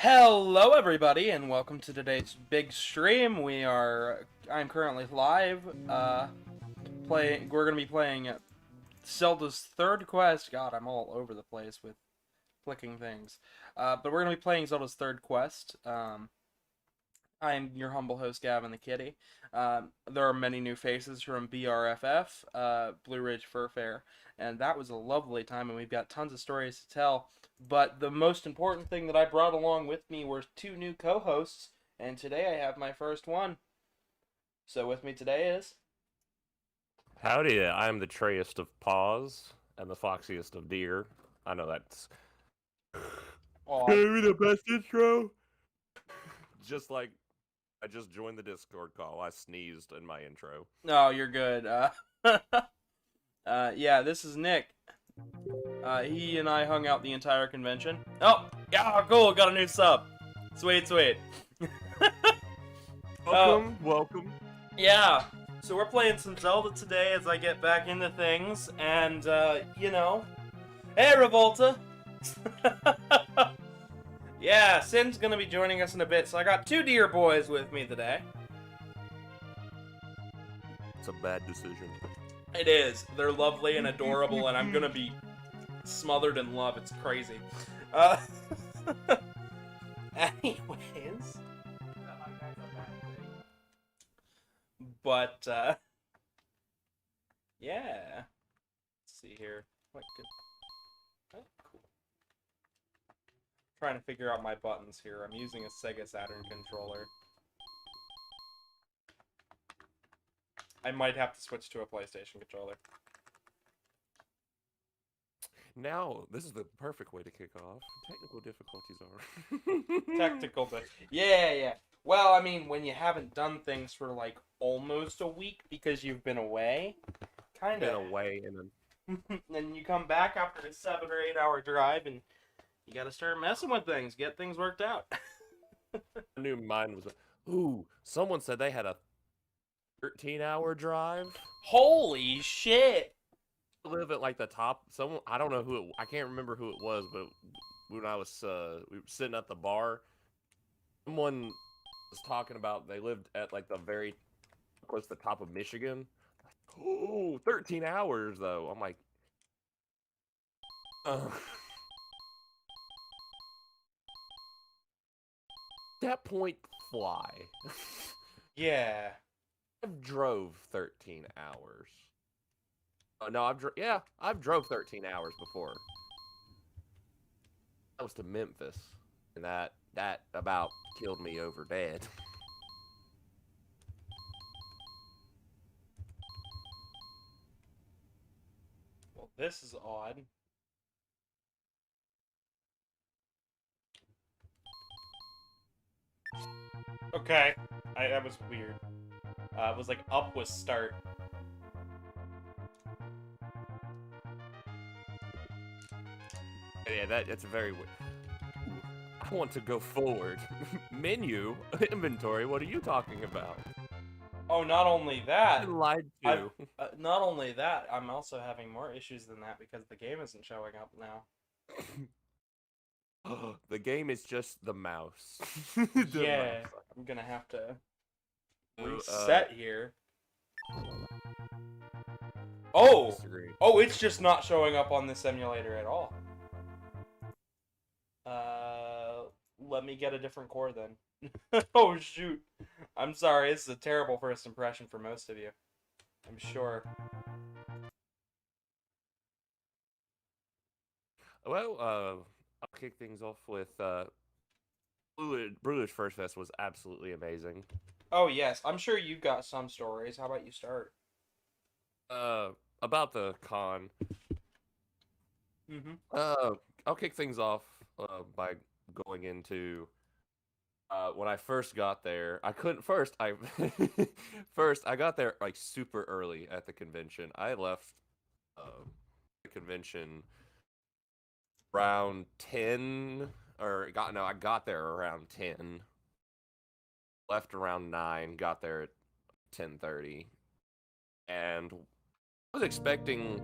Hello everybody and welcome to today's big stream. I'm currently live, we're gonna be playing Zelda's third quest. God, I'm all over the place with clicking things. But we're gonna be playing Zelda's third quest. I'm your humble host, Gavin the Kitty. There are many new faces from BRFF, Blue Ridge Fur Fair, and that was a lovely time, and we've got tons of stories to tell. But the most important thing that I brought along with me were two new co-hosts, and today I have my first one. So with me today is... Howdy, I am the treyest of paws and the foxiest of deer. I know that's maybe the best intro. Just like I just joined the Discord call. I sneezed in my intro. No, you're good. Yeah, this is Nick. He and I hung out the entire convention. Oh, yeah, cool, got a new sub. Sweet. Welcome. Yeah, so we're playing some Zelda today as I get back into things, and, you know... Hey, Revolta! Yeah, Sin's gonna be joining us in a bit, so I got two dear boys with me today. It's a bad decision. It is. They're lovely and adorable, and I'm gonna be smothered in love. It's crazy. Anyways... But, yeah. Let's see here. What could... Oh, cool. Trying to figure out my buttons here. I'm using a Sega Saturn controller. I might have to switch to a PlayStation controller. Now, this is the perfect way to kick off. Technical difficulties are. Technical, but yeah. Well, I mean, when you haven't done things for like almost a week because you've been away, kind of. Been away and then. Then you come back after a 7 or 8 hour drive, and you got to start messing with things, get things worked out. I knew mine was. Ooh, someone said they had a 13-hour drive. Holy shit! Live at like the top. Someone I don't know who. I can't remember who it was, but when I was we were sitting at the bar, someone was talking about they lived at like the very close to the top of Michigan. Oh, 13 hours though. I'm like, that point fly. Yeah. I've drove 13 hours. Oh no, I've drove 13 hours before. That was to Memphis, and that about killed me over dead. Well, this is odd. Okay, that was weird. It was like up was start. Yeah, that's very weird. I want to go forward. Menu, inventory. What are you talking about? Oh, not only that. I lied to. Not only that, I'm also having more issues than that because the game isn't showing up now. The game is just the mouse. Yeah, mouse. I'm gonna have to reset here. Oh! Oh, it's just not showing up on this emulator at all. Let me get a different core then. Oh, shoot. I'm sorry, this is a terrible first impression for most of you. I'm sure. Well, I'll kick things off with, Blue Ridge First Fest was absolutely amazing. Oh, yes. I'm sure you've got some stories. How about you start? About the con. I'll kick things off, by going into when I first got there. I couldn't first I got there like super early at the convention. I left the convention around 10 I got there around 10. Left around 9, got there at 10:30. And I was expecting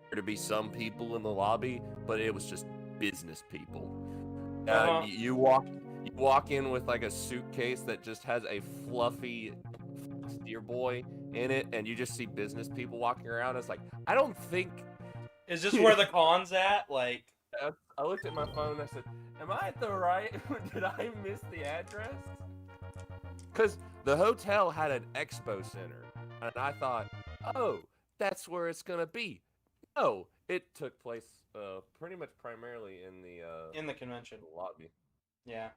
there to be some people in the lobby, but it was just business people. You walk You walk in with like a suitcase that just has a fluffy Deer Boy in it, and you just see business people walking around. It's like, I don't think. Is this where the con's at? Like, I looked at my phone and I said, am I at the right? Did I miss the address? Because the hotel had an expo center, and I thought, oh, that's where it's gonna be. No, it took place pretty much primarily in the convention. lobby. Yeah.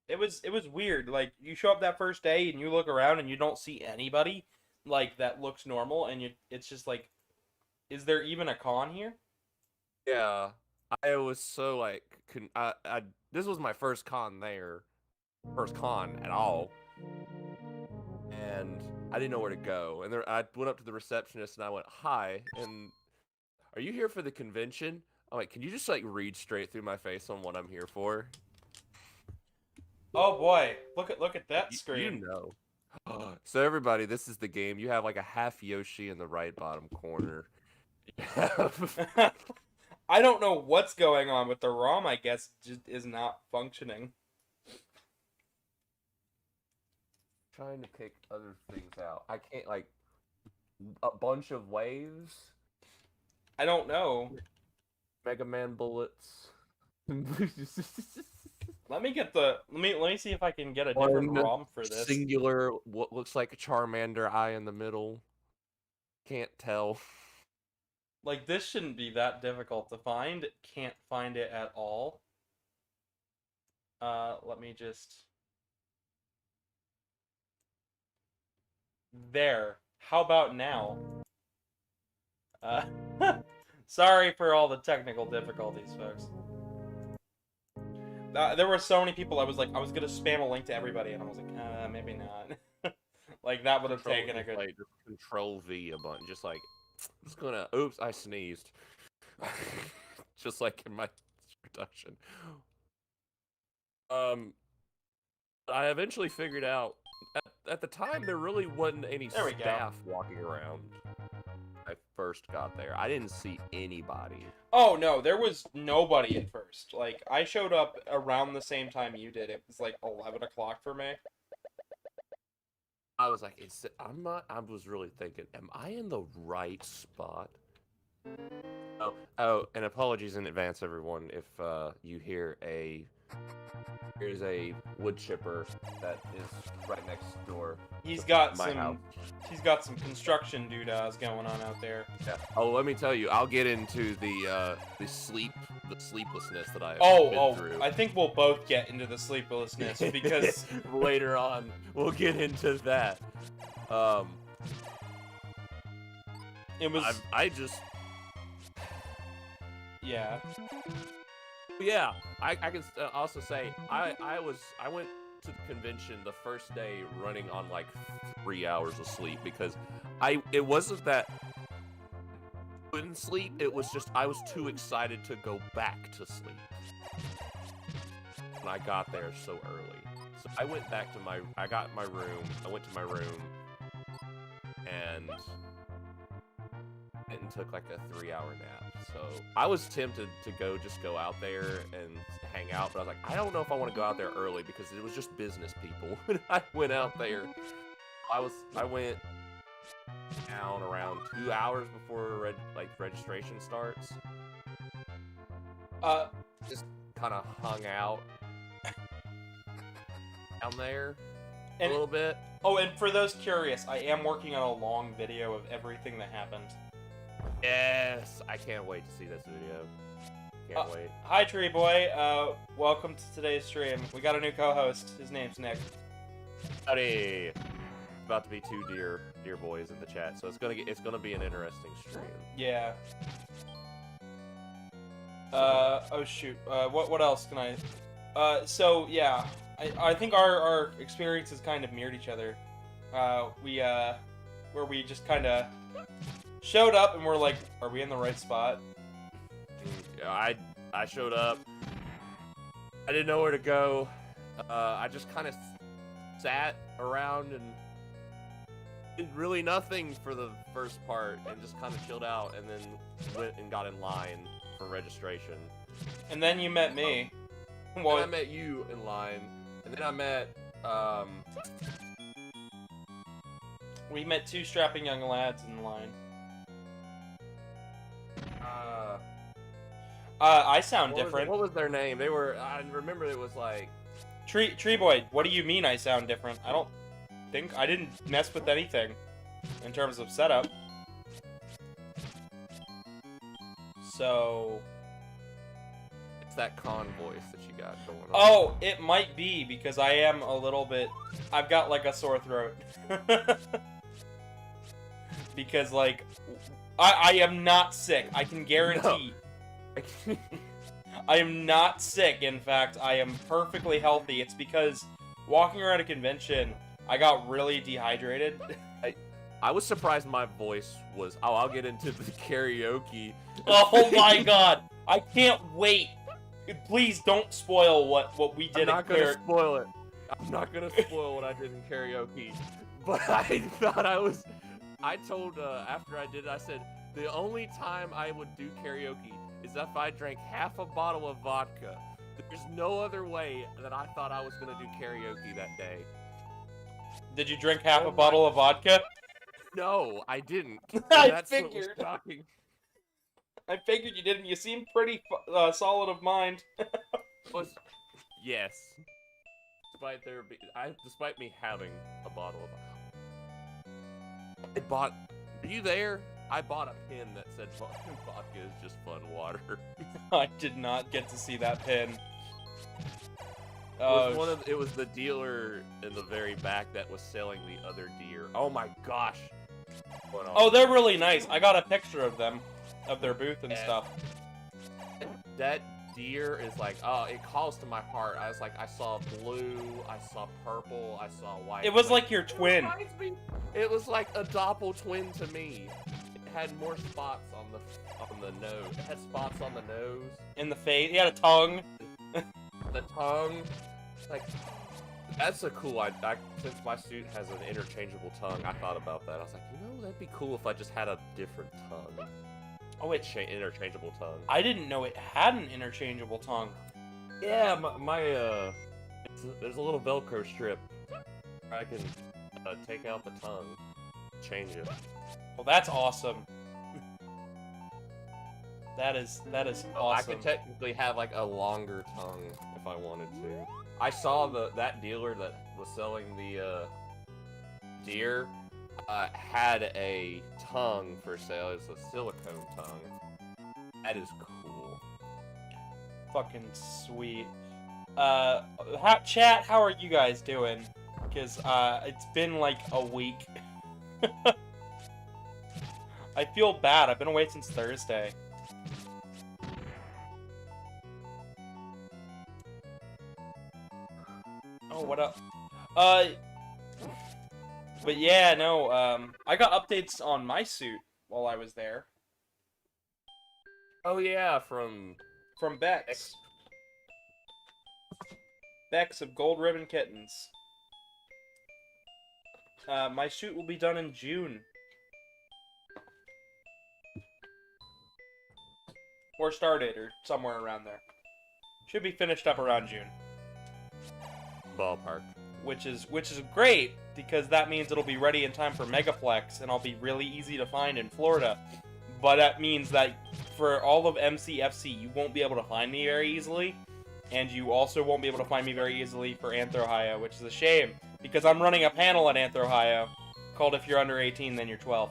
It was weird. Like, you show up that first day and you look around and you don't see anybody like that looks normal, and it's just like, is there even a con here? Yeah, I was so like, this was my first con there, first con at all, and I didn't know where to go. And I went up to the receptionist and I went, "Hi, and are you here for the convention?" I'm like, "Can you just like read straight through my face on what I'm here for?" Oh boy, look at that You screen. know. So everybody, this is the game. You have like a half Yoshi in the right bottom corner. I don't know what's going on, but the ROM, I guess, just is not functioning. Trying to pick other things out. I can't, like, a bunch of waves. I don't know. Mega Man bullets. Let me see if I can get a different One ROM for this. Singular, what looks like a Charmander eye in the middle. Can't tell. Like, this shouldn't be that difficult to find. Can't find it at all. Let me just... There. How about now? Sorry for all the technical difficulties, folks. There were so many people, I was gonna spam a link to everybody, and I was like, maybe not. Like, that would have taken a good... Like, just Control V a button, just like, just gonna, oops, I sneezed. Just like in my introduction. I eventually figured out, at the time, there really wasn't any staff walking around. I first got there. I didn't see anybody. Oh, no, there was nobody at first. Like, I showed up around the same time you did. It was like 11 o'clock for me. I was like, I was really thinking, am I in the right spot? Oh, and apologies in advance, everyone, if you hear here's a wood chipper that is right next door. He's got my house. He's got some construction doodads going on out there. Yeah. Oh, let me tell you, I'll get into the sleeplessness that I've been through. I think we'll both get into the sleeplessness because later on we'll get into that. It was I just yeah. Yeah, I can also say I went to the convention the first day running on like 3 hours of sleep because it wasn't that I couldn't sleep, it was just I was too excited to go back to sleep when I got there so early. So I went back to I got my room, I went to my room and took like a 3-hour nap. So I was tempted to just go out there and hang out, but I was like, I don't know if I want to go out there early because it was just business people. When I went out there, I went down around 2 hours before registration starts. Just kind of hung out down there a little bit. Oh, and for those curious, I am working on a long video of everything that happened. Yes, I can't wait to see this video. Can't wait. Hi, Tree Boy. Welcome to today's stream. We got a new co-host. His name's Nick. Howdy. About to be two dear boys in the chat, so it's gonna be an interesting stream. Yeah. Oh shoot. What else can I? So yeah, I think our experiences kind of mirrored each other. Where we just kind of showed up and we're like, are we in the right spot? Yeah, I showed up. I didn't know where to go. I just kind of sat around and did really nothing for the first part and just kind of chilled out and then went and got in line for registration. And then you met me. Then I met you in line, and then I met We met two strapping young lads in line. I sound different. What was their name? They were. I remember it was like. Tree Boy, what do you mean I sound different? I don't think I didn't mess with anything in terms of setup. So It's that con voice that you got going on. oh, it might be because I am a little bit. I've got like a sore throat. Because like I am not sick. I can guarantee. No. I am not sick. In fact, I am perfectly healthy. It's because walking around a convention, I got really dehydrated. I was surprised my voice was. Oh, I'll get into the karaoke. Oh my god! I can't wait. Please don't spoil what we did. I'm not gonna spoil it. I'm not gonna spoil what I did in karaoke. But I thought I was. I told after I did it, I said the only time I would do karaoke is if I drank half a bottle of vodka. There's no other way that I thought I was gonna do karaoke that day. Did you drink half a bottle of vodka? No, I didn't. I figured. What was shocking. I figured you didn't. You seem pretty solid of mind. Yes. Despite me having a bottle of vodka. Are you there? I bought a pin that said vodka is just fun water. I did not get to see that pin. It was the dealer in the very back that was selling the other deer. Oh my gosh. Oh, they're really nice. I got a picture of them, of their booth and stuff. That deer is like, oh, it calls to my heart. I was like, I saw blue, I saw purple, I saw white. It was like your twin. It was like a doppel twin to me. It had more spots on the nose. It had spots on the nose. In the face. He had a tongue. The tongue. Like, that's a cool idea. Since my suit has an interchangeable tongue, I thought about that. I was like, you know, that'd be cool if I just had a different tongue. Oh, it's interchangeable tongue. I didn't know it had an interchangeable tongue. Yeah, there's a little Velcro strip. I can take out the tongue, change it. Well, that's awesome. That is awesome. I could technically have like a longer tongue if I wanted to. I saw that dealer that was selling the deer had a tongue for sale. It's a silicone tongue. That is cool. Fucking sweet. Chat, how are you guys doing? Because it's been like a week. I feel bad. I've been away since Thursday. Oh, what up? But yeah, no, I got updates on my suit while I was there. Oh yeah, from Bex. Bex of Gold Ribbon Kittens. My suit will be done in June. Or started, or somewhere around there. Should be finished up around June. Ballpark. Which is great, because that means it'll be ready in time for Megaplex, and I'll be really easy to find in Florida. But that means that for all of MCFC, you won't be able to find me very easily, and you also won't be able to find me very easily for Anthrohio, which is a shame, because I'm running a panel at Anthrohio called If You're Under 18, Then You're 12.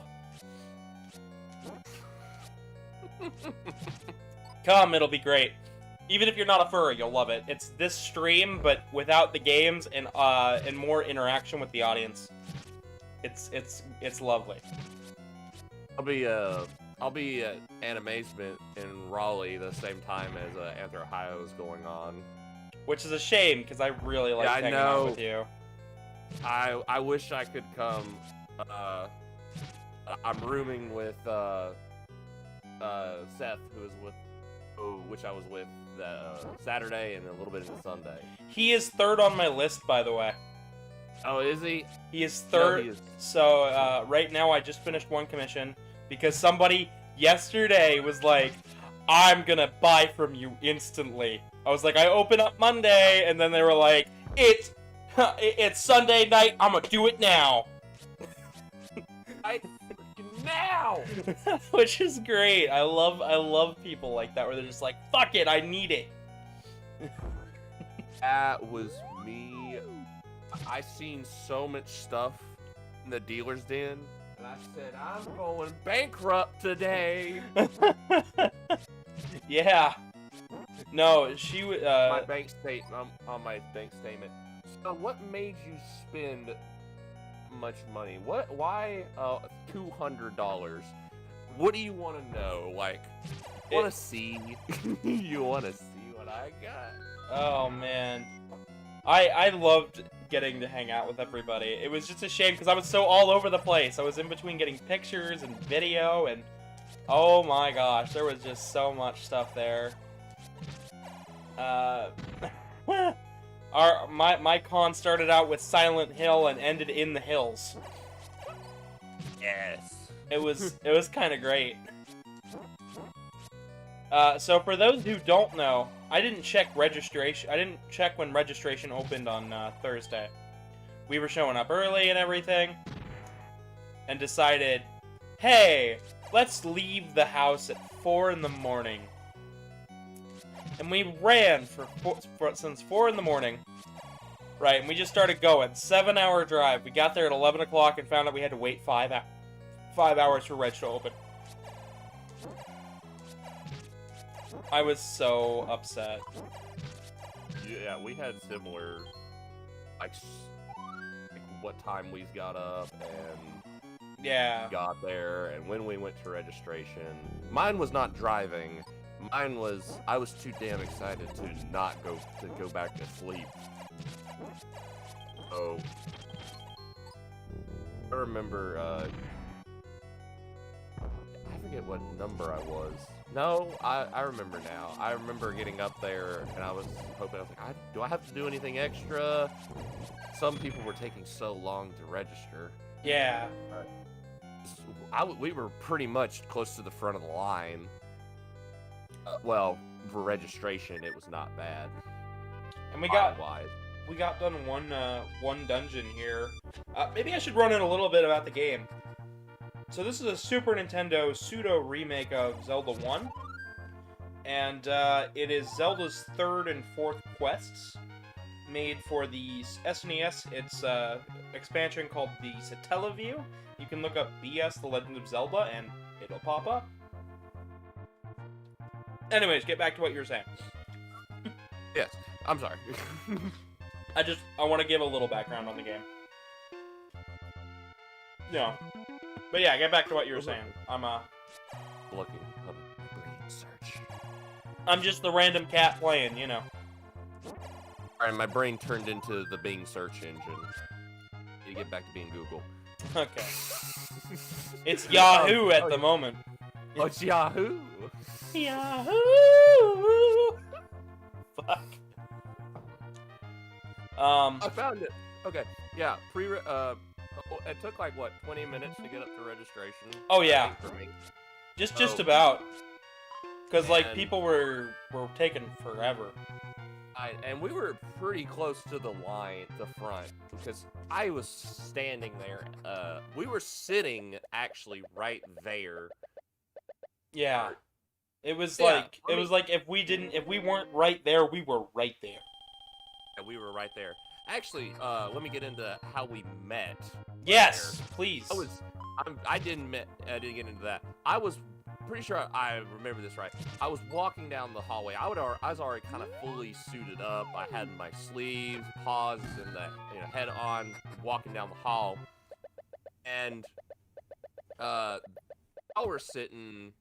Come, it'll be great. Even if you're not a furry, you'll love it. It's this stream, but without the games and more interaction with the audience. It's lovely. I'll be at Animazement in Raleigh the same time as Anthrohio is going on. Which is a shame, because I really like hanging out with you. I wish I could come. I'm rooming with Seth, which I was with Saturday and a little bit into Sunday. He is third on my list, by the way. Oh, is he? He is third. No, he is. So right now I just finished one commission because somebody yesterday was like, "I'm gonna buy from you instantly," I was like, I open up Monday, and then they were like, it's Sunday night. I'm gonna do it now. Now. Which is great. I love people like that where they're just like, fuck it, I need it. That was me. I seen so much stuff in the dealer's den, and I said, I'm going bankrupt today. Yeah. No, My bank statement, on my bank statement. So what made you spend much money? Why $200? What do you want to know? Like, want to see? You want to see what I got? Oh man, I loved getting to hang out with everybody. It was just a shame because I was so all over the place. I was in between getting pictures and video, and oh my gosh, there was just so much stuff there. My con started out with Silent Hill and ended in the hills. Yes. It was kind of great. So for those who don't know, I didn't check registration. I didn't check when registration opened on Thursday. We were showing up early and everything, and decided, hey, let's leave the house at 4 in the morning. And we ran since 4 in the morning. Right, and we just started going. 7-hour drive. We got there at 11 o'clock and found out we had to wait 5 hours for reg to open. I was so upset. Yeah, we had similar, like what time we got up and Yeah. got there and when we went to registration. Mine was not driving. Mine was, I was too damn excited to not go back to sleep. So I remember, I forget what number I was. No, I remember now. I remember getting up there and I was hoping, I was like, do I have to do anything extra? Some people were taking so long to register. Yeah. We were pretty much close to the front of the line. Well, for registration, it was not bad. And we got done one dungeon here. Maybe I should run in a little bit about the game. So this is a Super Nintendo pseudo remake of Zelda 1, and it is Zelda's third and fourth quests, made for the SNES. It's an expansion called the Satellaview. You can look up BS The Legend of Zelda, and it'll pop up. Anyways, get back to what you were saying. Yes, I'm sorry. I want to give a little background on the game. Yeah. But yeah, get back to what you were saying. I'm looking up my brain search. I'm just the random cat playing, you know. Alright, my brain turned into the Bing search engine. Need to get back to being Google. Okay. It's Yahoo at the moment. Oh, it's Yahoo! Yahoo! Fuck. I found it. Okay, yeah. It took like what, 20 minutes to get up to registration. Oh yeah. For me. Just about. Because like people were taking forever. And we were pretty close to the line, the front, because I was standing there. We were sitting actually right there. Yeah. It was like if we weren't right there, we were right there. Yeah, we were right there. Actually, let me get into how we met. Yes, please. I didn't get into that. I was pretty sure I remember this right. I was walking down the hallway. I was already kind of fully suited up. I had my sleeves, paws, and the head on, walking down the hall. And I was sitting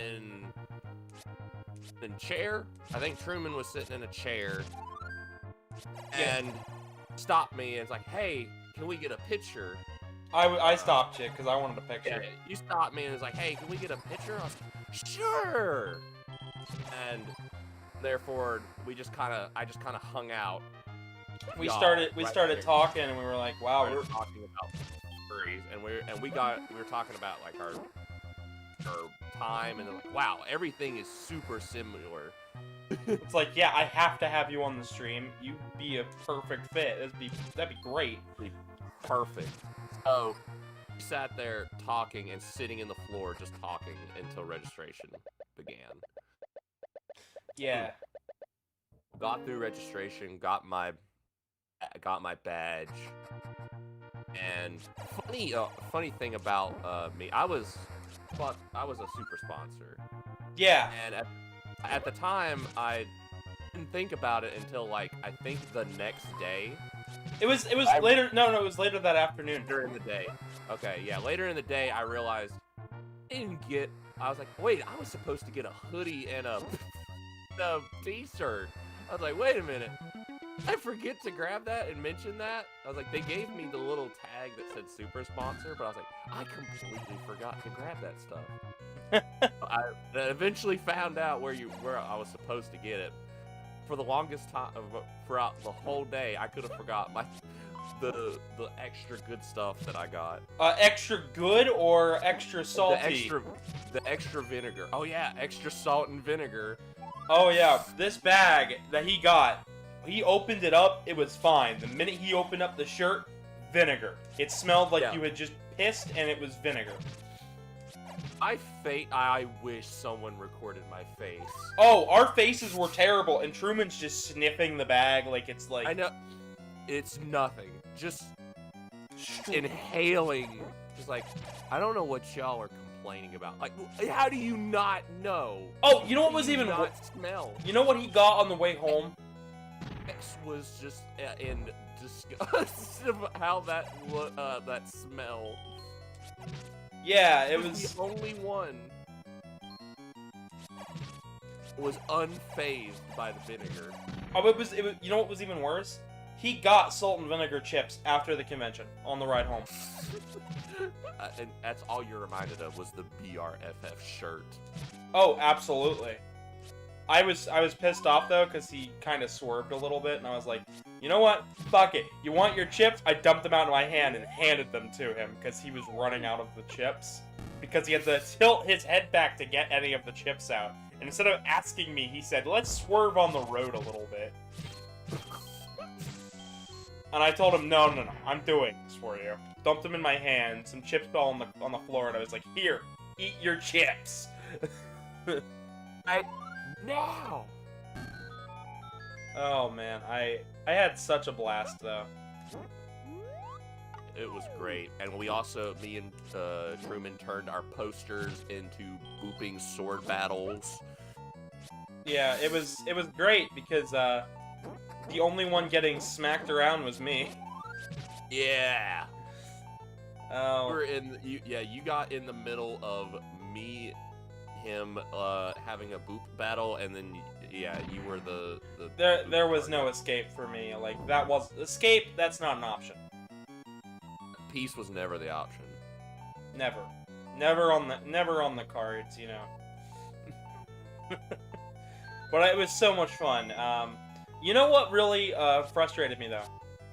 in a chair. I think Truman was sitting in a chair. And stopped me and it's like, hey, can we get a picture? I stopped you because I wanted a picture. Yeah, you stopped me and was like, hey, can we get a picture? I was like, sure. And therefore, I just kind of hung out. We started talking and we were like, wow, we were talking about furries, and we were talking about like our time, and like, wow, everything is super similar. It's like, yeah, I have to have you on the stream. You'd be a perfect fit. That'd be great. Perfect. So, we sat there talking and sitting in the floor just talking until registration began. Yeah. Got through registration, got my badge, and funny thing about me, I was a super sponsor. Yeah. And at the time, I didn't think about it until like I think the next day. It was later. No, it was later that afternoon. Later in the day. Okay, yeah. Later in the day, I realized I was like, wait, I was supposed to get a hoodie and a t-shirt. I was like, wait a minute. I forget to grab that and mention that. I was like, they gave me the little tag that said super sponsor, but I was like, I completely forgot to grab that stuff. I eventually found out where I was supposed to get it. For the longest time, throughout the whole day, I could have forgot the extra good stuff that I got. Extra good or extra salty? The extra vinegar. Oh yeah, extra salt and vinegar. Oh yeah, this bag that he got, he opened it up, it was fine. The minute he opened up the shirt, vinegar. It smelled like you had just pissed and it was vinegar. I wish someone recorded my face. Oh, our faces were terrible, and Truman's just sniffing the bag like it's like... I know. It's nothing. Just inhaling. Just like, I don't know what y'all are complaining about. Like, how do you not know? Oh, you know what was even... smell? You know what he got on the way home? X was just in disgust of how that smell. Yeah, it was... The only one was unfazed by the vinegar. Oh, it was... You know what was even worse? He got salt and vinegar chips after the convention on the ride home. And that's all you're reminded of was the BRFF shirt. Oh, absolutely. I was pissed off though because he kind of swerved a little bit, and I was like, you know what? Fuck it. You want your chips? I dumped them out in my hand and handed them to him because he was running out of the chips. Because he had to tilt his head back to get any of the chips out. And instead of asking me, he said, let's swerve on the road a little bit. And I told him, no, I'm doing this for you. Dumped them in my hand, some chips fell on the floor, and I was like, here, eat your chips. Now! Oh man, I had such a blast though. It was great, and we also, me and Truman turned our posters into booping sword battles. Yeah, it was great because the only one getting smacked around was me. Yeah. Oh. You got in the middle of me, him having a boop battle, and then you were the there was no escape for me. Like escape, that's not an option. Peace was never the option. Never on the cards, you know. But it was so much fun. You know what really frustrated me though,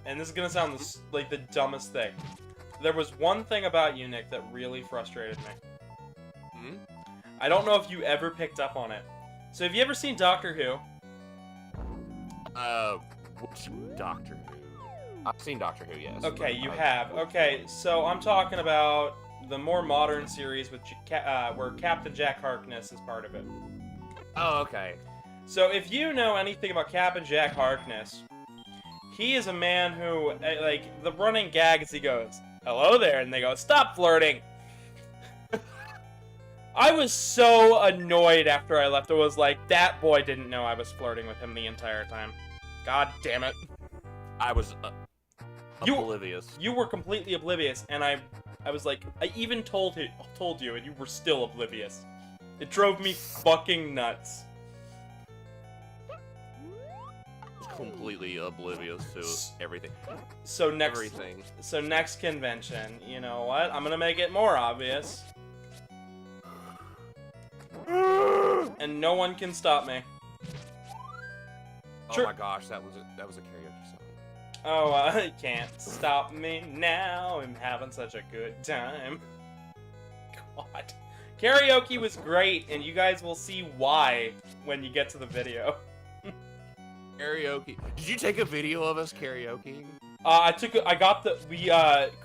and this is gonna sound like the dumbest thing. There was one thing about you, Nick, that really frustrated me. Hmm? I don't know if you ever picked up on it. So have you ever seen Doctor Who? Which Doctor Who? I've seen Doctor Who, yes. Okay, you have. Okay, so I'm talking about the more modern series with where Captain Jack Harkness is part of it. Oh, okay. So if you know anything about Captain Jack Harkness, he is a man who, like, the running gag is he goes, hello there, and they go, stop flirting! I was so annoyed after I left. It was like, that boy didn't know I was flirting with him the entire time. God damn it. I was oblivious. You were completely oblivious, and I was like, I even told you, and you were still oblivious. It drove me fucking nuts. Completely oblivious to everything. So next convention, you know what? I'm gonna make it more obvious. And no one can stop me. Oh my gosh, that was a karaoke song. Oh, I can't stop me now. I'm having such a good time. God. Karaoke was great, and you guys will see why when you get to the video. Karaoke. Did you take a video of us karaokeing?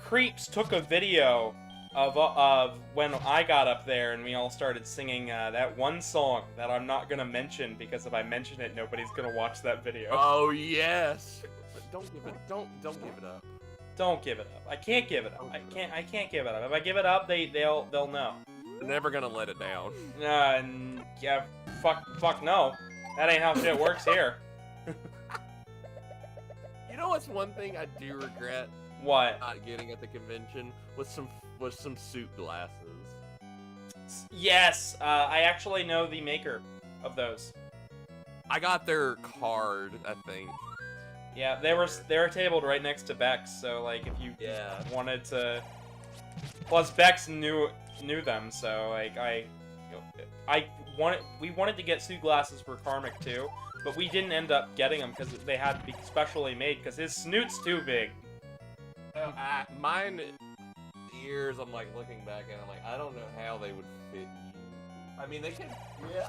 Creeps took a video of when I got up there and we all started singing that one song that I'm not gonna mention because if I mention it, nobody's gonna watch that video. Oh yes. But don't give it up. Don't give it up. I can't give it up. I can't give it up. If I give it up, they'll know. They're never gonna let it down. Yeah, fuck no. That ain't how shit works here. You know what's one thing I do regret? What? Not getting at the convention was some suit glasses. Yes, I actually know the maker of those. I got their card, I think. Yeah, they were tabled right next to Bex, so like if you wanted to. Plus Bex knew them, so like we wanted to get suit glasses for Karmic too, but we didn't end up getting them because they had to be specially made because his snoot's too big. Mine ears, I'm like looking back and I'm like, I don't know how they would fit you. I mean, they could. Yeah.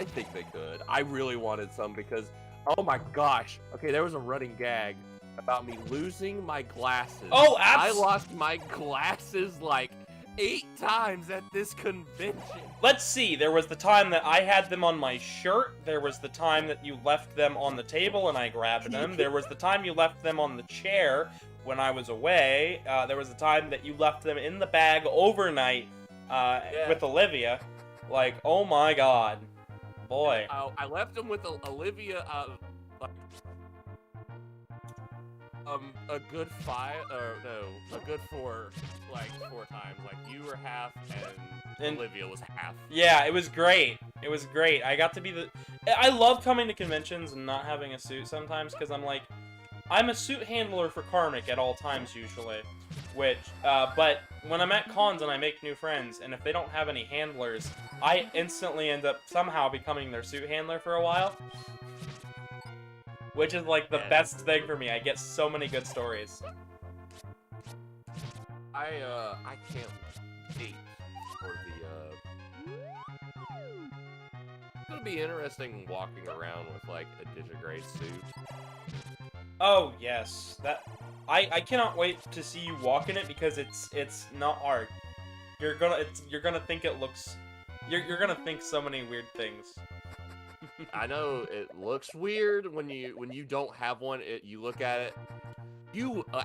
I think they could. I really wanted some because, oh my gosh. Okay, there was a running gag about me losing my glasses. Oh, I lost my glasses like 8 times at this convention. Let's see. There was the time that I had them on my shirt. There was the time that you left them on the table and I grabbed them. There was the time you left them on the chair when I was away. There was the time that you left them in the bag overnight with Olivia. Like, oh my god. Boy. I left them with Olivia, a good 4 times. Like, you were half, and Olivia was half. Yeah, it was great. It was great. I got to be I love coming to conventions and not having a suit sometimes, because I'm a suit handler for Karmic at all times, usually. But when I'm at cons and I make new friends, and if they don't have any handlers, I instantly end up somehow becoming their suit handler for a while. Which is like the best thing for me. I get so many good stories. I can't wait for the It's gonna be interesting walking around with like a Digigrade suit. Oh yes, I cannot wait to see you walk in it because it's not hard. You're gonna think it looks. You're gonna think so many weird things. I know it looks weird when you don't have one. You look at it.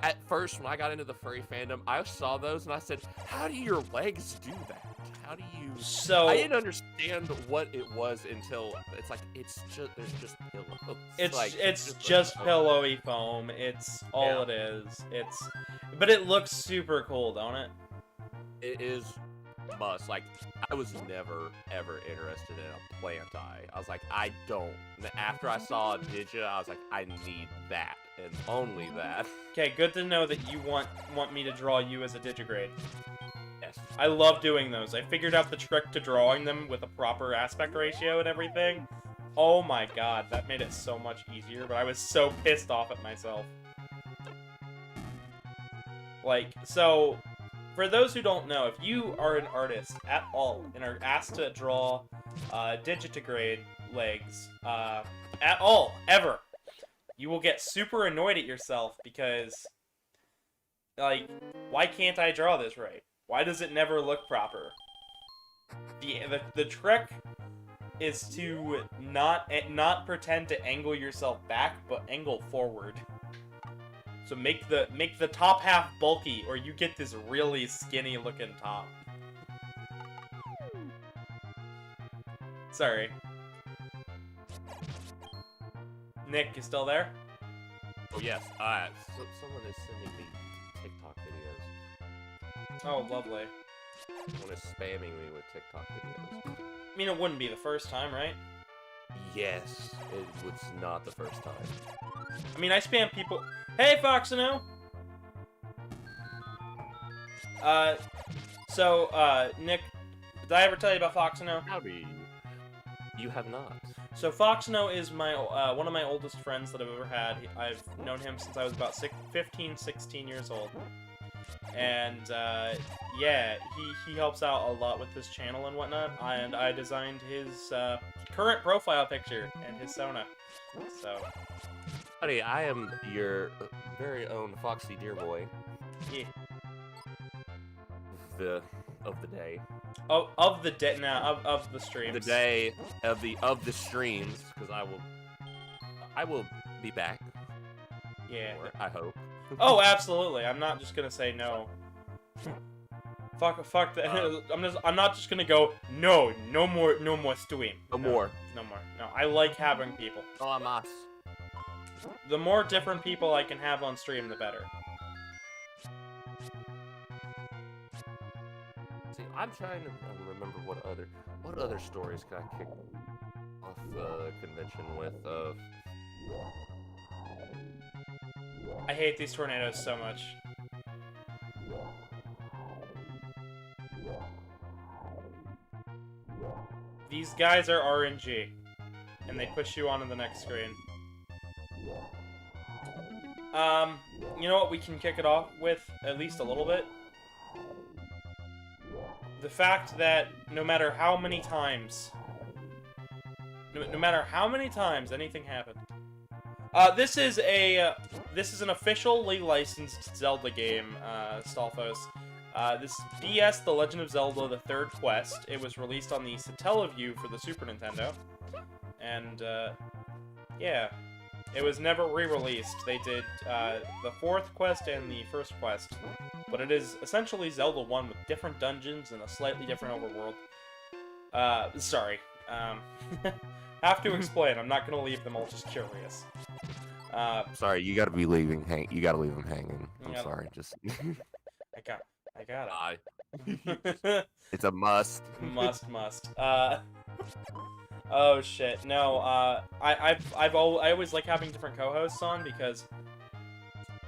At first when I got into the furry fandom, I saw those and I said, "How do your legs do that? How do you?" So I didn't understand what it was until it's like there's just pillows. It's just pillowy foam. It's all it is. But it looks super cool, don't it? It is must. Like, I was never ever interested in a plant eye. I was like, I don't. And after I saw Digi, I was like, I need that and only that. Okay, good to know that you want me to draw you as a Digigrade. Yes. I love doing those. I figured out the trick to drawing them with a proper aspect ratio and everything. Oh my god, that made it so much easier, but I was so pissed off at myself. Like, so, for those who don't know, if you are an artist at all and are asked to draw Digitigrade legs at all, ever, you will get super annoyed at yourself because, like, why can't I draw this right? Why does it never look proper? The trick is to not pretend to angle yourself back, but angle forward. So make the top half bulky, or you get this really skinny looking top. Sorry. Nick, you still there? Oh yes. Someone is sending me TikTok videos. Oh, lovely. Someone is spamming me with TikTok videos. I mean, it wouldn't be the first time, right? Yes, it was not the first time. I mean, I spam people. Hey, Foxino! Nick, did I ever tell you about Foxino? Howdy. You have not. So Foxino is my one of my oldest friends that I've ever had. I've known him since I was about 15, 16 years old. And yeah, he helps out a lot with this channel and whatnot. And I designed his current profile picture and his Sona. So, Buddy, I am your very own Foxy Deer Boy yeah. of the day. Of the day now of the streams. The day of the streams, because I will be back. Yeah. Or, I hope. Oh, absolutely. I'm not just gonna say no. Fuck that. I'm not just gonna go no more stream. No more. No. I like having people. Oh, I'm us. The more different people I can have on stream, the better. See, I'm trying to remember what other stories can I kick off the convention with. I hate these tornadoes so much. These guys are RNG, and they push you onto the next screen. You know what we can kick it off with, at least a little bit? The fact that no matter how many times anything happened. This is an officially licensed Zelda game, Stalfos. This is BS, The Legend of Zelda, the third quest. It was released on the Satellaview for the Super Nintendo. And, yeah. It was never re-released. They did, the fourth quest and the first quest. But it is essentially Zelda 1 with different dungeons and a slightly different overworld. Sorry. Have to explain. I'm not gonna leave them all just curious. Sorry, you gotta leave them hanging. I'm Yeah. sorry, just... I got Bye. It's a must. it. Must. Oh shit. No, I always like having different co-hosts on because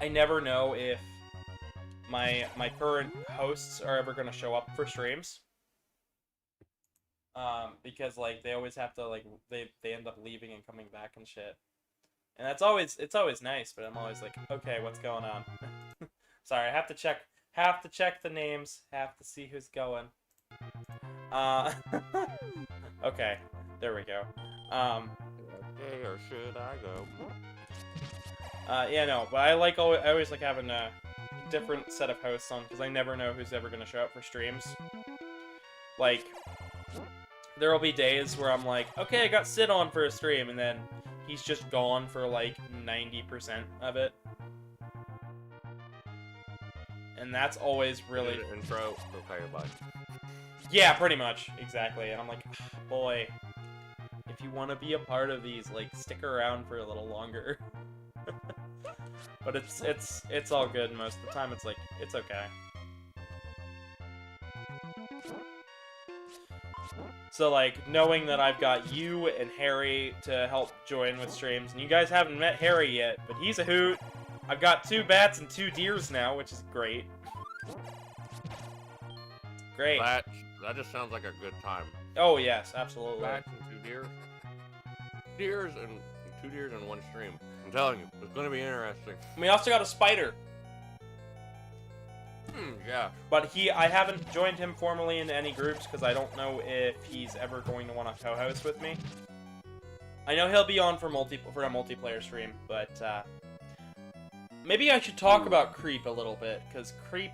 I never know if my current hosts are ever gonna show up for streams. Because like they always have to like they end up leaving and coming back and shit. And it's always nice, but I'm always like, okay, what's going on? Sorry, I have to check the names, have to see who's going. Okay, there we go. Where should I go? Yeah, no, but I always like having a different set of hosts on because I never know who's ever gonna show up for streams. Like, there'll be days where I'm like, okay, I got Sid on for a stream, and then he's just gone for like 90% of it. And that's always really... Intro, okay, bye. Yeah, pretty much, exactly. And I'm like, boy, if you want to be a part of these, like, stick around for a little longer. But it's all good most of the time. It's like, it's okay. So, like, knowing that I've got you and Harry to help join with streams, and you guys haven't met Harry yet, but he's a hoot. I've got 2 bats and 2 deers now, which is great. Great. That just sounds like a good time. Oh, yes, absolutely. Bats and 2 deer. 2 deers in 1 stream. I'm telling you, it's going to be interesting. We also got a spider. Yeah. But I haven't joined him formally into any groups because I don't know if he's ever going to want to co-host with me. I know he'll be on for a multiplayer stream, but maybe I should talk about Creep a little bit because Creep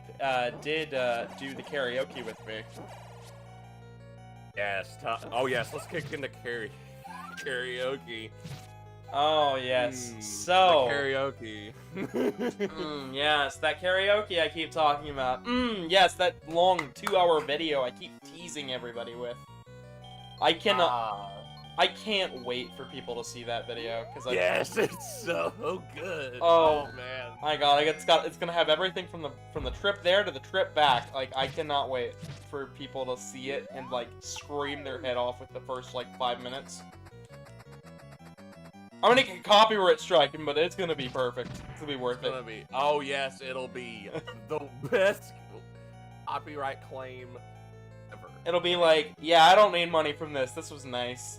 did do the karaoke with me. Yes. Oh yes. Let's kick into karaoke. Oh yes. So the karaoke. Yes, that karaoke I keep talking about. Yes, that long 2-hour video I keep teasing everybody with. I can't wait for people to see that video because yes, it's so good. Oh man, my god, it's gonna have everything from the trip there to the trip back. Like I cannot wait for people to see it and like scream their head off with the first like 5 minutes. I'm gonna get copyright striking, but it's gonna be perfect. It's gonna be worth it. Oh yes, it'll be the best copyright claim ever. It'll be like, yeah, I don't need money from this. This was nice.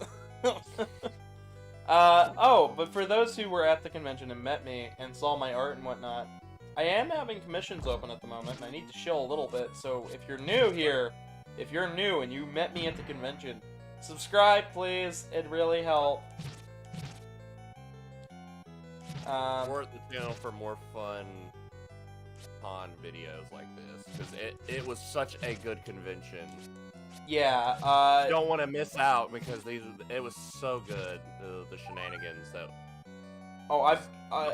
Oh, but for those who were at the convention and met me and saw my art and whatnot, I am having commissions open at the moment, and I need to chill a little bit, so if you're new here, if you're new and you met me at the convention, subscribe, please. It'd really help. Support the channel for more fun con videos like this, because it was such a good convention. Yeah, You don't want to miss out, because it was so good, the shenanigans that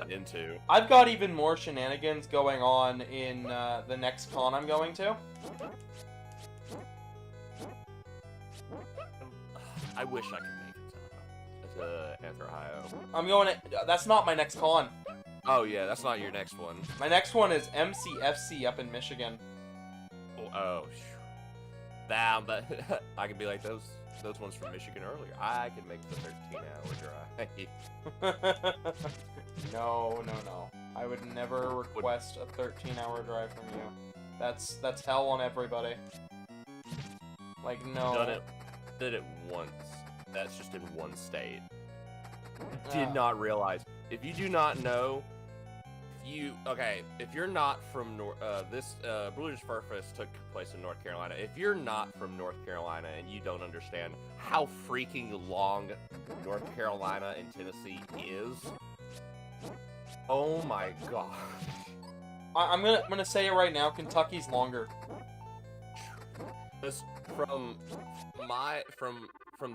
into. I've got even more shenanigans going on in the next con I'm going to. I wish I could make it to Ohio. I'm going to... That's not my next con. Oh, yeah, that's not your next one. My next one is MCFC up in Michigan. Oh, damn, but I could be like those ones from Michigan earlier. I could make the 13-hour drive. No. I would never request a 13-hour drive from you. That's hell on everybody. Like, no. Did it once. That's just in one state. Did not realize. If you do not know, if you're not from Brewers Fur Fest took place in North Carolina. If you're not from North Carolina and you don't understand how freaking long North Carolina and Tennessee is, oh my god. I'm gonna say it right now. Kentucky's longer. This from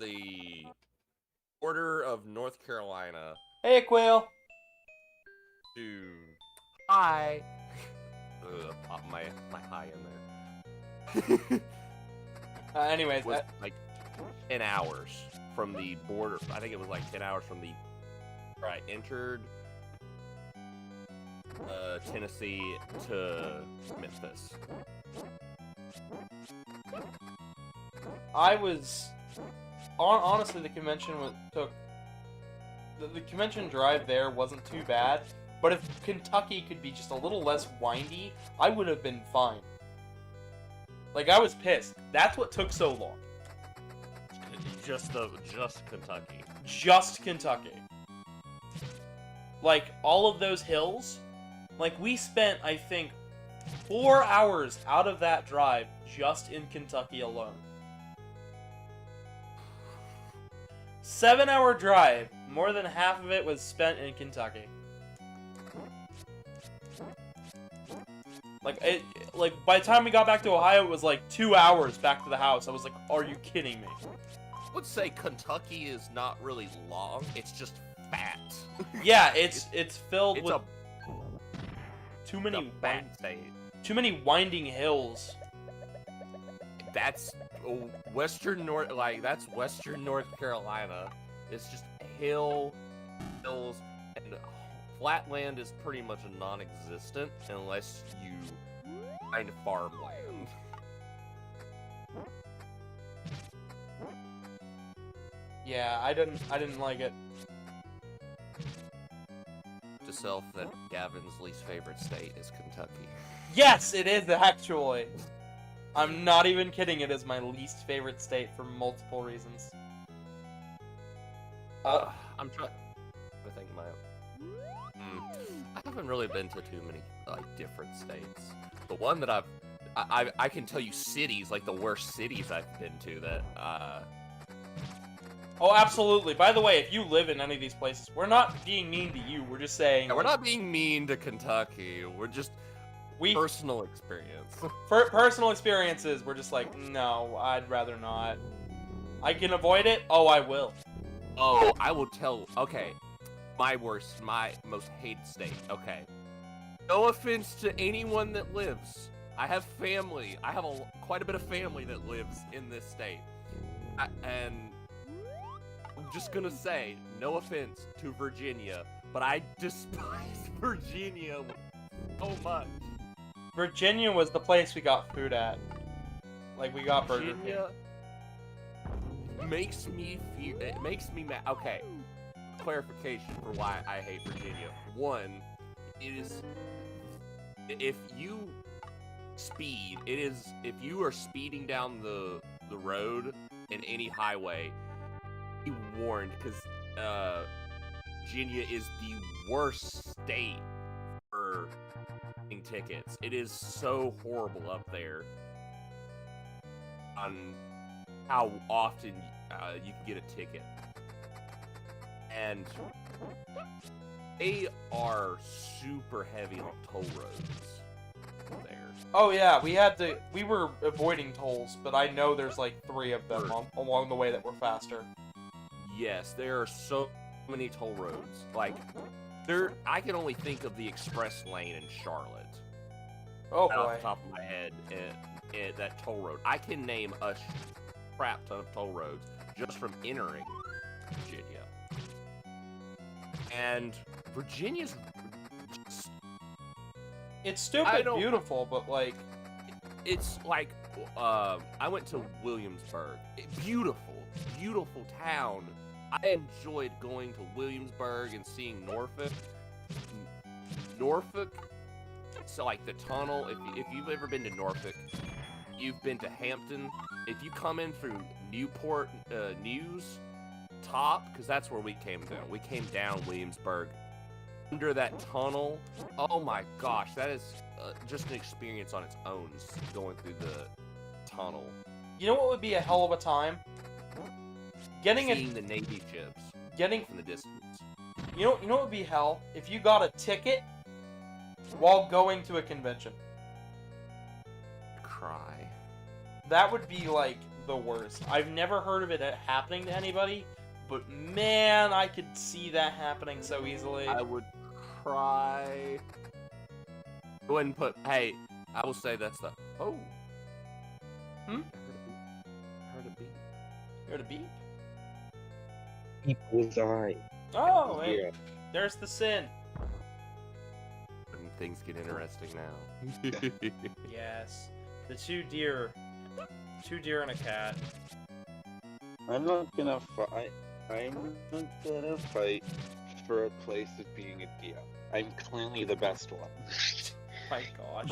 the border of North Carolina. Hey, Quail. To hi. Pop my hi in there. Anyways, was like 10 hours from the border. I think it was like 10 hours from the where I entered Tennessee to Memphis. I was honestly, the convention took the convention drive there wasn't too bad, but if Kentucky could be just a little less windy, I would have been fine. Like, I was pissed. That's what took so long. Just Kentucky. Just Kentucky. Like, all of those hills, like, we spent, I think, 4 hours out of that drive just in Kentucky alone. 7-hour drive, more than half of it was spent in Kentucky. Like, by the time we got back to Ohio, it was like 2 hours back to the house. I was like, are you kidding me? I would say Kentucky is not really long, it's just fat. Yeah, it's filled with too many winding hills. That's Western North Carolina. It's just hills, and flatland is pretty much non-existent unless you find farmland. Yeah, I didn't like it. To self that Gavin's least favorite state is Kentucky. Yes, it is actually. I'm not even kidding. It is my least favorite state for multiple reasons. I'm trying to think I haven't really been to too many different states. The one that I can tell you cities, like the worst cities I've been to that Oh, absolutely. By the way, if you live in any of these places, we're not being mean to you. We're just saying... Yeah, we're not being mean to Kentucky. We're just... personal experience. For personal experiences, we're just like, no, I'd rather not. I can avoid it? Oh, I will. Oh, I will tell... Okay. My most hated state. Okay. No offense to anyone that lives. I have family. I have quite a bit of family that lives in this state. And... I'm just gonna say, no offense to Virginia, but I despise Virginia so much. Virginia was the place we got food at. Like, we got Burger King. It makes me mad. Okay, clarification for why I hate Virginia. One, if you are speeding down the road in any highway, be warned, because Virginia is the worst state for tickets. It is so horrible up there on how often you can get a ticket. And they are super heavy on toll roads there. Oh yeah, we were avoiding tolls, but I know there's like 3 of them along the way that were faster. Yes, there are so many toll roads. Like, I can only think of the express lane in Charlotte. Oh Off boy. the top of my head, that toll road. I can name a crap ton of toll roads just from entering Virginia. And Virginia's just, It's stupid beautiful, but like it's like I went to Williamsburg. Beautiful town. I enjoyed going to Williamsburg and seeing Norfolk. So like the tunnel, if you've ever been to Norfolk, you've been to Hampton. If you come in through Newport News top, because that's where we came down. We came down Williamsburg under that tunnel. Oh my gosh, that is just an experience on its own, going through the tunnel. You know what would be a hell of a time? Seeing the Navy ships from the distance. You know what would be hell? If you got a ticket while going to a convention. Cry. That would be like the worst. I've never heard of it happening to anybody, but man, I could see that happening so easily. I would cry. I wouldn't put. Hey, I will say that's the. Oh. Hmm? I heard a beep. You heard a beep? People's eye. Oh, hey, Yeah. there's the sin. And things get interesting now. Yes, the 2 deer and a cat. I'm not gonna fight. I'm not gonna fight for a place of being a deer. I'm clearly the best one. My gosh.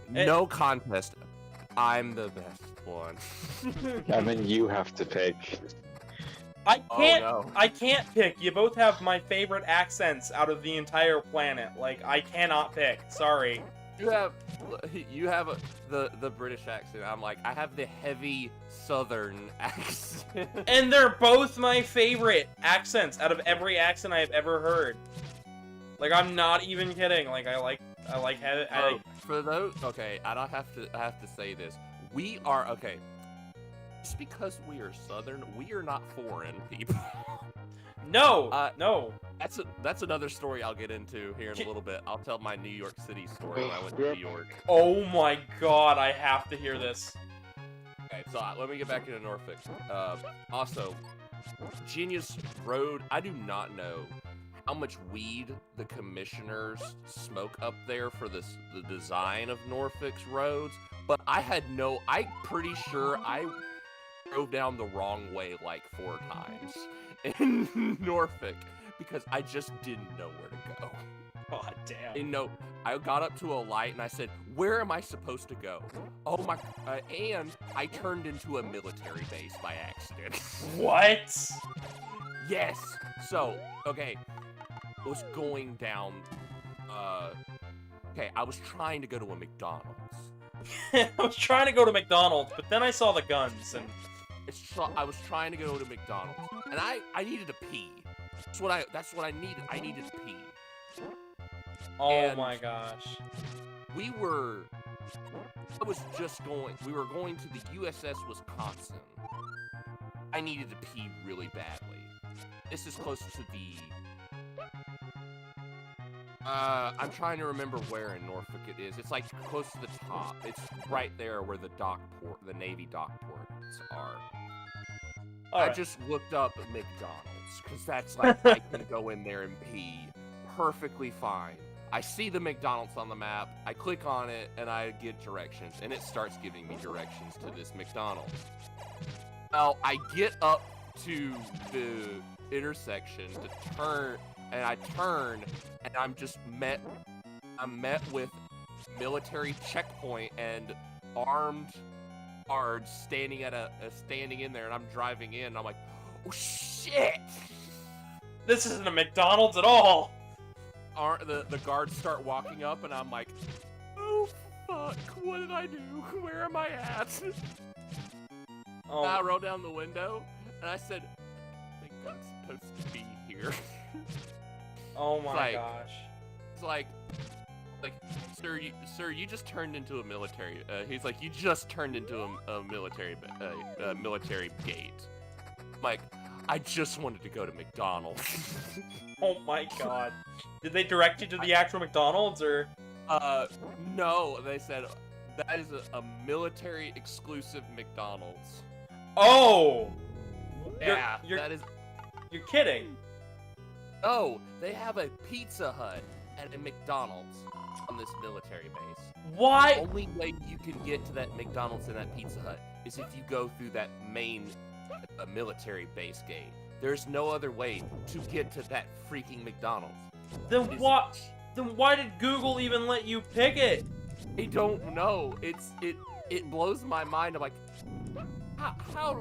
No contest. I'm the best one. Kevin, you have to pick. I can't. Oh, no. I can't pick. You both have my favorite accents out of the entire planet. Like I cannot pick. Sorry. You have the British accent. I'm like, I have the heavy Southern accent. And they're both my favorite accents out of every accent I've ever heard. Like I'm not even kidding. Like I like For those, okay, I have to say this. We are okay. Just because we are Southern, we are not foreign people. No, no. That's another story I'll get into here in a little bit. I'll tell my New York City story when I went to New York. Oh my god, I have to hear this. Okay, so let me get back into Norfolk. Also, Virginia's road, I do not know how much weed the commissioners smoke up there for the design of Norfolk's roads, but I'm pretty sure I drove down the wrong way like 4 times in Norfolk because I just didn't know where to go. God damn. And no, I got up to a light and I said, "Where am I supposed to go?" Oh my! And I turned into a military base by accident. What? Yes. So, okay, I was going down. Okay, I was trying to go to a McDonald's. I was trying to go to McDonald's, but then I saw the guns and. I was trying to go to McDonald's, and I needed to pee. That's what I needed. I needed to pee. Oh And my gosh. We were going to the USS Wisconsin. I needed to pee really badly. This is close to the I'm trying to remember where in Norfolk it is. It's like close to the top. It's right there where the Navy dock ports are. I just looked up at McDonald's, because that's like, I can go in there and pee perfectly fine. I see the McDonald's on the map, I click on it, and I get directions, and it starts giving me directions to this McDonald's. Well, I get up to the intersection to turn, and I turn, and I'm met with military checkpoint and armed guards standing in there, and I'm driving in, and I'm like, oh shit! This isn't a McDonald's at all! the guards start walking up, and I'm like, oh fuck, what did I do? Where am I at? Oh, I rolled down the window, and I said, I think I'm supposed to be here. oh my like- gosh. It's like, sir, you just turned into a military. He's like, you just turned into a military gate. I'm like, I just wanted to go to McDonald's. Oh my god. Did they direct you to the actual McDonald's, or? No, they said that is a military exclusive McDonald's. Oh! Yeah, you're, that is. You're kidding. Oh, they have a Pizza Hut and a McDonald's on this military base. Why? The only way you can get to that McDonald's and that Pizza Hut is if you go through that main military base gate. There's no other way to get to that freaking McDonald's. Then what? Then why did Google even let you pick it? I don't know. It blows my mind. I'm like, how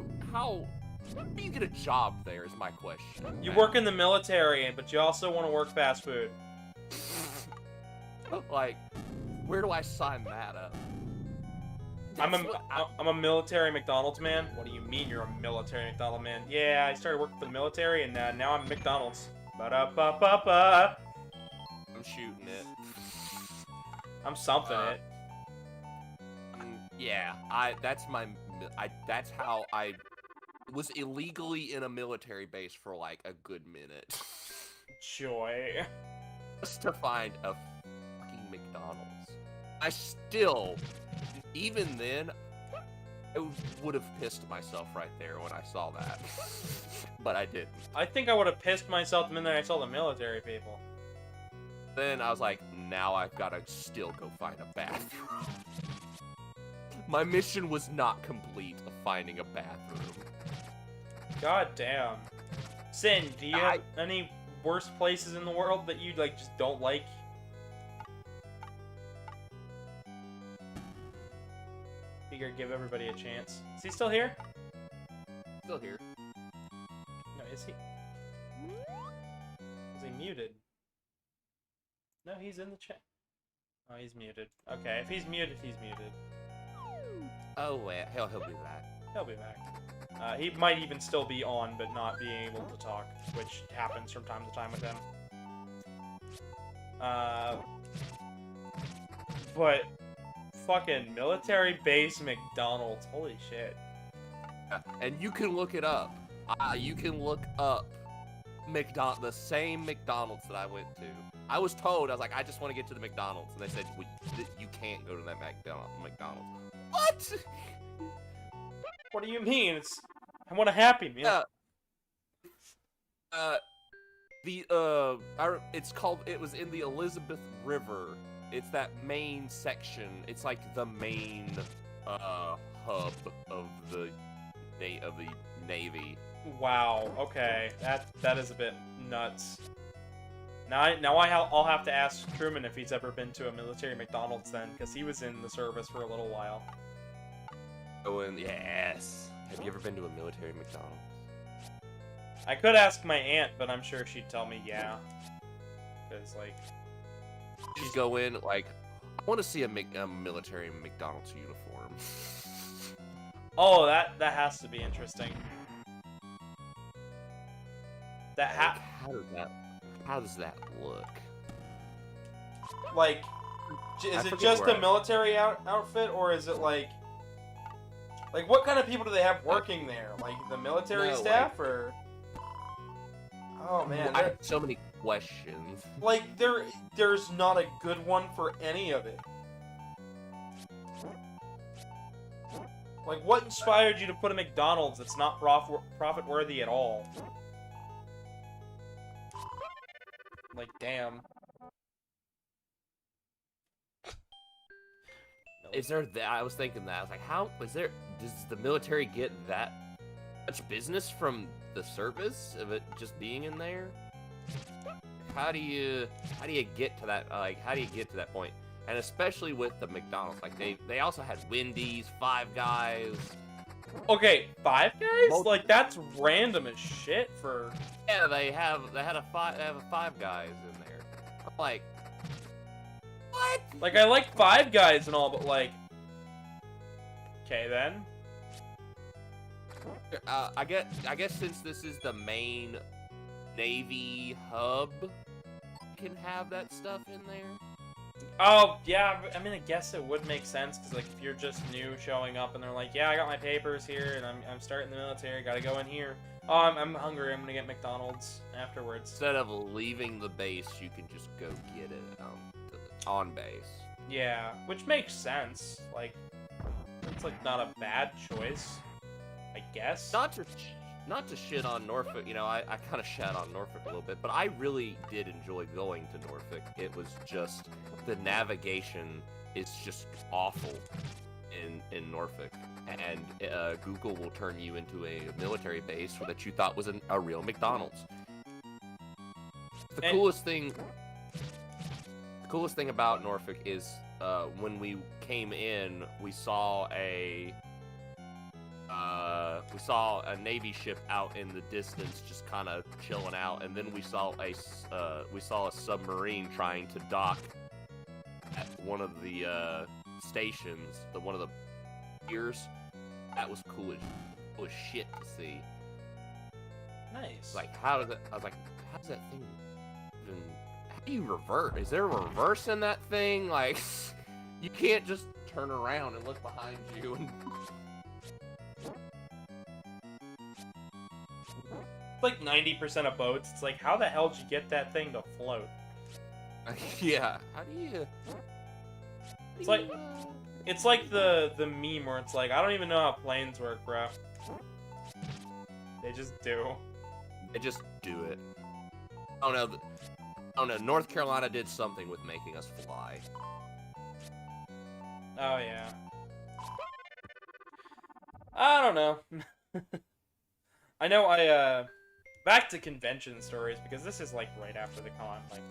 do you get a job there? Is my question. You work in the military, but you also want to work fast food. Like, where do I sign that up? I'm a military McDonald's man. What do you mean you're a military McDonald's man? Yeah, I started working for the military, and now I'm McDonald's. Ba-da-ba-ba-ba. I'm shooting it. I'm something it. Yeah, that's how I was illegally in a military base for like a good minute. Joy. Just to find a fucking McDonald's. I still, even then, I would have pissed myself right there when I saw that. But I didn't. I think I would have pissed myself the minute I saw the military people. Then I was like, now I've got to still go find a bathroom. My mission was not complete of finding a bathroom. God damn. Sin, do you have any worst places in the world that you like just don't like? Figure give everybody a chance. Is he still here? Still here. No, is he? Is he muted? No, he's in the chat. Oh, he's muted. Okay, if he's muted, he's muted. Oh, wait, he'll be back. He'll be back. He might even still be on, but not being able to talk, which happens from time to time with him. But fucking military base McDonald's, holy shit. And you can look it up. You can look up the same McDonald's that I went to. I was told, I was like, I just want to get to the McDonald's, and they said, well, you can't go to that McDonald's. What? What do you mean? I want a Happy Meal. It was in the Elizabeth River. It's that main section. It's like the main hub of the Navy. Wow. Okay, that is a bit nuts. Now I'll have to ask Truman if he's ever been to a military McDonald's then, because he was in the service for a little while. Oh, and yes. Have you ever been to a military McDonald's? I could ask my aunt, but I'm sure she'd tell me yeah. Because like, just go in like, I want to see a military McDonald's uniform. Oh, that has to be interesting. How does that look? Like, is it just a military outfit, or is it like what kind of people do they have working there? Like the military staff, or? Oh man, I have so many questions. Like there's not a good one for any of it. Like, what inspired you to put a McDonald's that's not profit worthy at all? Like, damn. Is there that? I was thinking that. I was like, does the military get that much business from the service of it just being in there? How do you get to that? Like, how do you get to that point? And especially with the McDonald's, like they also had Wendy's, Five Guys. Okay, Five Guys? Like, that's random as shit for. Yeah, they have a Five Guys in there. I'm like, what? Like, I like Five Guys and all, but like... Okay, then. I guess since this is the main Navy hub, you can have that stuff in there. Oh, yeah, I mean, I guess it would make sense, because, like, if you're just new showing up and they're like, yeah, I got my papers here, and I'm starting the military, gotta go in here. Oh, I'm hungry, I'm gonna get McDonald's afterwards. Instead of leaving the base, you can just go get it on base. Yeah, which makes sense. Like, it's, like, not a bad choice, I guess. Not to shit on Norfolk, you know, I kind of shat on Norfolk a little bit, but I really did enjoy going to Norfolk. It was just, the navigation is just awful in Norfolk, and Google will turn you into a military base that you thought was a real McDonald's. The coolest thing about Norfolk is when we came in, we saw a Navy ship out in the distance, just kind of chilling out, and then we saw a submarine trying to dock at one of the stations, one of the piers. That was cool as shit to see. Nice. Like, how does that thing even? How do you revert? Is there a reverse in that thing? Like, you can't just turn around and look behind you and. Like 90% of boats, it's like, how the hell did you get that thing to float? Yeah. How do you? It's like, it's like the meme where it's like, I don't even know how planes work, bro. They just do. They just do it. Oh no, North Carolina did something with making us fly. Oh yeah. I don't know. I know back to convention stories, because this is like right after the con, like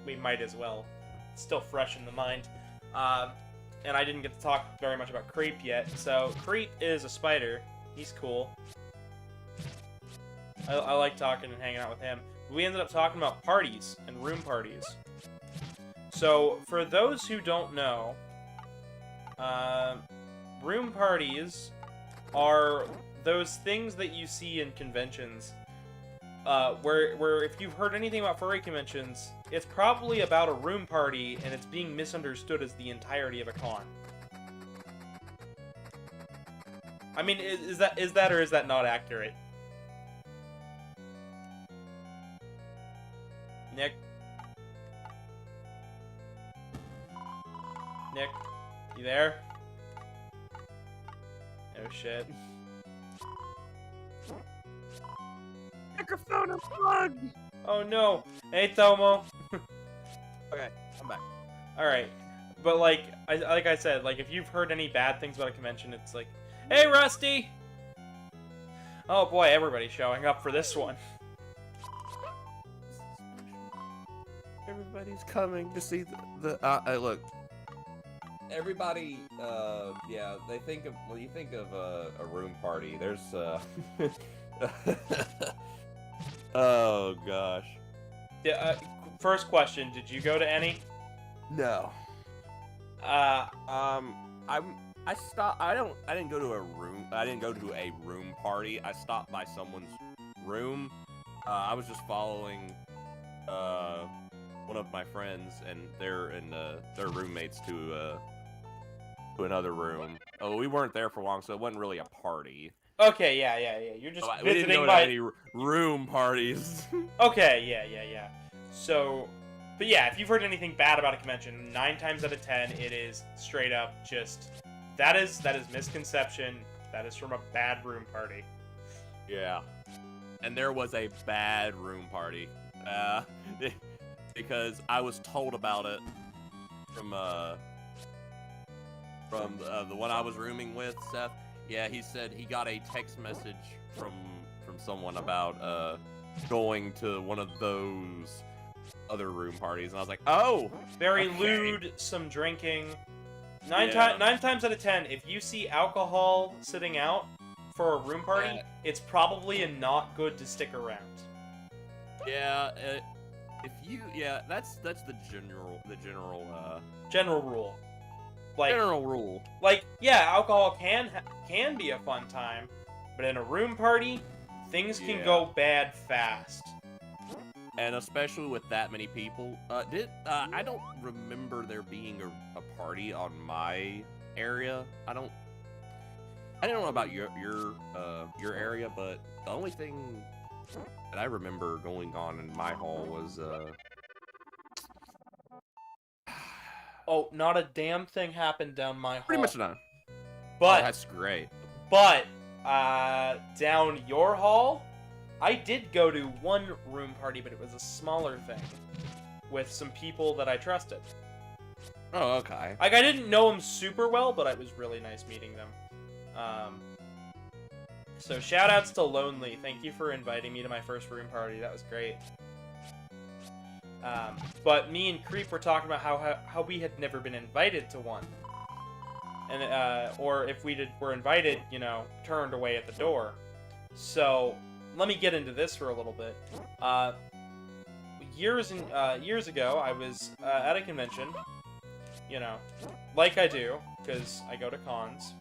we might as well. It's still fresh in the mind. And I didn't get to talk very much about Creep yet. So Creep is a spider. He's cool. I like talking and hanging out with him. We ended up talking about parties and room parties. So for those who don't know, room parties are those things that you see in conventions, where if you've heard anything about furry conventions, it's probably about a room party, and it's being misunderstood as the entirety of a con. I mean, is that or is that not accurate? Nick? Nick? You there? Oh shit. Microphone unplugged! Oh no! Hey Tomo! Okay, I'm back. Alright. But like I said, like if you've heard any bad things about a convention, it's like, hey Rusty! Oh boy, everybody's showing up for this one. Everybody's coming to see the look. Everybody, yeah, they think of, when you think of a room party, there's, oh gosh. Yeah, first question, did you go to any? No. I didn't go to a room party. I stopped by someone's room. I was just following, one of my friends and their roommates to another room. Oh, we weren't there for long, so it wasn't really a party. Okay, yeah. You're just We didn't visiting go to any room parties. Okay, yeah. So, but yeah, if you've heard anything bad about a convention, 9 times out of 10, it is straight up just that is misconception. That is from a bad room party. Yeah, and there was a bad room party. Because I was told about it from the one I was rooming with, Seth. Yeah, he said he got a text message from someone about going to one of those other room parties, and I was like, oh, Very okay. lewd, some drinking. Yeah. 9 times out of 10, if you see alcohol sitting out for a room party, Yeah. it's probably not good to stick around. Yeah, Yeah, that's the general General rule. Like, general rule. Like, yeah, alcohol can be a fun time, but in a room party, things can Yeah. go bad fast. And especially with that many people, I don't remember there being a party on my area. I don't know about your area, but the only thing that I remember going on in my hall was Oh, not a damn thing happened down my hall. pretty much none. But That's great. But down your hall, I did go to one room party, but it was a smaller thing with some people that I trusted. Oh, okay. Like, I didn't know them super well, but it was really nice meeting them. So shout-outs to Lonely. Thank you for inviting me to my first room party. That was great. But me and Creep were talking about how we had never been invited to one. And, or if we were invited, you know, turned away at the door. So, let me get into this for a little bit. Years ago, I was at a convention, you know, like I do, because I go to cons.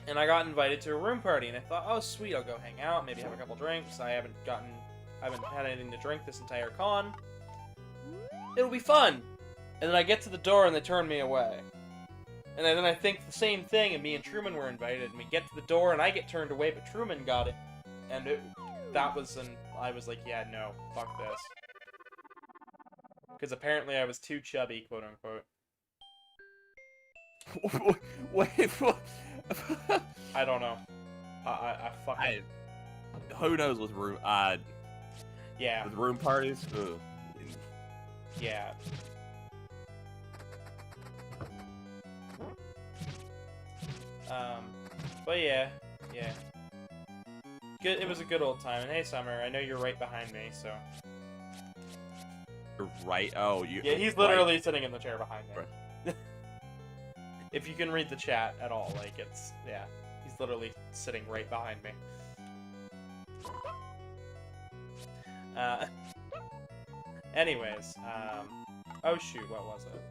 And I got invited to a room party, and I thought, oh sweet, I'll go hang out, maybe have a couple drinks. I haven't had anything to drink this entire con. It'll be fun. And then I get to the door, and they turn me away. And then I think the same thing, and me and Truman were invited, and we get to the door, and I get turned away, but Truman got it. And I was like, yeah, no, fuck this. Because apparently I was too chubby, quote unquote. Wait, what? I don't know. I fucking... Who knows with room, yeah. with room parties? Ugh. Yeah. But yeah. Good. It was a good old time. And hey, Summer, I know you're right behind me, so. You're right. Oh, you. Yeah, he's right. literally sitting in the chair behind me. Right. If you can read the chat at all, like yeah, he's literally sitting right behind me. Anyways, oh shoot, what was it?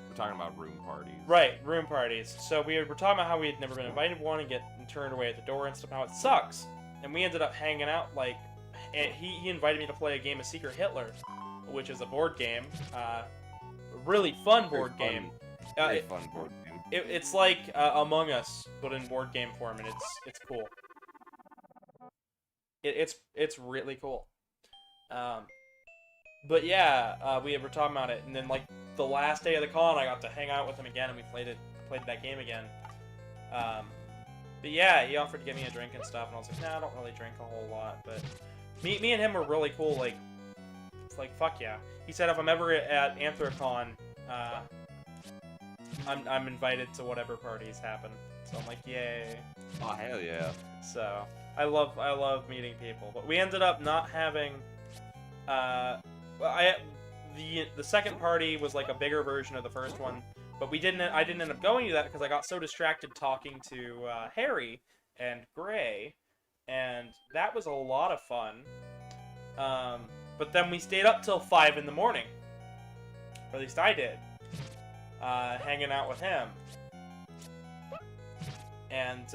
We're talking about room parties. Right, room parties. So we were talking about how we had never been invited to one and get turned away at the door and stuff. How it sucks. And we ended up hanging out, like, he invited me to play a game of Secret Hitler, which is a board game. A really fun board game. Very fun board game. It's like Among Us, but in board game form, and it's cool. It's really cool. But yeah, we were talking about it, and then like the last day of the con, I got to hang out with him again, and we played that game again. But yeah, he offered to get me a drink and stuff, and I was like, nah, I don't really drink a whole lot. But me and him were really cool. Like, it's like fuck yeah. He said if I'm ever at Anthrocon, I'm invited to whatever parties happen. So I'm like, yay. Oh hell yeah. So I love meeting people. But we ended up not having. The second party was like a bigger version of the first one, but I didn't end up going to that because I got so distracted talking to Harry and Gray, and that was a lot of fun. But then we stayed up till 5 in the morning, or at least I did, hanging out with him. And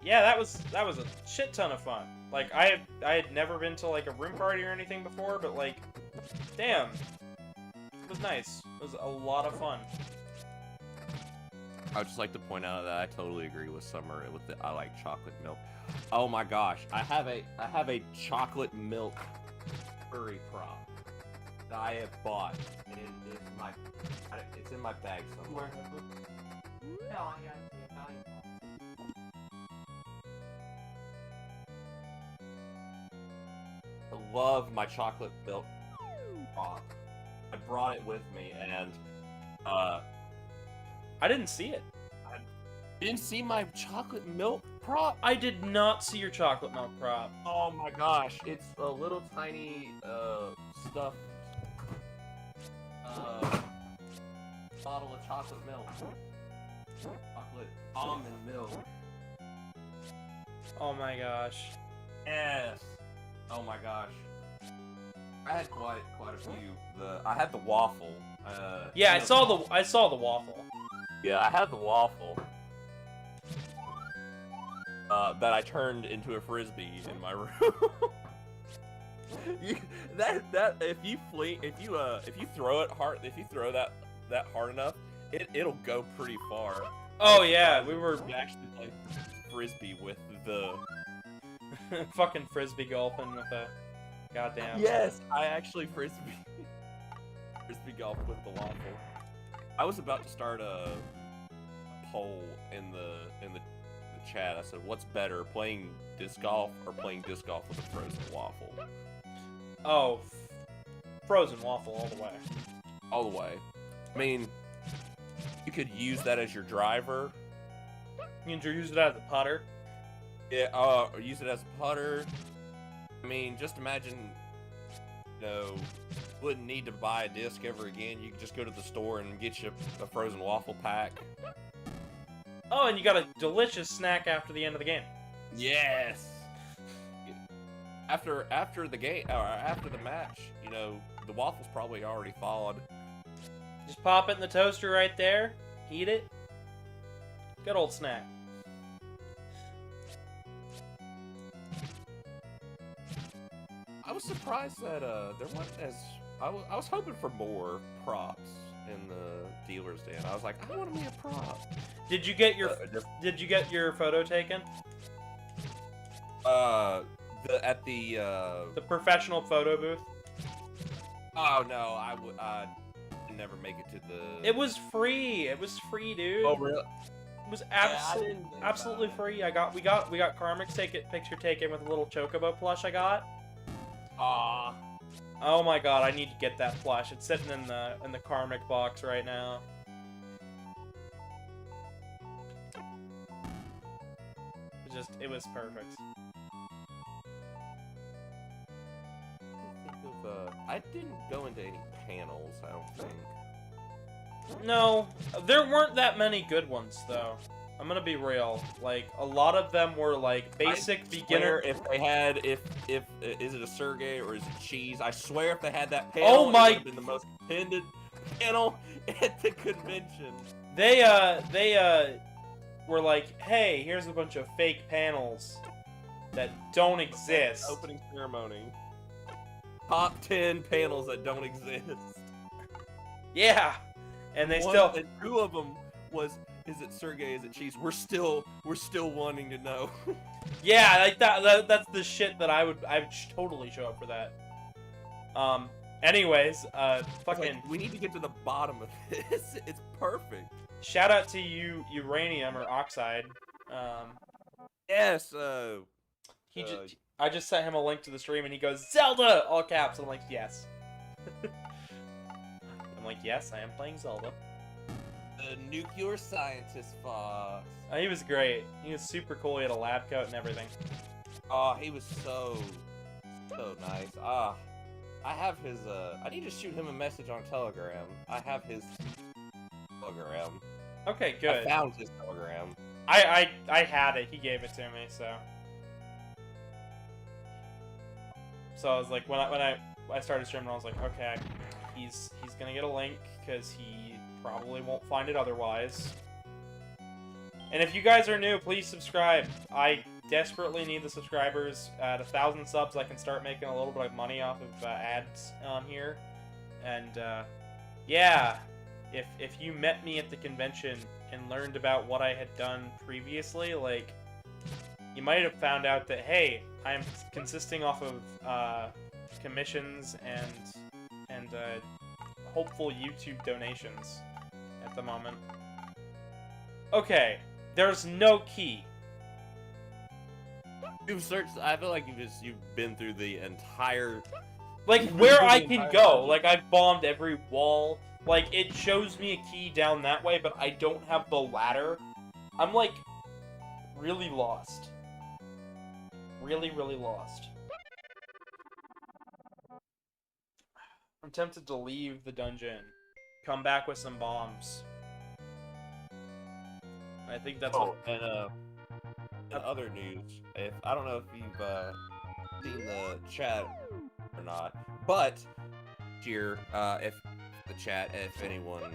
yeah, that was a shit ton of fun. Like I had never been to like a room party or anything before, but like, damn, it was nice. It was a lot of fun. I would just like to point out that I totally agree with Summer with I like chocolate milk. Oh my gosh, I have a chocolate milk curry prop that I have bought, and it's in my bag somewhere. No, I got the Italian. I love my chocolate milk prop. I brought it with me, and I didn't see it. you didn't see my chocolate milk prop? I did not see your chocolate milk prop. Oh my gosh, it's a little tiny stuffed bottle of chocolate milk. Chocolate almond milk. Oh my gosh. Yes. Oh my gosh. I had quite a few. I had the waffle. Yeah, you know, I saw the waffle. Yeah, I had the waffle. That I turned into a frisbee in my room. If you throw it hard, if you throw that hard enough, it'll go pretty far. Oh yeah, we were actually playing frisbee with the fucking frisbee golfing with a goddamn. Yes, I actually frisbee golf with the waffle. I was about to start a poll in the chat. I said, "What's better, playing disc golf or playing disc golf with a frozen waffle?" Oh, frozen waffle all the way. All the way. I mean, you could use that as your driver. You can use it as a putter. Yeah, or use it as a putter. I mean, just imagine, you know, wouldn't need to buy a disc ever again. You could just go to the store and get you a frozen waffle pack. Oh, and you got a delicious snack after the end of the game. Yes. After the game or after the match, you know, the waffle's probably already thawed. Just pop it in the toaster right there, eat it. Good old snack. I was surprised that there wasn't as I was hoping for more props in the dealer's den. I was like, I want to be a prop. Did you get your photo taken? At the professional photo booth. Oh no, I never make it to the. It was free. It was free, dude. Oh really? It was Yeah, absolutely free. We got Carmic's picture taken with a little chocobo plush I got. Aw. Oh my god, I need to get that plush. It's sitting in the Karmic box right now. It was perfect. I didn't go into any panels, I don't think. No, there weren't that many good ones though. I'm gonna be real. Like a lot of them were like basic beginner. If they had, is it a Sergey or is it cheese? I swear, if they had that panel, Oh my! It would have been the most attended panel at the convention. They were like, hey, here's a bunch of fake panels that don't exist. Opening ceremony. Top 10 panels that don't exist. Yeah, and they And two of them was, is it Sergey? Is it cheese? We're still wanting to know. Yeah, like that's the shit that I would totally show up for that. Anyways, fucking. Like, we need to get to the bottom of this. It's perfect. Shout out to you, uranium or oxide. Yes. I just sent him a link to the stream and he goes, Zelda! All caps. And I'm like, yes. I'm like, yes, I am playing Zelda. The nuclear scientist Fox. He was great. He was super cool. He had a lab coat and everything. Oh, he was so nice. I have his, I need to shoot him a message on Telegram. I have his Telegram. Okay, good. I found his Telegram. I had it. He gave it to me, so. So I was like, when I started streaming, I was like, okay, he's gonna get a link because he probably won't find it otherwise. And if you guys are new, please subscribe. I desperately need the subscribers. At 1,000 subs, I can start making a little bit of money off of ads on here. And yeah, if you met me at the convention and learned about what I had done previously, like, you might have found out that, hey, I am consisting off of commissions and hopeful YouTube donations at the moment. Okay, there's no key. You've searched. I feel like you've been through the entire. Like where I can go. Like I've bombed every wall. Like it shows me a key down that way, but I don't have the ladder. I'm like really lost. Really, really lost. I'm tempted to leave the dungeon, come back with some bombs. I think that's what... And in other news, I don't know if you've seen the chat or not, But here, if the chat, if anyone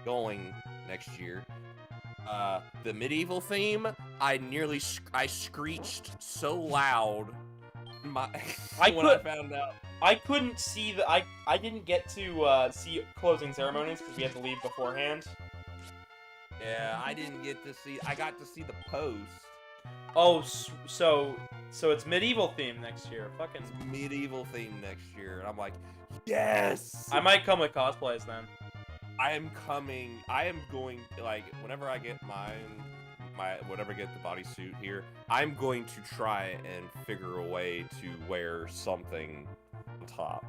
going next year, the medieval theme, I screeched so loud when I found out. I couldn't see I didn't get to see closing ceremonies because we had to leave beforehand. Yeah, I didn't get to see. I got to see the post. Oh, so it's medieval theme next year. Fucking It's medieval theme next year, and I'm like, yes. I might come with cosplays then. I am coming. I am going, like, whenever I get whenever I get the bodysuit here, I'm going to try and figure a way to wear something on top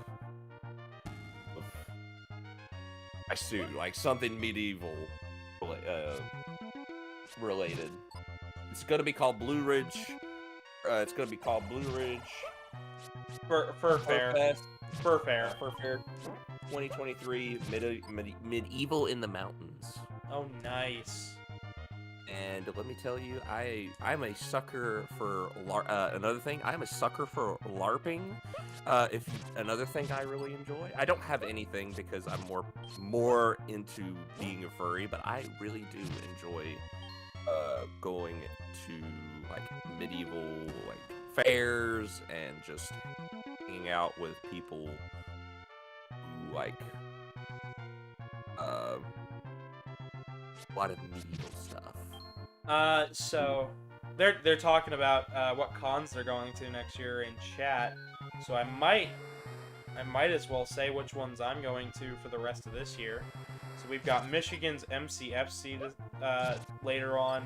of my suit, like something medieval related. It's gonna be called Blue Ridge. It's gonna be called Blue Ridge Fur fair. Fest. Fur fair. Fur Fair 2023 Medieval in the Mountains. Oh, nice. And let me tell you, I'm a sucker for another thing. I'm a sucker for LARPing. Another thing I really enjoy. I don't have anything because I'm more into being a furry, but I really do enjoy going to like medieval like fairs and just hanging out with people who like a lot of medieval stuff. So they're talking about what cons they're going to next year in chat. So I might as well say which ones I'm going to for the rest of this year. So we've got Michigan's MCFC later on,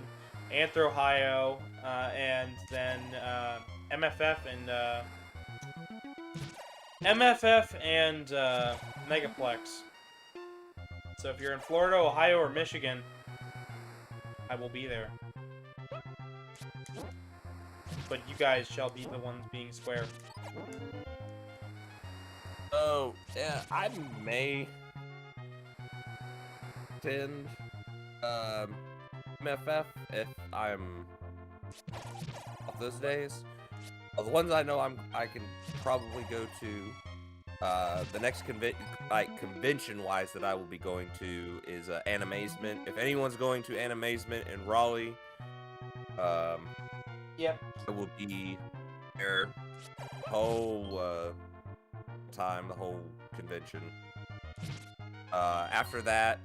Anthro Ohio, and then MFF and Megaplex. So if you're in Florida, Ohio, or Michigan, I will be there. But you guys shall be the ones being square. Oh, yeah, I may attend MFF if I'm off those days. The ones I know I can probably go to. The next convention-wise that I will be going to is Animazement. If anyone's going to Animazement in Raleigh, Yep. I will be there the whole time, the whole convention. After that,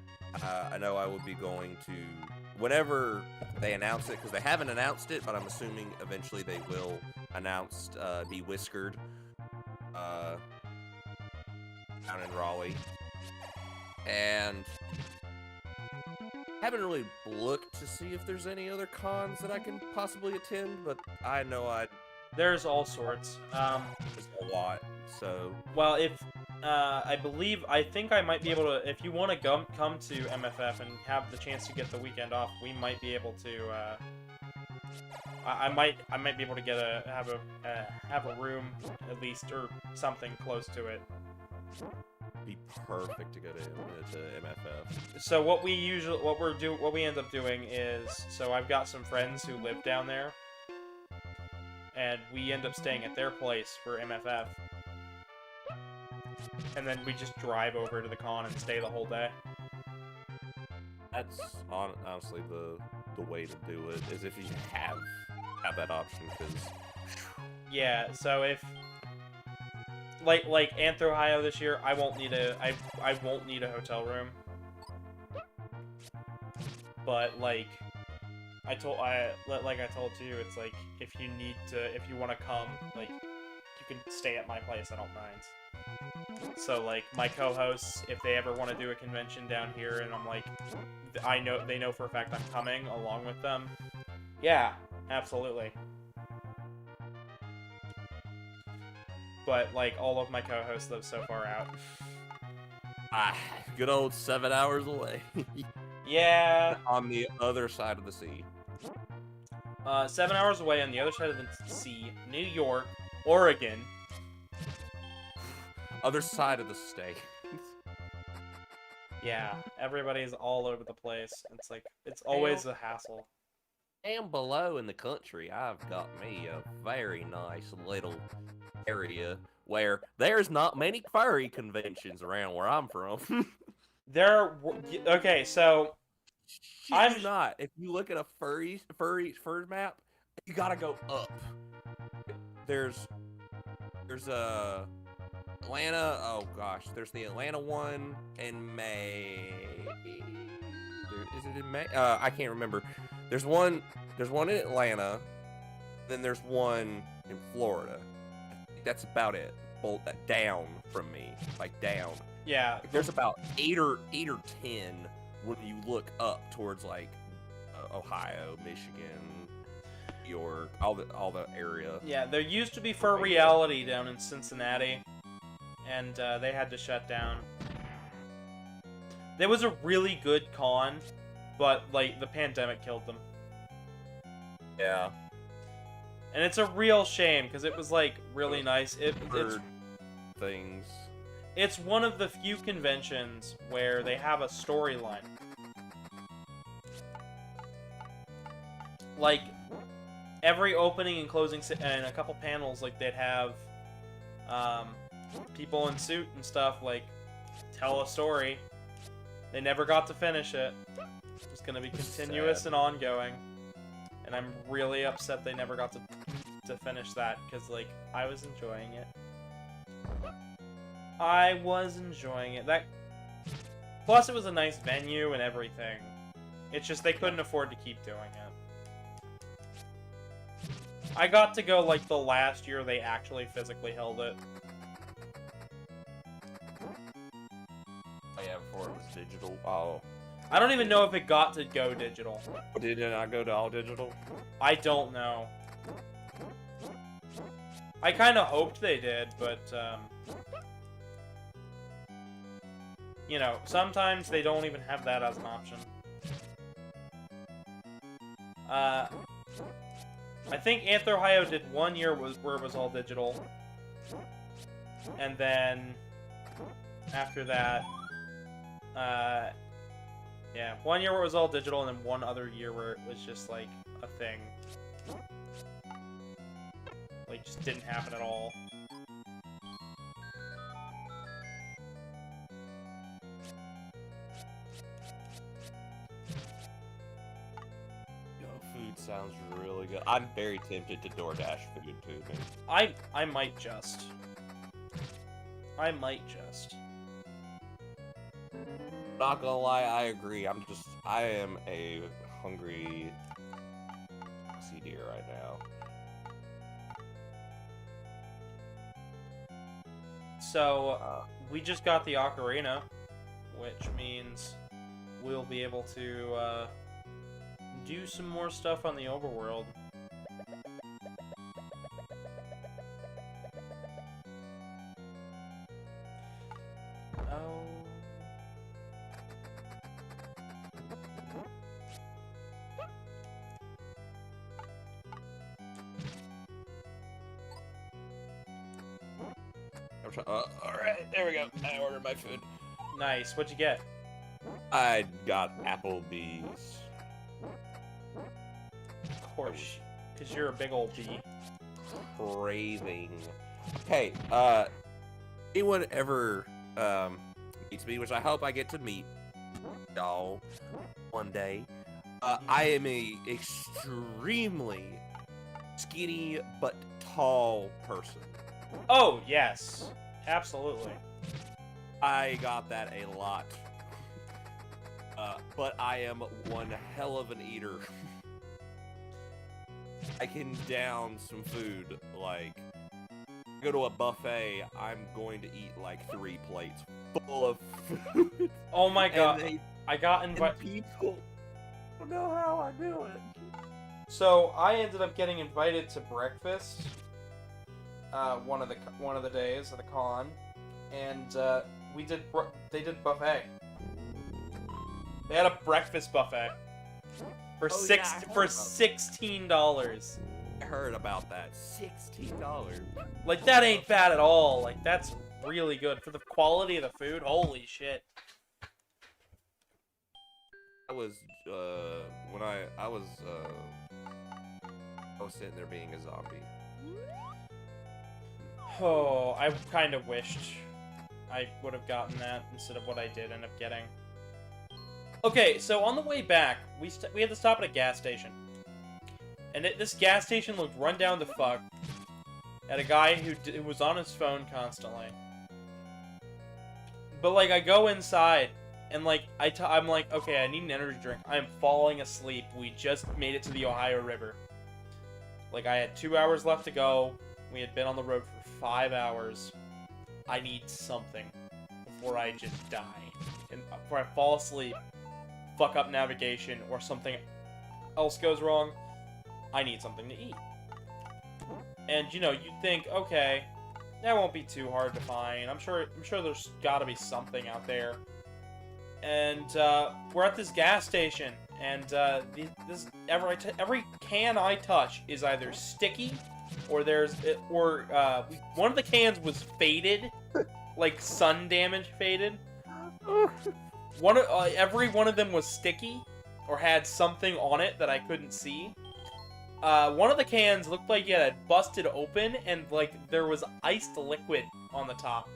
I know I will be going to whenever they announce it, because they haven't announced it, but I'm assuming eventually they will announce Be Whiskered down in Raleigh. And haven't really looked to see if there's any other cons that I can possibly attend, but I know There's all sorts. there's a lot, so... Well, if I think I might be able to. If you want to come to MFF and have the chance to get the weekend off, we might be able to. I might be able to have a room at least, or something close to it. Be perfect to go to MFF. So what we end up doing is, so I've got some friends who live down there, and we end up staying at their place for MFF. And then we just drive over to the con and stay the whole day. That's honestly the way to do it, is if you have that option, because... Yeah, so if... Like Anthro Ohio this year, I won't need a hotel room. But like I told you, it's like if you want to come, like you can stay at my place. I don't mind. So like my co-hosts, if they ever want to do a convention down here, and I'm like, they know for a fact I'm coming along with them. Yeah, absolutely. But like all of my co-hosts live so far out. Good old 7 hours away. Yeah. On the other side of the sea. 7 hours away on the other side of the sea, New York, Oregon. Other side of the state. Yeah, everybody's all over the place. It's like, it's always a hassle. And below in the country, I've got me a very nice little area where there's not many furry conventions around where I'm from. Okay, so I'm She's not. If you look at a fur map, you gotta go up. There's Atlanta. Oh gosh, there's the Atlanta one in May. Is it in May? I can't remember. There's one in Atlanta. Then there's one in Florida. I think that's about it. Down from me, like down. yeah, Like, there's about eight or 10 when you look up towards like Ohio, Michigan, New York, all the area. yeah. There used to be Fur Reality down in Cincinnati, and they had to shut down. There was a really good con, but like the pandemic killed them. Yeah. And it's a real shame because it was like really nice. Things. It's one of the few conventions where they have a storyline. Like every opening and closing and a couple panels, like they'd have people in suit and stuff like tell a story. They never got to finish it. It's gonna be continuous and ongoing. And I'm really upset they never got to finish that, because, like, I was enjoying it. Plus, it was a nice venue and everything. It's just they couldn't afford to keep doing it. I got to go, like, the last year they actually physically held it. Oh yeah, before it was digital. Oh. I don't even know if it got to go digital. Did it not go to all digital? I don't know. I kind of hoped they did, but, you know, sometimes they don't even have that as an option. I think Anther Ohio did 1 year where it was all digital. And then, after that, yeah, 1 year where it was all digital, and then 1 other year where it was just, like, a thing. Like, just didn't happen at all. Yo, food sounds really good. I'm very tempted to DoorDash food too, man. I might just. Not gonna lie, I agree. I am a hungry deer right now. So, we just got the Ocarina, which means we'll be able to, do some more stuff on the overworld. Oh... Alright, there we go. I ordered my food. Nice. What'd you get? I got Applebee's. Of course, because you're a big old bee. Craving. Okay, anyone ever, meets me, which I hope I get to meet y'all one day. I am a extremely skinny but tall person. Oh, yes. Absolutely. I got that a lot. But I am one hell of an eater. I can down some food. Like, go to a buffet, I'm going to eat like 3 plates full of food. Oh my god. And I got invited. people don't know how I do it. So, I ended up getting invited to breakfast one of the days of the con, and they did buffet. They had a breakfast buffet for $16. I heard about that. $16. Like, that ain't bad at all. Like, that's really good for the quality of the food. Holy shit. I was when I was sitting there being a zombie. Oh, I kind of wished I would have gotten that instead of what I did end up getting. Okay, so on the way back, we had to stop at a gas station. And this gas station looked run down to fuck. Had a guy who was on his phone constantly. But, like, I go inside, and, like, I'm like, okay, I need an energy drink. I am falling asleep. We just made it to the Ohio River. Like, I had 2 hours left to go. We had been on the road for 5 hours. I need something before I just die. And before I fall asleep, fuck up navigation, or something else goes wrong, I need something to eat. And, you know, you'd think, okay, that won't be too hard to find. I'm sure there's gotta be something out there. And, we're at this gas station, and, every can I touch is either sticky, or one of the cans was faded, like sun damage faded. Every one of them was sticky, or had something on it that I couldn't see. One of the cans looked like it had busted open, and, like, there was iced liquid on the top.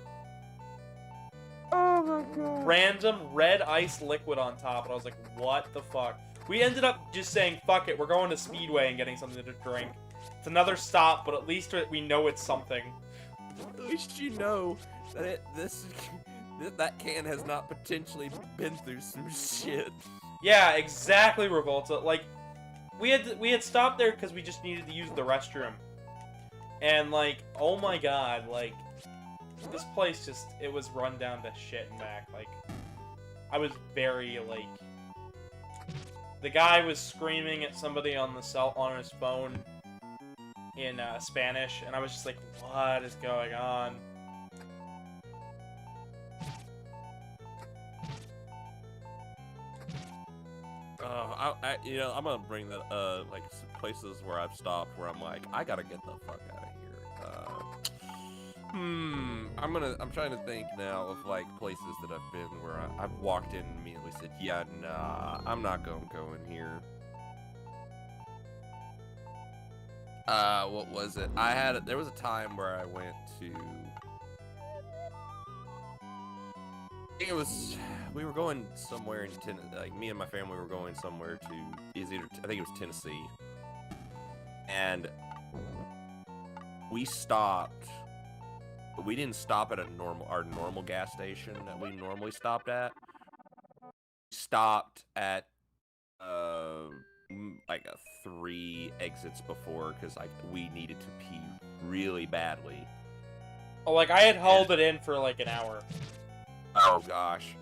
Oh my god. Random red ice liquid on top, and I was like, what the fuck? We ended up just saying, fuck it, we're going to Speedway and getting something to drink. It's another stop, but at least we know it's something. At least you know that that can has not potentially been through some shit. Yeah, exactly, Revolta. Like, we had stopped there because we just needed to use the restroom. And, like, oh my god, like, this place just, it was run down to shit and back. Like, I was very, like, the guy was screaming at somebody on his phone in Spanish, and I was just like, what is going on? You know, I'm gonna bring that, like, places where I've stopped where I'm like, I gotta get the fuck out of here. I'm trying to think now of, like, places that I've been where I've walked in and immediately said, yeah, nah, I'm not gonna go in here. What was it? There was a time where I went to, I think we were going somewhere in Tennessee, like, me and my family were going somewhere to, I think it was Tennessee, and we stopped, but we didn't stop at our normal gas station that we normally stopped at. We stopped at, like, 3 exits before, because, like, we needed to pee really badly. Oh, like, I had hauled it in for, like, an hour. Oh gosh,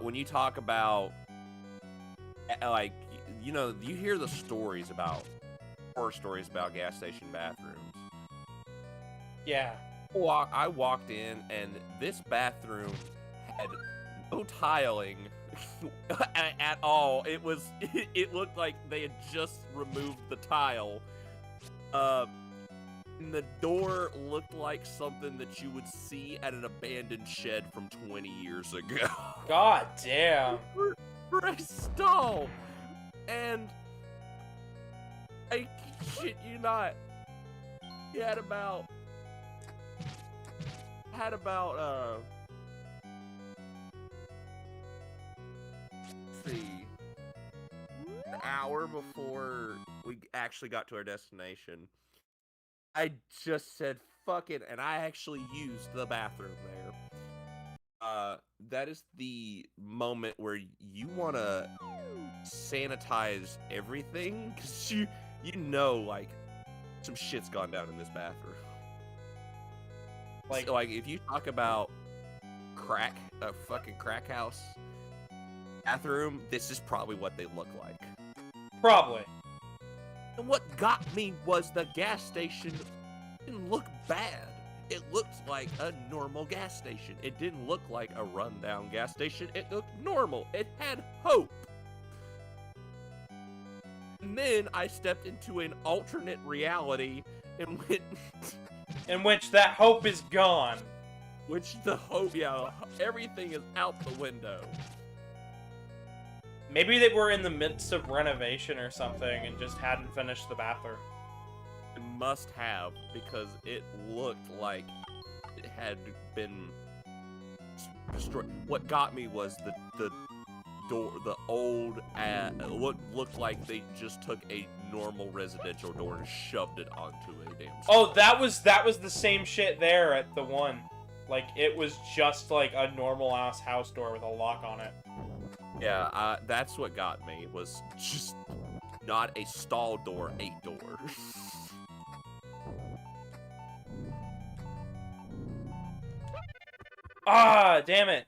when you talk about, like, you know, you hear the horror stories about gas station bathrooms. Yeah. I walked in, and this bathroom had no tiling at all. It looked like they had just removed the tile. And the door looked like something that you would see at an abandoned shed from 20 years ago. God damn. For a stall. And I shit you not. He had about let's see, an hour before we actually got to our destination. I just said, fuck it, and I actually used the bathroom there. That is the moment where you want to sanitize everything, because you know, like, some shit's gone down in this bathroom. Like, so, like, if you talk about a fucking crack house bathroom, this is probably what they look like. Probably. And what got me was the gas station didn't look bad. It looked like a normal gas station. It didn't look like a rundown gas station. It looked normal. It had hope. And then I stepped into an alternate reality and went... in which that hope is gone. Which the hope, yeah, everything is out the window. Maybe they were in the midst of renovation or something and just hadn't finished the bathroom. must have because it looked like it had been destroyed. What got me was the door, the old looked like they just took a normal residential door and shoved it onto a damn. Oh, that was the same shit there at the one. Like, it was just like a normal ass house door with a lock on it. Yeah, that's what got me, was just not a stall door, a door. Ah, damn it.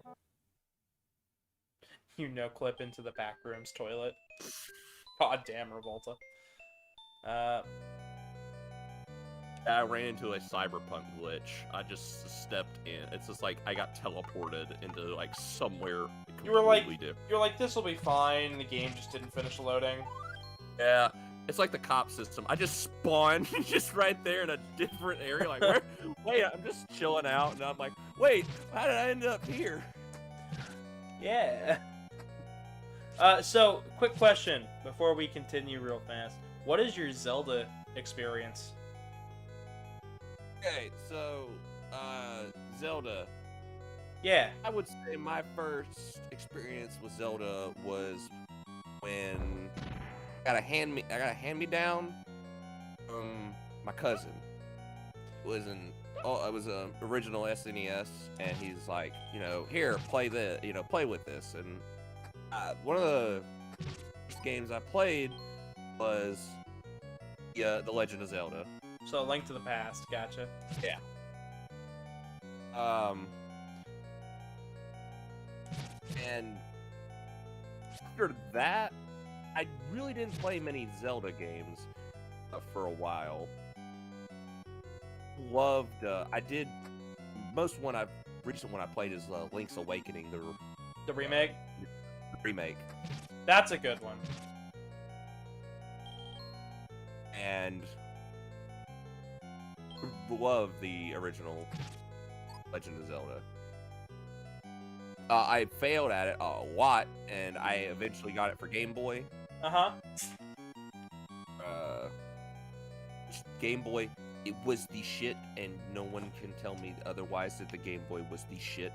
You no-clip into the back room's toilet. God damn, Revolta. I ran into a cyberpunk glitch. I just stepped in. It's just like I got teleported into like somewhere completely You were like, different. you're like, this will be fine. The game just didn't finish loading. Yeah, it's like the cop system. I just spawned just right there in a different area. Like, where? Wait, I'm just chilling out, and I'm like, wait, how did I end up here? Yeah. So, quick question before we continue real fast. What is your Zelda experience? Okay, so, Zelda. Yeah. I would say my first experience with Zelda was when I got a hand-me-down from my cousin. It was an original SNES, and he's like, here, play with this. And one of the first games I played was The Legend of Zelda. So, Link to the Past, gotcha. Yeah. And after that, I really didn't play many Zelda games for a while. Loved, recent one I played is Link's Awakening, The remake? the remake. That's a good one. And love the original Legend of Zelda. I failed at it a lot, and I eventually got it for Game Boy. Uh-huh. Game Boy, it was the shit, and no one can tell me otherwise that the Game Boy was the shit.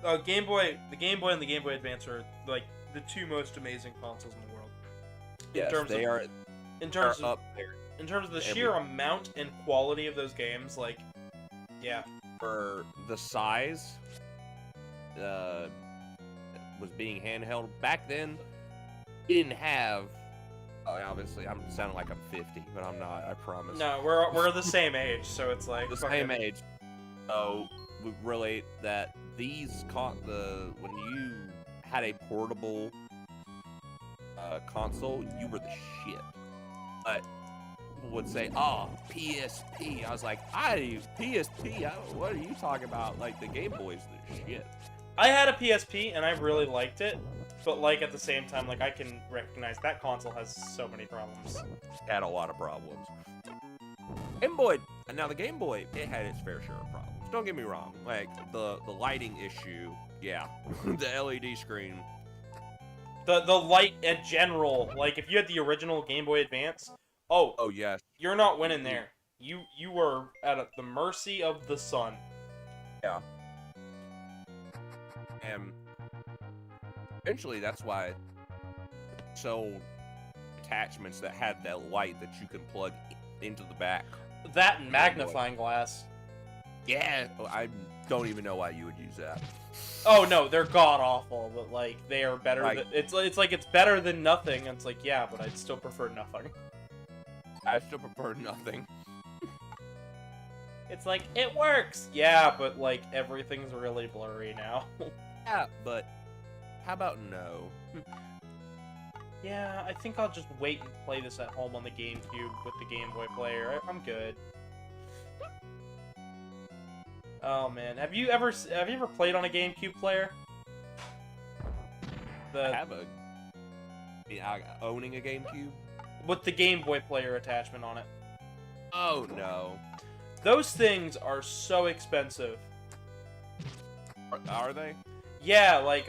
The Game Boy and the Game Boy Advance are, like, the two most amazing consoles in the world. Yes, they are up there. In terms of the sheer amount and quality of those games, like, yeah. For the size, was being handheld back then. We didn't have. Obviously, I'm sounding like I'm 50, but I'm not. I promise. No, we're the same age, so it's like The same age. So we relate that when you had a portable console, you were the shit. But people would say, "Oh, PSP." I was like, PSP. What are you talking about? Like, the Game Boy's the shit. I had a PSP and I really liked it, but like at the same time, like I can recognize that console has so many problems. Had a lot of problems. Game Boy. Now the Game Boy, it had its fair share of problems. Don't get me wrong. Like the lighting issue, yeah. The LED screen. The light in general, like if you had the original Game Boy Advance, oh yes, you're not winning there. You were at the mercy of the sun. Yeah. And eventually, that's why sold attachments that had that light that you can plug into the back. That and magnifying glass. Yeah, I don't even know why you would use that. Oh no, they're god awful, but like they are better. Like, than, it's like it's better than nothing. And it's like yeah, but I'd still prefer nothing. I still prefer nothing. It's like it works. Yeah, but like everything's really blurry now. Yeah, but how about no? Yeah, I think I'll just wait and play this at home on the GameCube with the Game Boy player. I'm good. Oh man, have you ever played on a GameCube player? I owning a GameCube with the Game Boy player attachment on it. Oh no. Those things are so expensive. Are they? Yeah, like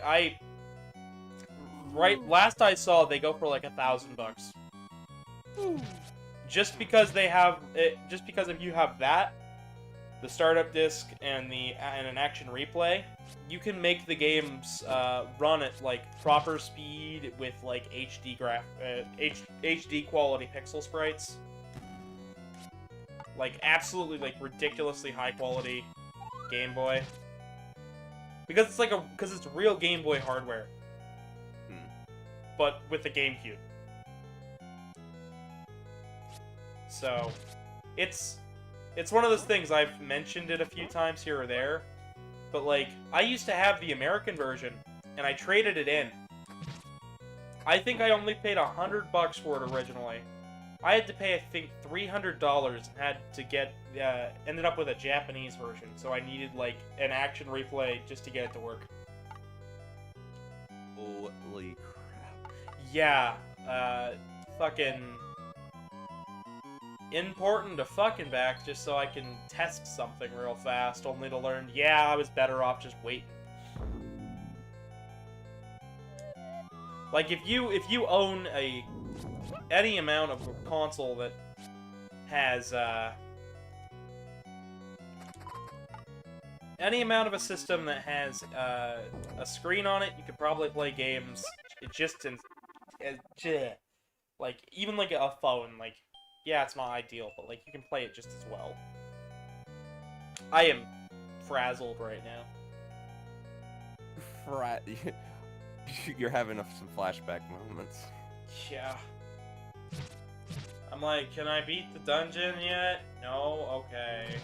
last I saw, they go for like $1,000. just because they have it, just because if you have that, the startup disc and an action replay, you can make the games run at like proper speed with like HD quality pixel sprites, like absolutely like ridiculously high quality Game Boy, because it's real Game Boy hardware, but with the GameCube. So, it's one of those things. I've mentioned it a few times here or there, but like, I used to have the American version, and I traded it in. I think I only paid $100 for it originally. I had to pay, I think, $300 and had to get, ended up with a Japanese version, so I needed, like, an action replay just to get it to work. Holy crap. Yeah, fucking importing to fucking back just so I can test something real fast, only to learn, yeah, I was better off just waiting. Like, if you own any amount of a console that has, any amount of a system that has, a screen on it, you could probably play games just in, like, even like a phone, like, yeah, it's not ideal, but, like, you can play it just as well. I am frazzled right now. You're having some flashback moments. Yeah. I'm like, can I beat the dungeon yet? No? Okay.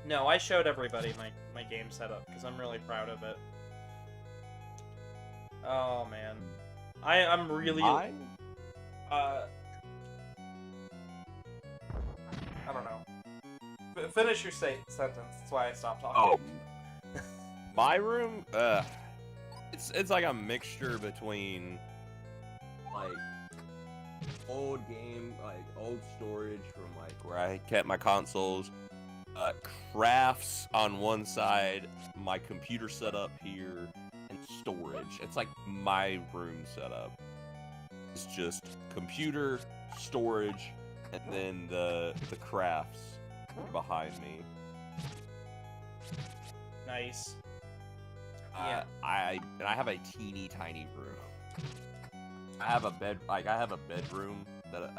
No, I showed everybody my game setup, because I'm really proud of it. Oh, man. I'm really... I don't know. Finish your sentence. That's why I stopped talking. Oh. My room? It's like a mixture between, like, old storage from, like, where I kept my consoles, crafts on one side, my computer setup here, and storage. It's like my room setup. It's just computer, storage, and then the crafts behind me. Nice. Yeah. I have a teeny tiny room. I have a bedroom that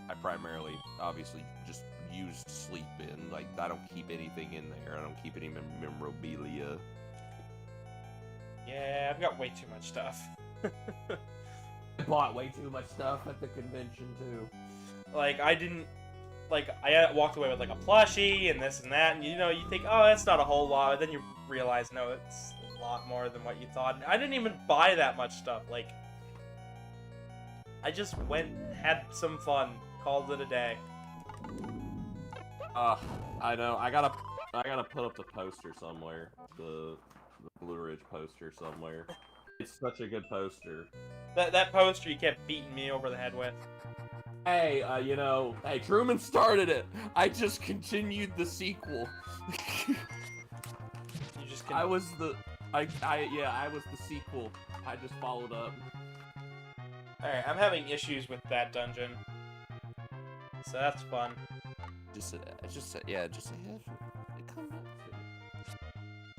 I primarily, obviously, just use to sleep in. Like, I don't keep anything in there. I don't keep any memorabilia. Yeah, I've got way too much stuff. I bought way too much stuff at the convention, too. Like, I walked away with, like, a plushie and this and that, and, you know, you think, oh, that's not a whole lot, but then you realize, no, it's a lot more than what you thought. And I didn't even buy that much stuff. Like, I just went, had some fun, called it a day. I know. I gotta put up the poster somewhere. The Blue Ridge poster somewhere. It's such a good poster. That poster you kept beating me over the head with. Hey, hey, Truman started it. I just continued the sequel. You just I was the sequel. I just followed up. Alright, I'm having issues with that dungeon. So that's fun. Just a hit.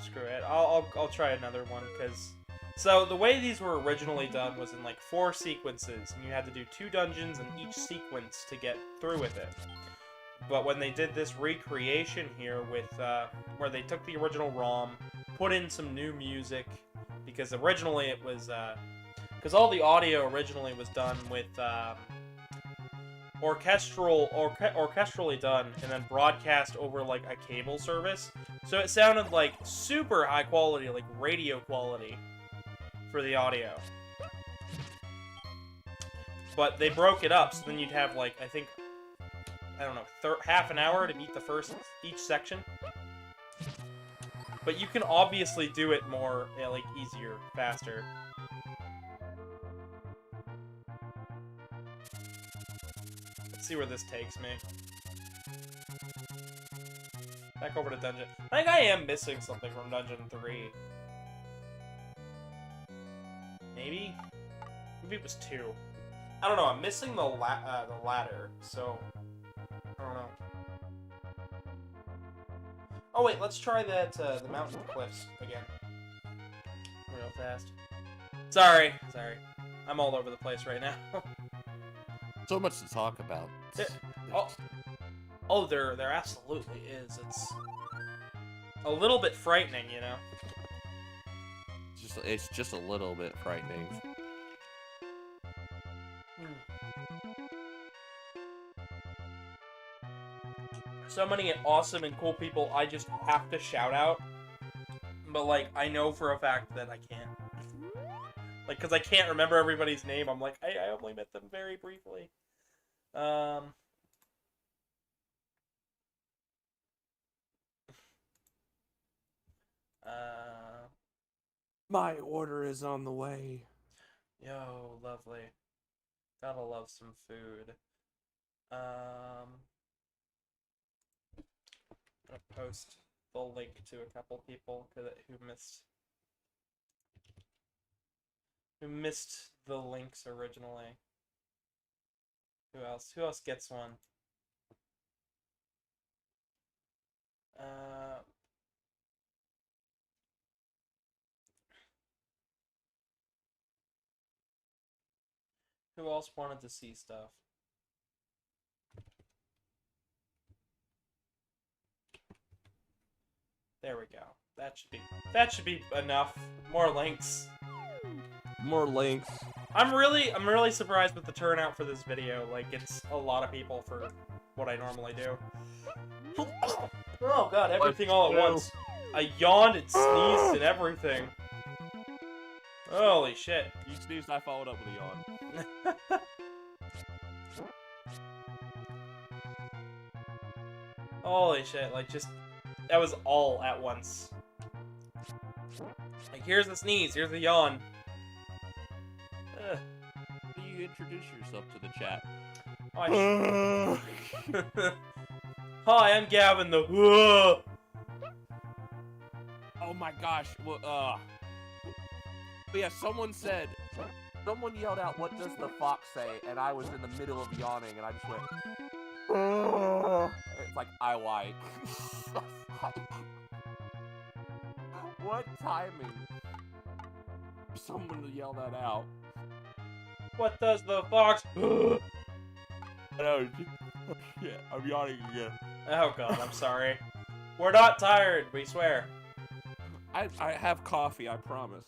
Screw it. I'll try another one, because... So, the way these were originally done was in, like, 4 sequences, and you had to do 2 dungeons in each sequence to get through with it. But when they did this recreation here with, where they took the original ROM, put in some new music, because originally it was, because all the audio originally was done with, orchestrally done, and then broadcast over, like, a cable service. So it sounded like super high quality, like radio quality for the audio. But they broke it up, so then you'd have, like, I think, I don't know, half an hour to beat each section. But you can obviously do it more, like, easier, faster. Let's see where this takes me. Back over to dungeon. I think I am missing something from dungeon 3. Maybe? Maybe it was 2. I don't know, I'm missing the ladder, so... I don't know. Oh wait, let's try that, the mountain cliffs again. Real fast. Sorry. I'm all over the place right now. So much to talk about. Oh, there absolutely is. It's a little bit frightening, you know? It's just a little bit frightening. So many awesome and cool people I just have to shout out. But, like, I know for a fact that I can't. Like, because I can't remember everybody's name. I'm like, I only met them very briefly. My order is on the way. Yo, lovely. Gotta love some food. I'm gonna post the link to a couple people who missed the links originally. Who else? Who else gets one? Who else wanted to see stuff? There we go. That should be enough. More links. More links. I'm really surprised with the turnout for this video. Like, it's a lot of people for what I normally do. Oh god, everything all at once. I yawned and sneezed and everything. Holy shit. You sneezed, I followed up with a yawn. Holy shit, like, just... That was all at once. Like, here's the sneeze, here's the yawn. How do you introduce yourself to the chat? Oh, hi, I'm Gavin the... Oh my gosh, well, but yeah, someone yelled out, "What does the fox say?" And I was in the middle of yawning, and I just went, it's like, I like. What timing? Someone to yell that out. What does the fox... Oh shit, I'm yawning again. Oh god, I'm sorry. We're not tired, we swear. I have coffee, I promise.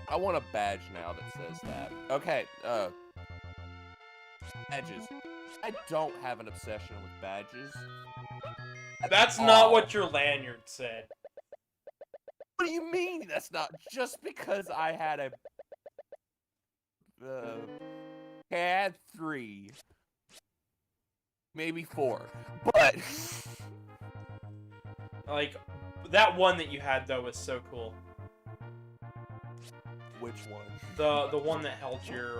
I want a badge now that says that. Okay, badges. I don't have an obsession with badges. That's not what your lanyard said. What do you mean that's not? Just because I had a... I had 3. Maybe 4. But... Like, that one that you had, though, was so cool. Which one? The one that held your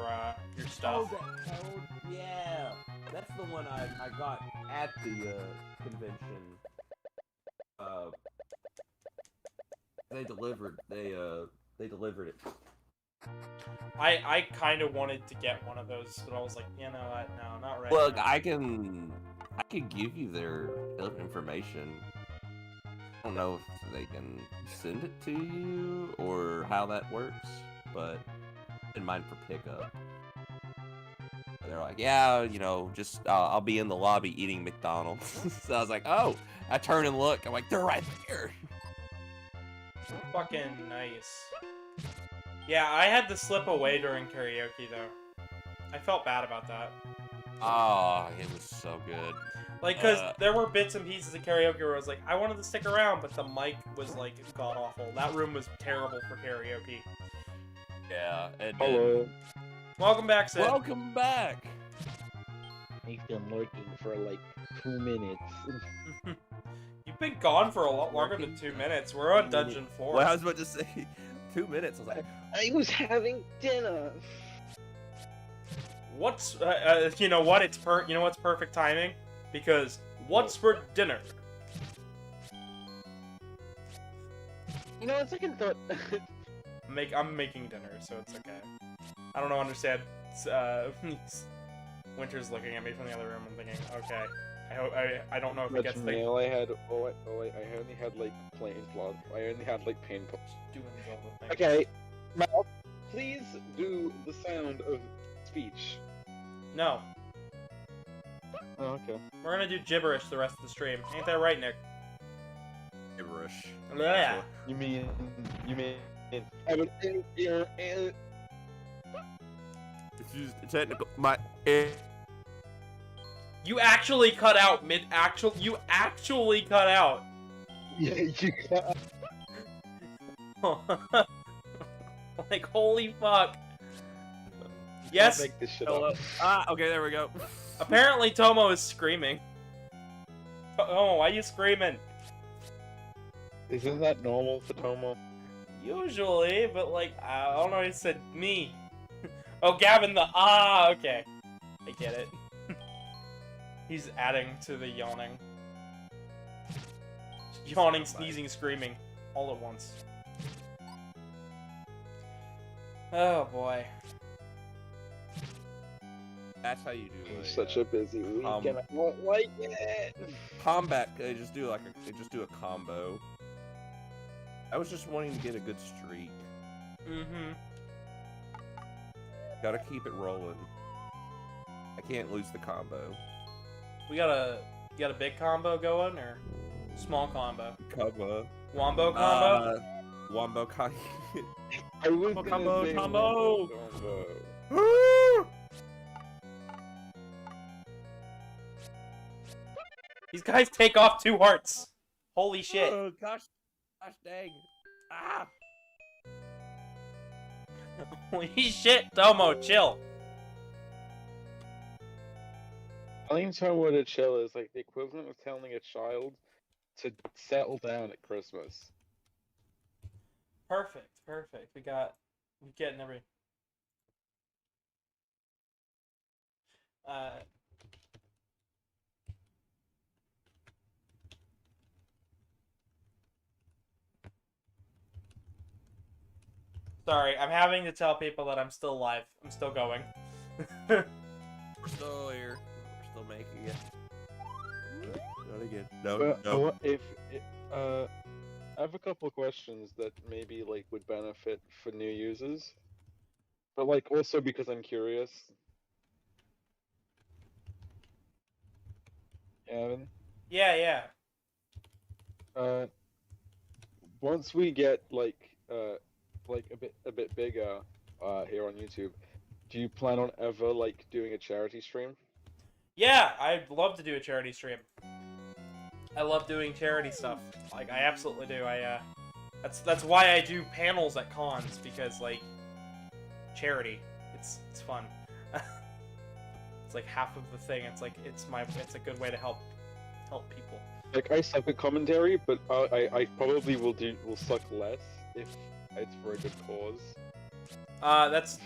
stuff. Oh, that held? Yeah. That's the one I got at the, convention. They delivered it. I kind of wanted to get one of those, but I was like, you know what? No, not right Look, now. I can give you their information. I don't know if they can send it to you or how that works, but in mind for pickup. They're like, yeah, you know, just I'll be in the lobby eating McDonald's. So I was like, oh, I turn and look. I'm like, they're right there. Fucking nice. Yeah, I had to slip away during karaoke, though. I felt bad about that. Ah, it was so good. Like, because there were bits and pieces of karaoke where I was like, I wanted to stick around, but the mic was, like, god-awful. That room was terrible for karaoke. Yeah, and Hello. Welcome back, Sid. welcome back. He's been lurking for like 2 minutes. You've been gone for a lot longer than 2 minutes. We're on Dungeon 4. Well, I was about to say 2 minutes. I was like, I was having dinner. what's you know what? You know what's perfect timing? Because what's for dinner? You know, second thought. I'm making dinner, so it's okay. I don't know, understand. Winter's looking at me from the other room. I'm thinking, okay. I don't know if it gets the meal I had. Oh wait, I only had like plain blood. I only had like painful. doing Zelda thing. Okay, Mal, please do the sound of speech. No, Oh, okay. we're gonna do gibberish the rest of the stream. Ain't that right, Nick? Gibberish. Yeah. You mean? It's used technical. You actually cut out You actually cut out. Yeah, you got. Like, holy fuck. Yes. Make this shit Hello. up. Okay, there we go. Apparently, Tomo is screaming. Oh, why are you screaming? Isn't that normal for Tomo? Usually, but like, I don't know. He said me. Oh, Gavin, okay. I get it. He's adding to the yawning. Yawning, sneezing, screaming, all at once. Oh boy. That's how you do it. Such a busy weekend. I won't like it. Combat. They just do a combo. I was just wanting to get a good streak. Mm-hmm. Gotta keep it rolling. I can't lose the combo. You got a big combo going or small combo? Combo. Wombo combo? Wombo combo. I was Combo, gonna say combo. combo. These guys take off 2 hearts. Holy shit. Oh, gosh dang. Ah! Holy shit, Tomo, chill. Telling someone what a chill is like the equivalent of telling a child to settle down at Christmas. Perfect. We're getting every. Sorry, I'm having to tell people that I'm still live. I'm still going. We're still here. We're still making it. Not again. No. I have a couple of questions that maybe like would benefit for new users, but like also because I'm curious. Evan, Yeah. once we get like a bit bigger here on YouTube, do you plan on ever like doing a charity stream? Yeah, I'd love to do a charity stream. I love doing charity stuff. Like, I absolutely do. That's why I do panels at cons, because like charity. It's fun. It's like half of the thing. It's like it's a good way to help people. Like I suck at commentary, but I probably will suck less if it's for a good cause. That's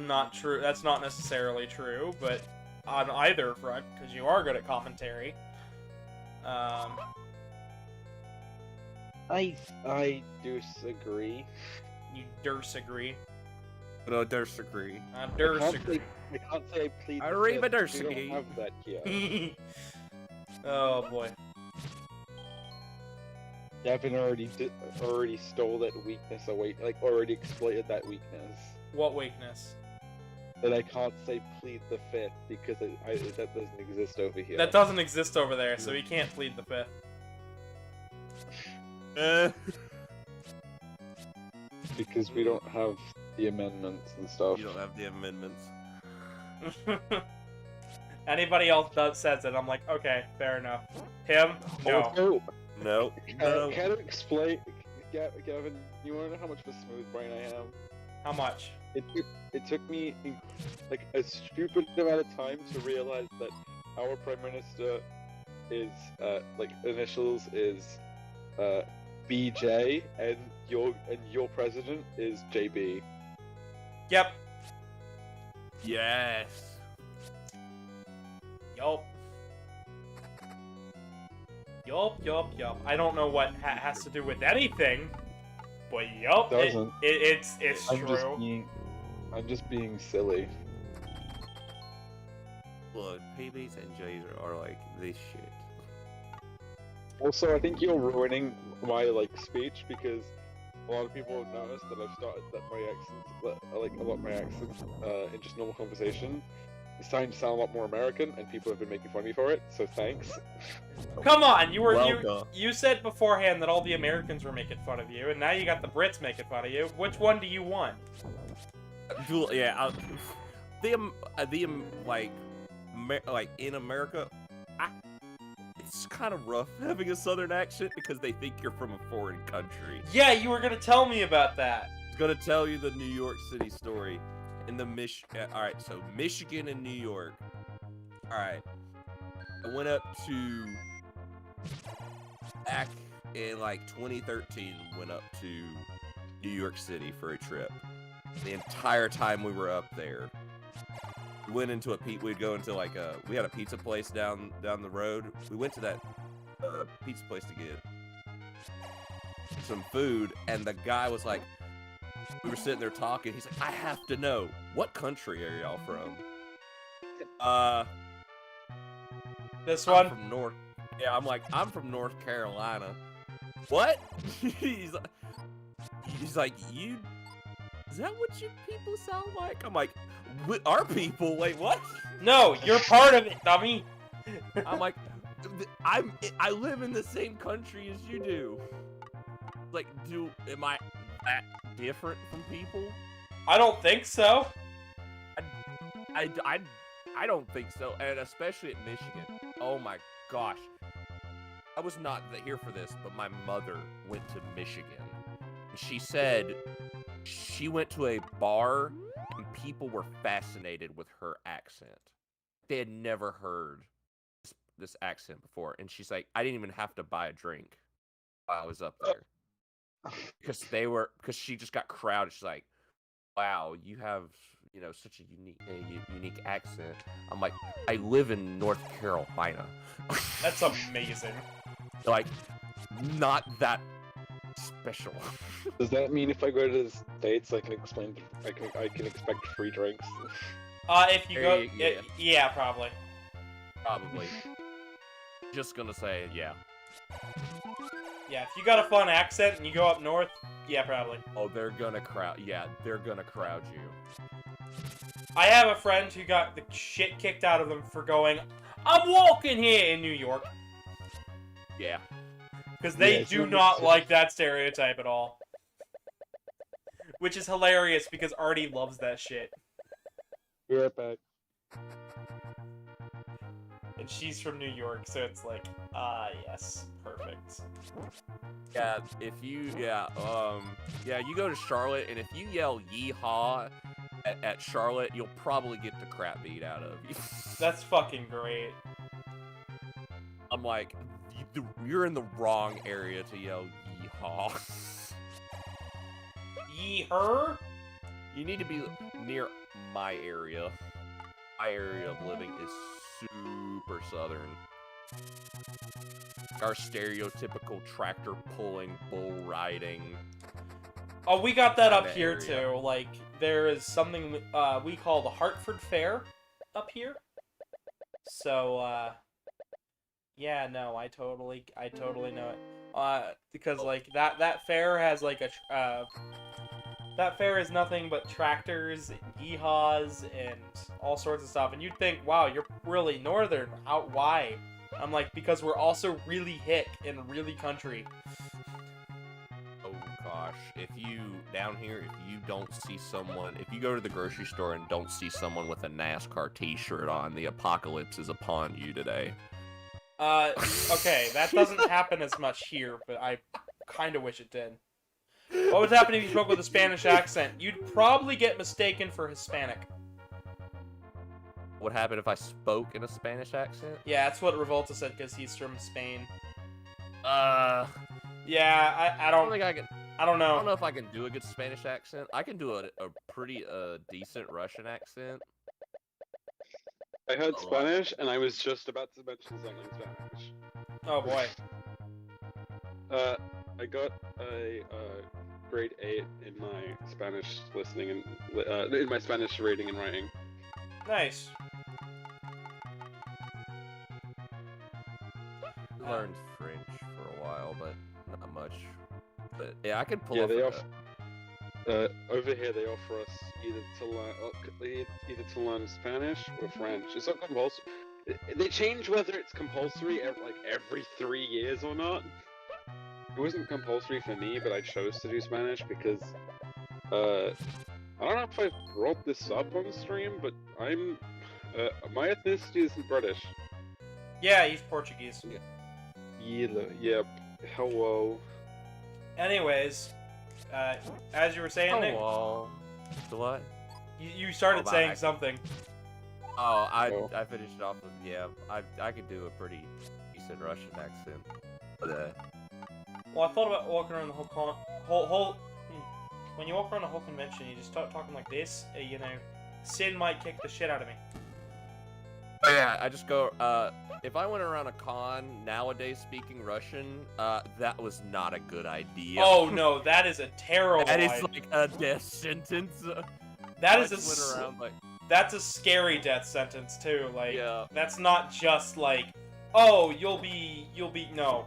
not true. That's not necessarily true, but on either front, because you are good at commentary. I disagree. You disagree. No, disagree. Disagree. I can't say I plead. I the read fifth, the we don't disagree. have that here. Oh boy. Gavin already stole that weakness away, like already exploited that weakness. What weakness? That I can't say plead the fifth because that doesn't exist over here. That doesn't exist over there, so he can't plead the fifth. Because we don't have the amendments and stuff. You don't have the amendments. Anybody else says it, I'm like, okay, fair enough. Him? No. Also, No. can you explain, Gavin? You want to know how much of a smooth brain I am? How much? It took me like a stupid amount of time to realize that our prime minister is like initials is BJ and your president is JB. Yep. Yes. Yup. Yup. I don't know what has to do with anything, but yup, Doesn't. it's I'm true. I'm just being silly. Look, PBs and J's are like this shit. Also, I think you're ruining my speech because a lot of people have noticed that I've started that my accent, a lot of my accent in just normal conversation is starting to sound a lot more American, and people have been making fun of me for it. So thanks. Come on, Welcome. you said beforehand that all the Americans were making fun of you, and now you got the Brits making fun of you. Which one do you want? Yeah, like in America, it's kind of rough having a Southern accent because they think you're from a foreign country. Yeah, you were gonna tell me about that. I was gonna tell you the New York City story. In the all right, so Michigan and New York. All right, I went up to back in 2013. Went up to New York City for a trip. The entire time we were up there, we went into we'd go into we had a pizza place down the road. We went to that pizza place to get some food, and the guy was like, we were sitting there talking. He's like, I have to know, what country are y'all from? This I'm one? from North. Yeah, I'm like, I'm from North Carolina. What? he's like, you. Is that what you people sound like? I'm like, our people? Wait, what? No, you're part of it, dummy. I'm like, I live in the same country as you do. Like, am I that different from people? I don't think so. I don't think so, and especially at Michigan. Oh my gosh. I was not here for this, but my mother went to Michigan. And she said she went to a bar and people were fascinated with her accent. They had never heard this accent before. And she's like, I didn't even have to buy a drink while I was up there. Because she just got crowded. She's like, wow, you have, such a unique accent. I'm like, I live in North Carolina. That's amazing. Like, not that special. Does that mean if I go to the States, I can expect free drinks? If you go, yeah, probably. Probably. Just gonna say, yeah. Yeah, if you got a fun accent and you go up north, yeah, probably. Oh, they're gonna crowd you. I have a friend who got the shit kicked out of them for going, I'm walking here in New York. Yeah. Because they do not like that stereotype at all. Which is hilarious because Artie loves that shit. Be right back. And she's from New York, so it's like, yes, perfect. Yeah, you go to Charlotte, and if you yell yeehaw at Charlotte, you'll probably get the crap beat out of you. That's fucking great. I'm like, you're in the wrong area to yell yeehaw. Yee-her? You need to be near my area. My area of living is super southern. Our stereotypical tractor pulling, bull riding. Oh, we got that up kinda here area. too. Like, there is something we call the Hartford Fair up here. So, yeah, no, I totally know it. Because like that fair has like that fair is nothing but tractors, yeehaws, and all sorts of stuff. And you'd think, wow, you're really northern. Why? I'm like, because we're also really hick and really country. Oh gosh, if you don't see someone, if you go to the grocery store and don't see someone with a NASCAR t-shirt on, the apocalypse is upon you today. Okay, that doesn't happen as much here, but I kind of wish it did. What would happen if you spoke with a Spanish accent? You'd probably get mistaken for Hispanic. What happened if I spoke in a Spanish accent? Yeah, that's what Revolta said, because he's from Spain. Yeah, I don't think I can. I don't know. I don't know if I can do a good Spanish accent. I can do a pretty decent Russian accent. I heard Oh, Spanish, and I was just about to mention something in Spanish. Oh boy. I got a grade 8 in my Spanish listening and in my Spanish reading and writing. Nice. Learned French for a while, but not much. But yeah, I could pull Yeah, off they a- offer. Over here, they offer us either to learn Spanish or French. It's not compulsory. They change whether it's compulsory every 3 years or not. It wasn't compulsory for me, but I chose to do Spanish because I don't know if I've brought this up on stream, but my ethnicity isn't British. Yeah, he's Portuguese. Yep. Hello. Anyways, as you were saying, Nick, Hello. The what? you started Oh, saying bye. something. Oh, Oh. I finished it off with I could do a pretty decent Russian accent. But, Well, I thought about walking around the when you walk around the whole convention, you just start talking like this, you know, Sin might kick the shit out of me. oh yeah, I just go. If I went around a con nowadays speaking Russian, that was not a good idea. Oh no, that is a terrible that is idea. like a death sentence. That I is just went around like. that's a scary death sentence too. Like, Yeah. that's not just like, oh, you'll be no,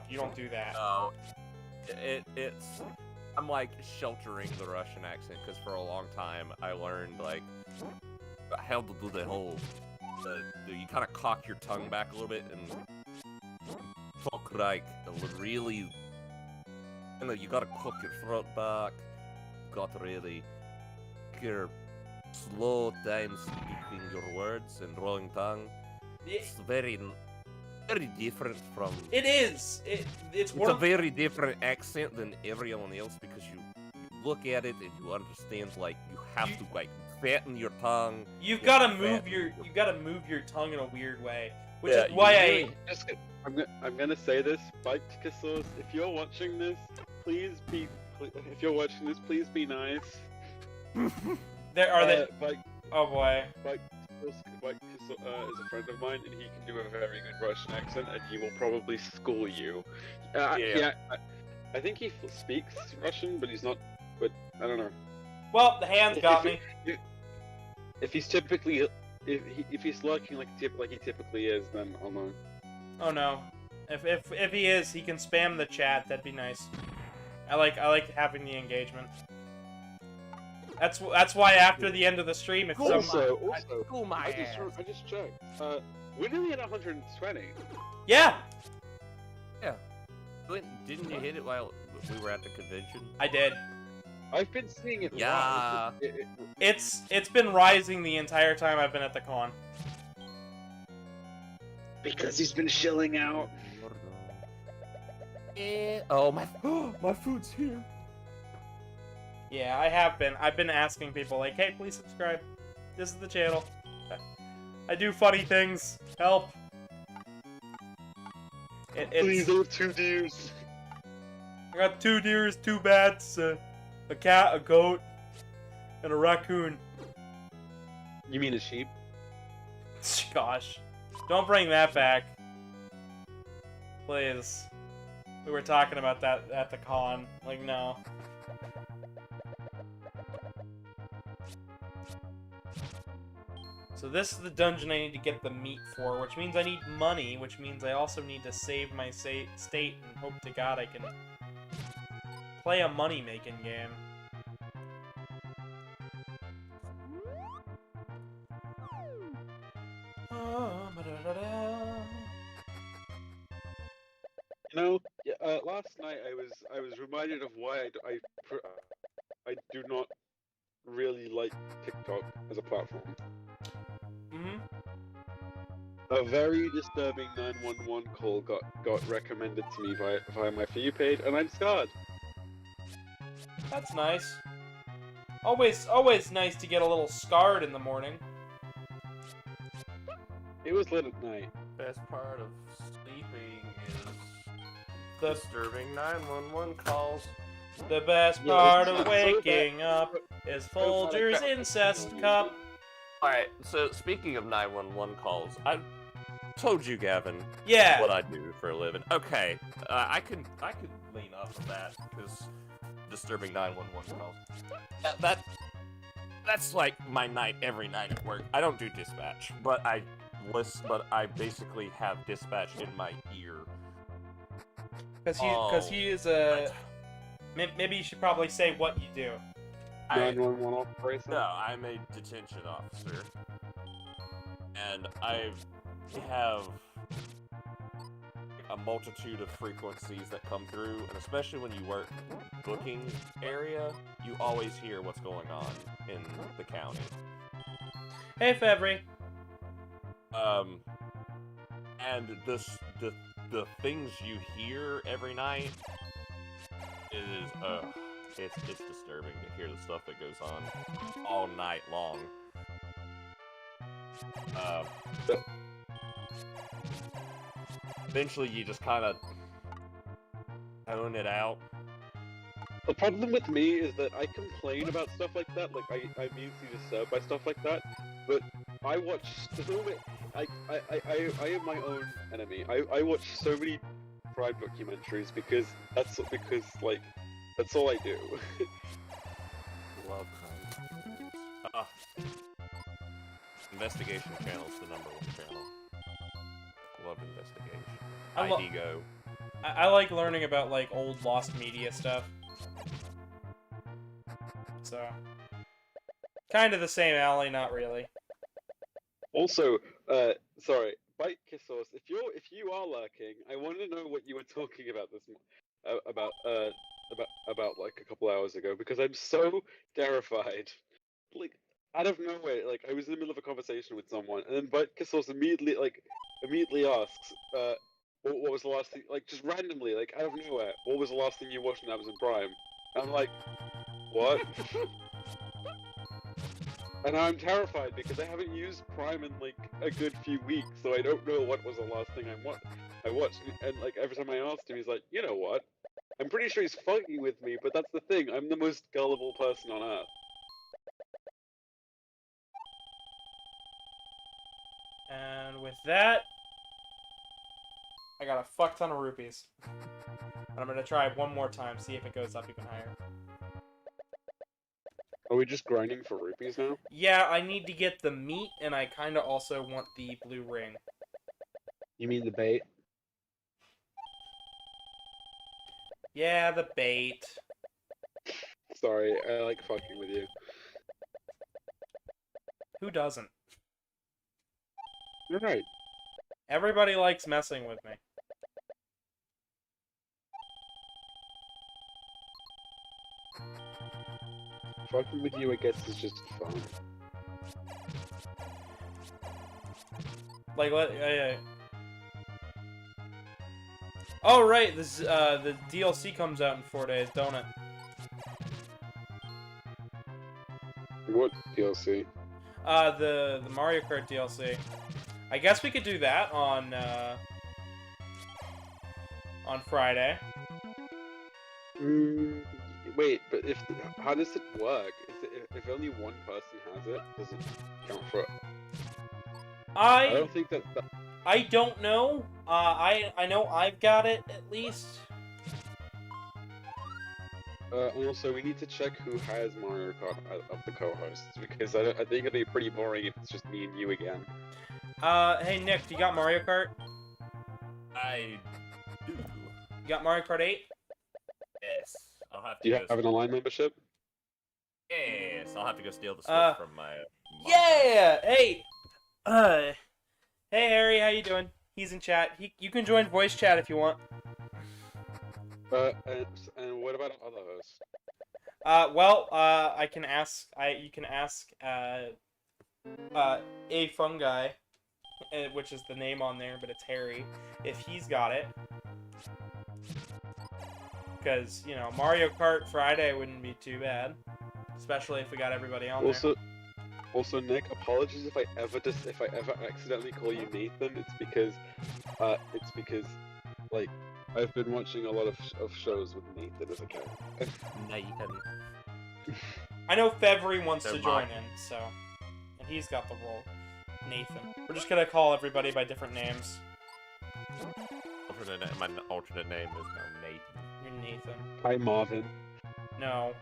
you don't do that. No, it's. I'm like sheltering the Russian accent because for a long time I learned like how to do the whole. You kind of cock your tongue back a little bit and talk like really. You know, you gotta cock your throat back. You gotta really your slow time speaking your words and rolling tongue. It's very different from. It is. It's It's one a of very different accent than everyone else because you look at it and you understand like you have to like fatten your tongue. you've you got to have move fatten your move your tongue in a weird way, which Yeah, is why you I really- I'm gonna say this, Bike Kisos, if you're watching this, please be nice. there are they. Bike Oh boy. Kisos is a friend of mine, and he can do a very good Russian accent, and he will probably school you. Yeah. I think he speaks Russian, but he's not. But I don't know. Well, the hands got me. If he's lurking like he typically is, then I'll know. Oh no. If he is, he can spam the chat. That'd be nice. I like having the engagement. That's why after the end of the stream, if Also, School my ass. I just checked. We're nearly at 120. yeah, Didn't you hit it while we were at the convention? I did. I've been seeing it. Yeah. rise. It's been rising the entire time I've been at the con. Because he's been shilling out. Oh my! My food's here. Yeah, I have been. I've been asking people like, hey, please subscribe. This is the channel. I do funny things. Help. Please, I have 2 deers. I got 2 deers, 2 bats, a cat, a goat, and a raccoon. You mean a sheep? Gosh. Don't bring that back. Please. We were talking about that at the con. Like, no. So this is the dungeon I need to get the meat for, which means I need money, which means I also need to save my state and hope to God I can play a money-making game. You know, last night I was reminded of why I do not really like TikTok as a platform. Mm-hmm. A very disturbing 911 call got recommended to me via my For You page, and I'm scarred. That's nice. Always nice to get a little scarred in the morning. It was late at night. Best part of sleeping is The disturbing 911 calls. the best Yeah, part it's of not so bad. waking up is Folger's incest cup. Alright, so speaking of 911 calls, I told you, Gavin, Yeah. what I do for a living. Okay, I could lean off of that, because disturbing 911 calls. That's like my night every night at work. I don't do dispatch, but I basically have dispatch in my ear. Because he is a... Maybe you should probably say what you do. 911 operator? No, I'm a detention officer. And I have a multitude of frequencies that come through, and especially when you work booking area, you always hear what's going on in the county. Hey, Fevry. And the things you hear every night is it's disturbing to hear the stuff that goes on all night long. Eventually you just kind of tone it out. The problem with me is that I complain about stuff like that, like I'm easily disturbed by stuff like that, but I watch so many, I am my own enemy. I watch so many crime documentaries because that's all I do. Love crime. Investigation Channel's the #1 channel. Love investigation. IDGO. I like learning about, like, old lost media stuff. So... kind of the same alley, not really. Also, sorry, Bite Kissos, if you are lurking, I want to know what you were talking about about like a couple hours ago, because I'm so terrified. Like, out of nowhere, like, I was in the middle of a conversation with someone, and then Bite Kissos immediately asks, what was the last thing, like, just randomly, like, out of nowhere, what was the last thing you watched when I was in Prime? And I'm like, what? And I'm terrified because I haven't used Prime in like a good few weeks, so I don't know what was the last thing I watched. And like every time I asked him, he's like, you know what? I'm pretty sure he's fucking with me, but that's the thing. I'm the most gullible person on earth. And with that, I got a fuck ton of rupees. And I'm gonna try one more time, see if it goes up even higher. Are we just grinding for rupees now? Yeah, I need to get the meat, and I kinda also want the blue ring. You mean the bait? Yeah, the bait. Sorry, I like fucking with you. Who doesn't? You're right. Everybody likes messing with me. Fucking with you, I guess, is just fun. Like, oh, right, this, the DLC comes out in 4 days, don't it? What DLC? The Mario Kart DLC. I guess we could do that on Friday. Wait, but how does it work? Is it if only one person has it, does it count for it? I don't think that. I don't know. I know I've got it at least. Also, we need to check who has Mario Kart of the co-hosts, because I think it'd be pretty boring if it's just me and you again. Hey Nick, you got Mario Kart? I do. You got Mario Kart 8? Yes. I'll have to Do you have an online membership? Yes, I'll have to go steal the Switch from my mom. Yeah! Hey! Hey Harry, how you doing? He's in chat. You can join voice chat if you want. And what about other hosts? Well, I can ask. You can ask a fungi, which is the name on there, but it's Harry, if he's got it. Because, you know, Mario Kart Friday wouldn't be too bad, especially if we got everybody on there. Also, Nick, apologies if I ever accidentally call you Nathan. It's because like I've been watching a lot of shows with Nathan as a character. Nathan. I know Fevry wants to join in, so He's got the role. Nathan. We're just gonna call everybody by different names. My alternate name is now Nathan. You're Nathan. Hi, Marvin. No.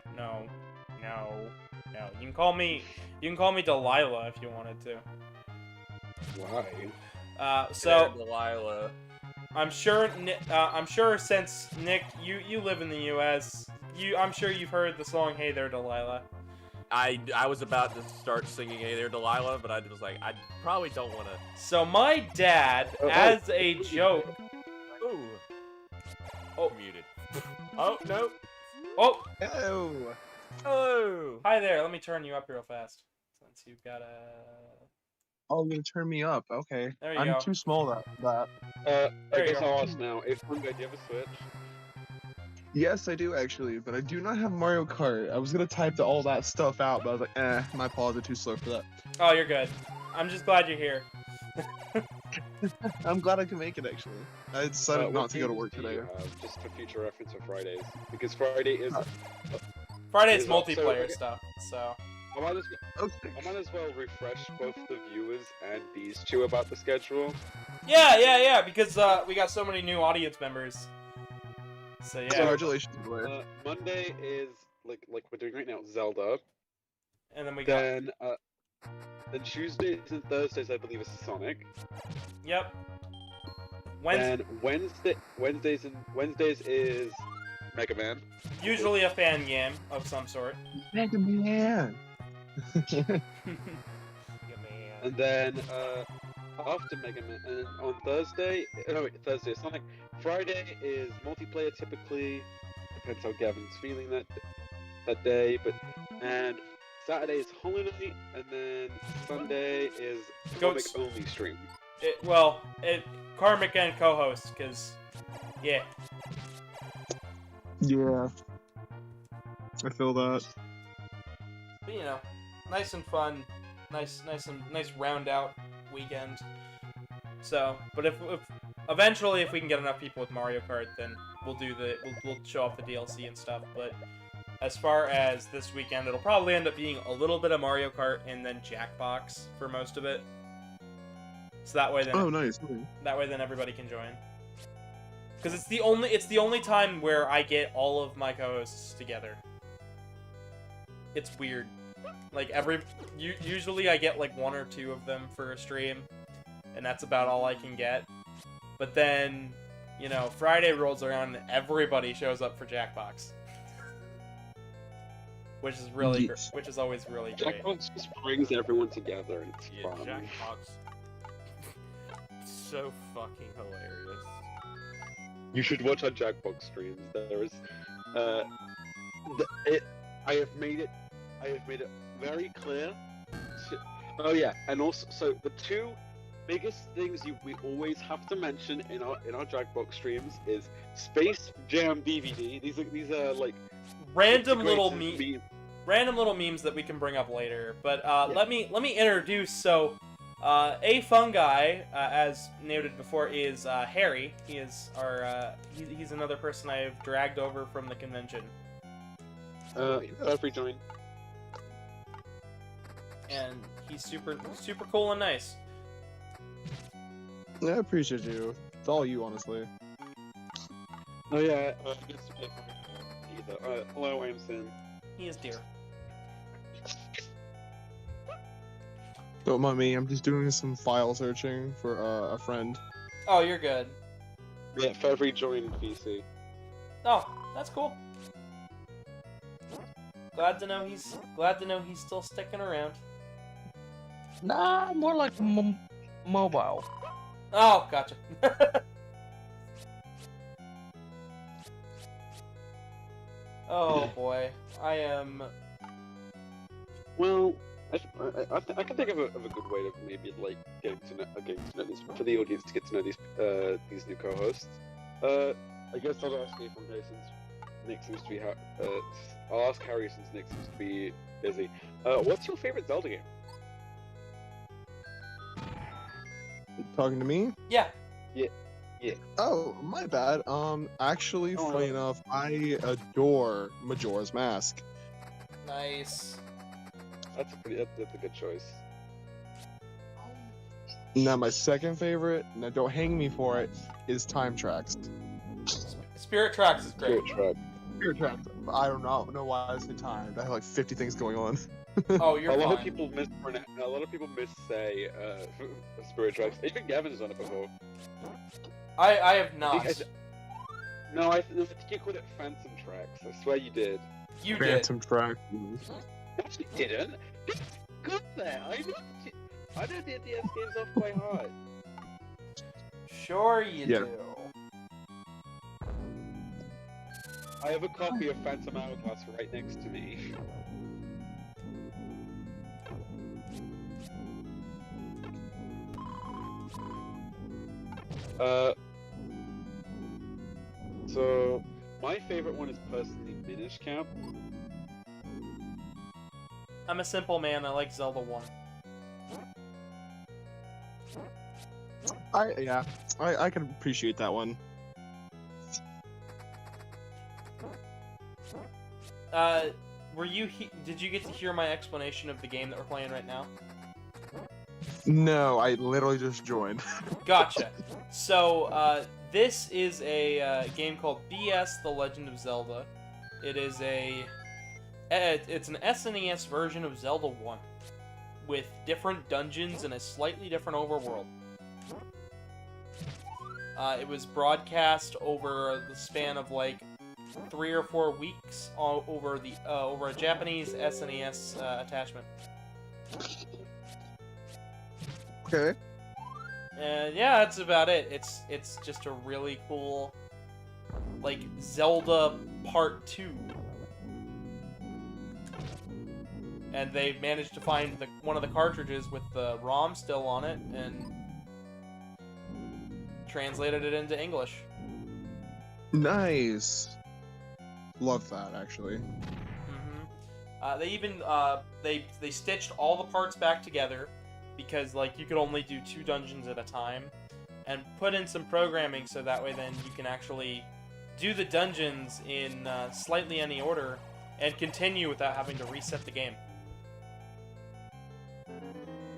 You can call me Delilah if you wanted to. Why? So Delilah. I'm sure since Nick, you live in the U.S. I'm sure you've heard the song "Hey There, Delilah." I was about to start singing "Hey There, Delilah," but I was like, I probably don't want to. So my dad, as a joke. Ooh. Oh. Muted. Oh no. Oh. Oh. Oh. Hi there. Let me turn you up real fast, since you've got a. Oh, you're gonna turn me up. Okay. There you I'm go. too small that. I There you guess go. I'll ask now. If do you have a Switch? Yes, I do actually, but I do not have Mario Kart. I was gonna type all that stuff out, but I was like, my paws are too slow for that. Oh, you're good. I'm just glad you're here. I'm glad I can make it actually. I decided What not to go to games work do today. you have, just for future reference for Fridays, because Friday is. Friday's Is also- multiplayer okay. stuff, so. I might Okay. as well refresh both the viewers and these two about the schedule. Yeah, because we got so many new audience members. So yeah, Congratulations, Blair. Monday is like we're doing right now, Zelda. and then we got. Then Tuesdays and Thursdays, I believe, is Sonic. Yep. Then Wednesdays is Mega Man. Usually a fan game of some sort. Mega Man. And then after Mega Man, and on Thursday, Thursday is Sonic. Friday is multiplayer typically. Depends how Gavin's feeling that day, and Saturday is Hollow Knight, and then Sunday is comic Goats. only stream. Karmic and co-host, cause yeah. Yeah. I feel that. But, nice and fun, nice round out weekend. So, but if eventually if we can get enough people with Mario Kart, then we'll show off the DLC and stuff. But as far as this weekend, it'll probably end up being a little bit of Mario Kart and then Jackbox for most of it. So that way then. Oh, nice. That way then everybody can join. Because it's the only time where I get all of my co-hosts together. It's weird. Like usually I get like 1 or 2 of them for a stream, and that's about all I can get. But then, Friday rolls around and everybody shows up for Jackbox, which is always really great. Jackbox just brings everyone together, and it's Yeah, fun. Jackbox. So fucking hilarious. You should watch our Jackbox streams. There is, I have made it very clear. Oh yeah, and also, so the 2 biggest things we always have to mention in our Jackbox streams is Space Jam DVD. These are like Random little memes. random little memes that we can bring up later. But Yeah. let me introduce. So, a fungi, as noted before, is Harry. He is our he's another person I've dragged over from the convention, Free join. and he's super cool and nice. Yeah, I appreciate you. It's all you, honestly. Oh yeah, hello, I'm Sin. He is dear. Don't mind me. I'm just doing some file searching for a friend. Oh, you're good. Yeah, Fevry joined PC. Oh, that's cool. Glad to know he's still sticking around. Nah, more like mobile. Oh, gotcha. Oh boy, I am. Well, I can think of a good way of maybe like getting to know these, for the audience to get to know these new co-hosts. I guess I'll ask you from Harry since Nick seems to be I'll ask Harry since Nick seems to be busy. What's your favorite Zelda game? Talking to me? Yeah. Oh, my bad. Actually, Oh, funny enough, I adore Majora's Mask. Nice. That's a good choice. Now my second favorite, now don't hang me for it, is Time Tracks. Spirit Tracks is great. Spirit Track. Spirit Tracks. I don't know why I say timed. I have like 50 things going on. Oh, you're A lot fine. of people a lot of people missay Spirit Tracks. Even Gavin's done it before. I have not. No, I think you called it Phantom Tracks. I swear you did. You did. Phantom Tracks. Actually, didn't. Good there. I know the DS games off quite hard. Sure you Yeah. do. I have a copy of Phantom Hourglass right next to me. So my favorite one is personally Minish Cap. I'm a simple man. I like Zelda 1. I can appreciate that one. Did you get to hear my explanation of the game that we're playing right now? No, I literally just joined. Gotcha. So, this is a game called BS: The Legend of Zelda. It is it's an SNES version of Zelda 1 with different dungeons and a slightly different overworld. It was broadcast over the span of like 3 or 4 weeks over a Japanese SNES attachment. Okay. And yeah, that's about it. It's just a really cool, like, Zelda Part 2. And they've managed to find one of the cartridges with the ROM still on it and translated it into English. Nice. Love that, actually. They even they stitched all the parts back together because like you could only do 2 dungeons at a time, and put in some programming so that way then you can actually do the dungeons in slightly any order and continue without having to reset the game.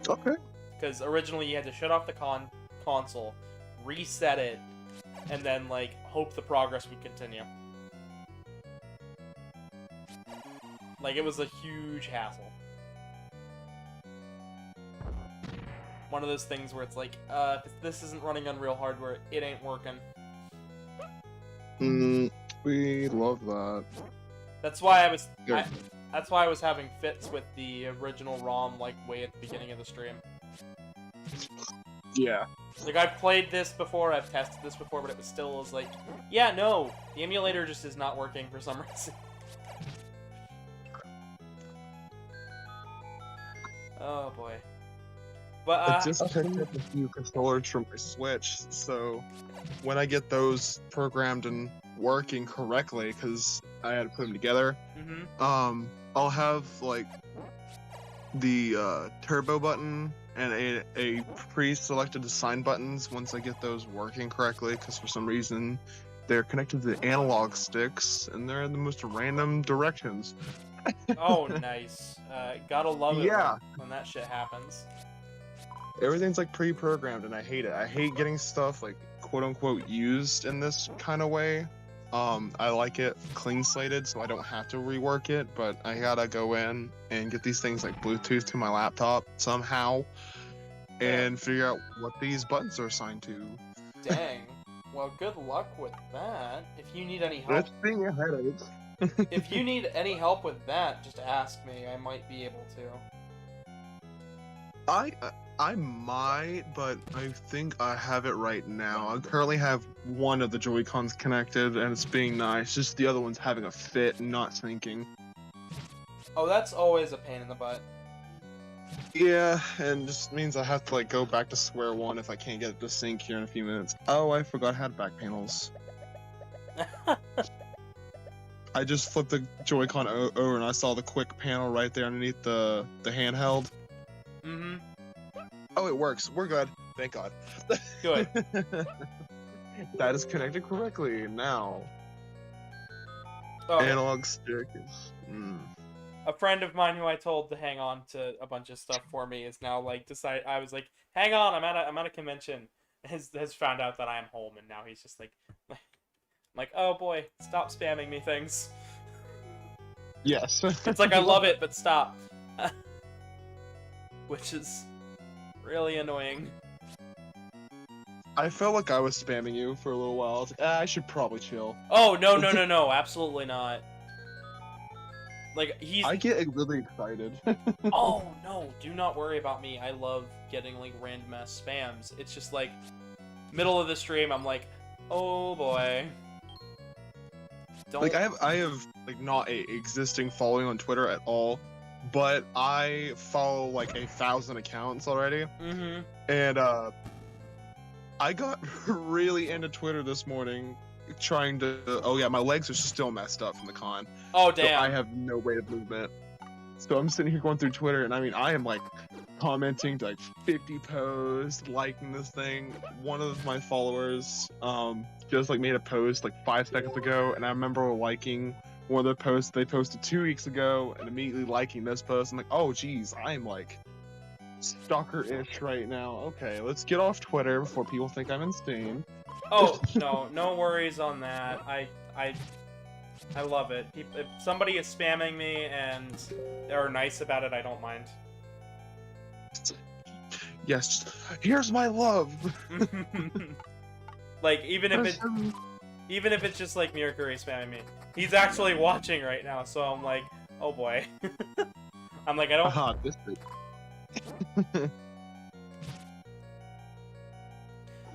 Okay. Because originally you had to shut off the console, reset it, and then like hope the progress would continue. Like, it was a huge hassle. One of those things where it's like, if this isn't running Unreal hardware, it ain't working. We love that. That's why I was Good. that's why I was having fits with the original ROM like way at the beginning of the stream. Yeah. Like, I've played this before, I've tested this before, but it was still like, yeah, no, the emulator just is not working for some reason. Oh boy. But I just picked up a few controllers from my Switch, so when I get those programmed and working correctly, because I had to put them together, I'll have like the turbo button and a pre-selected assign buttons once I get those working correctly, because for some reason they're connected to the analog sticks and they're in the most random directions. Oh, nice. Gotta love it Yeah. when that shit happens. Everything's like pre-programmed and I hate it. I hate getting stuff like quote-unquote used in this kind of way. I like it clean slated so I don't have to rework it, but I gotta go in and get these things like Bluetooth to my laptop somehow and figure out what these buttons are assigned to. Dang. Well, good luck with that. If you need any help, That's being a headache. if you need any help with that, just ask me. I might be able to. I might, but I think I have it right now. I currently have one of the Joy-Cons connected, and it's being nice. Just the other one's having a fit and not syncing. Oh, that's always a pain in the butt. Yeah, and just means I have to like go back to square one if I can't get it to sync here in a few minutes. Oh, I forgot I had back panels. I just flipped the Joy-Con over and I saw the quick panel right there underneath the handheld. Mm-hmm. Oh, it works. We're good. Thank God. Good. That is connected correctly now. Oh, Analog stick is. a friend of mine who I told to hang on to a bunch of stuff for me is now like decided. I was like, hang on, I'm at a convention. Has found out that I am home, and now he's just like, like, oh boy, stop spamming me things. Yes. It's like I love it, but stop. Which is really annoying. I felt like I was spamming you for a little while. I was like, I should probably chill. Oh no, absolutely not. Like I get really excited. Oh no, do not worry about me. I love getting like random ass spams. It's just like middle of the stream, I'm like, oh boy. Don't... Like I have like not a existing following on Twitter at all, but I follow like 1,000 accounts already. Mm-hmm. And I got really into Twitter this morning, trying to. Oh yeah, my legs are still messed up from the con. Oh damn! So I have no way of movement. So I'm sitting here going through Twitter, and I mean, I am like commenting to like 50 posts, liking this thing. One of my followers just like made a post like 5 seconds ago, and I remember liking one of the posts they posted 2 weeks ago, and immediately liking this post. I'm like, oh geez, I'm like stalker-ish right now. Okay, let's get off Twitter before people think I'm insane. Oh no worries on that. I love it. If somebody is spamming me and they're nice about it, I don't mind. Yes, just, here's my love. Like even if it's just like Mercury spamming me, he's actually watching right now. So I'm like, oh boy. I'm like, I don't. This thing.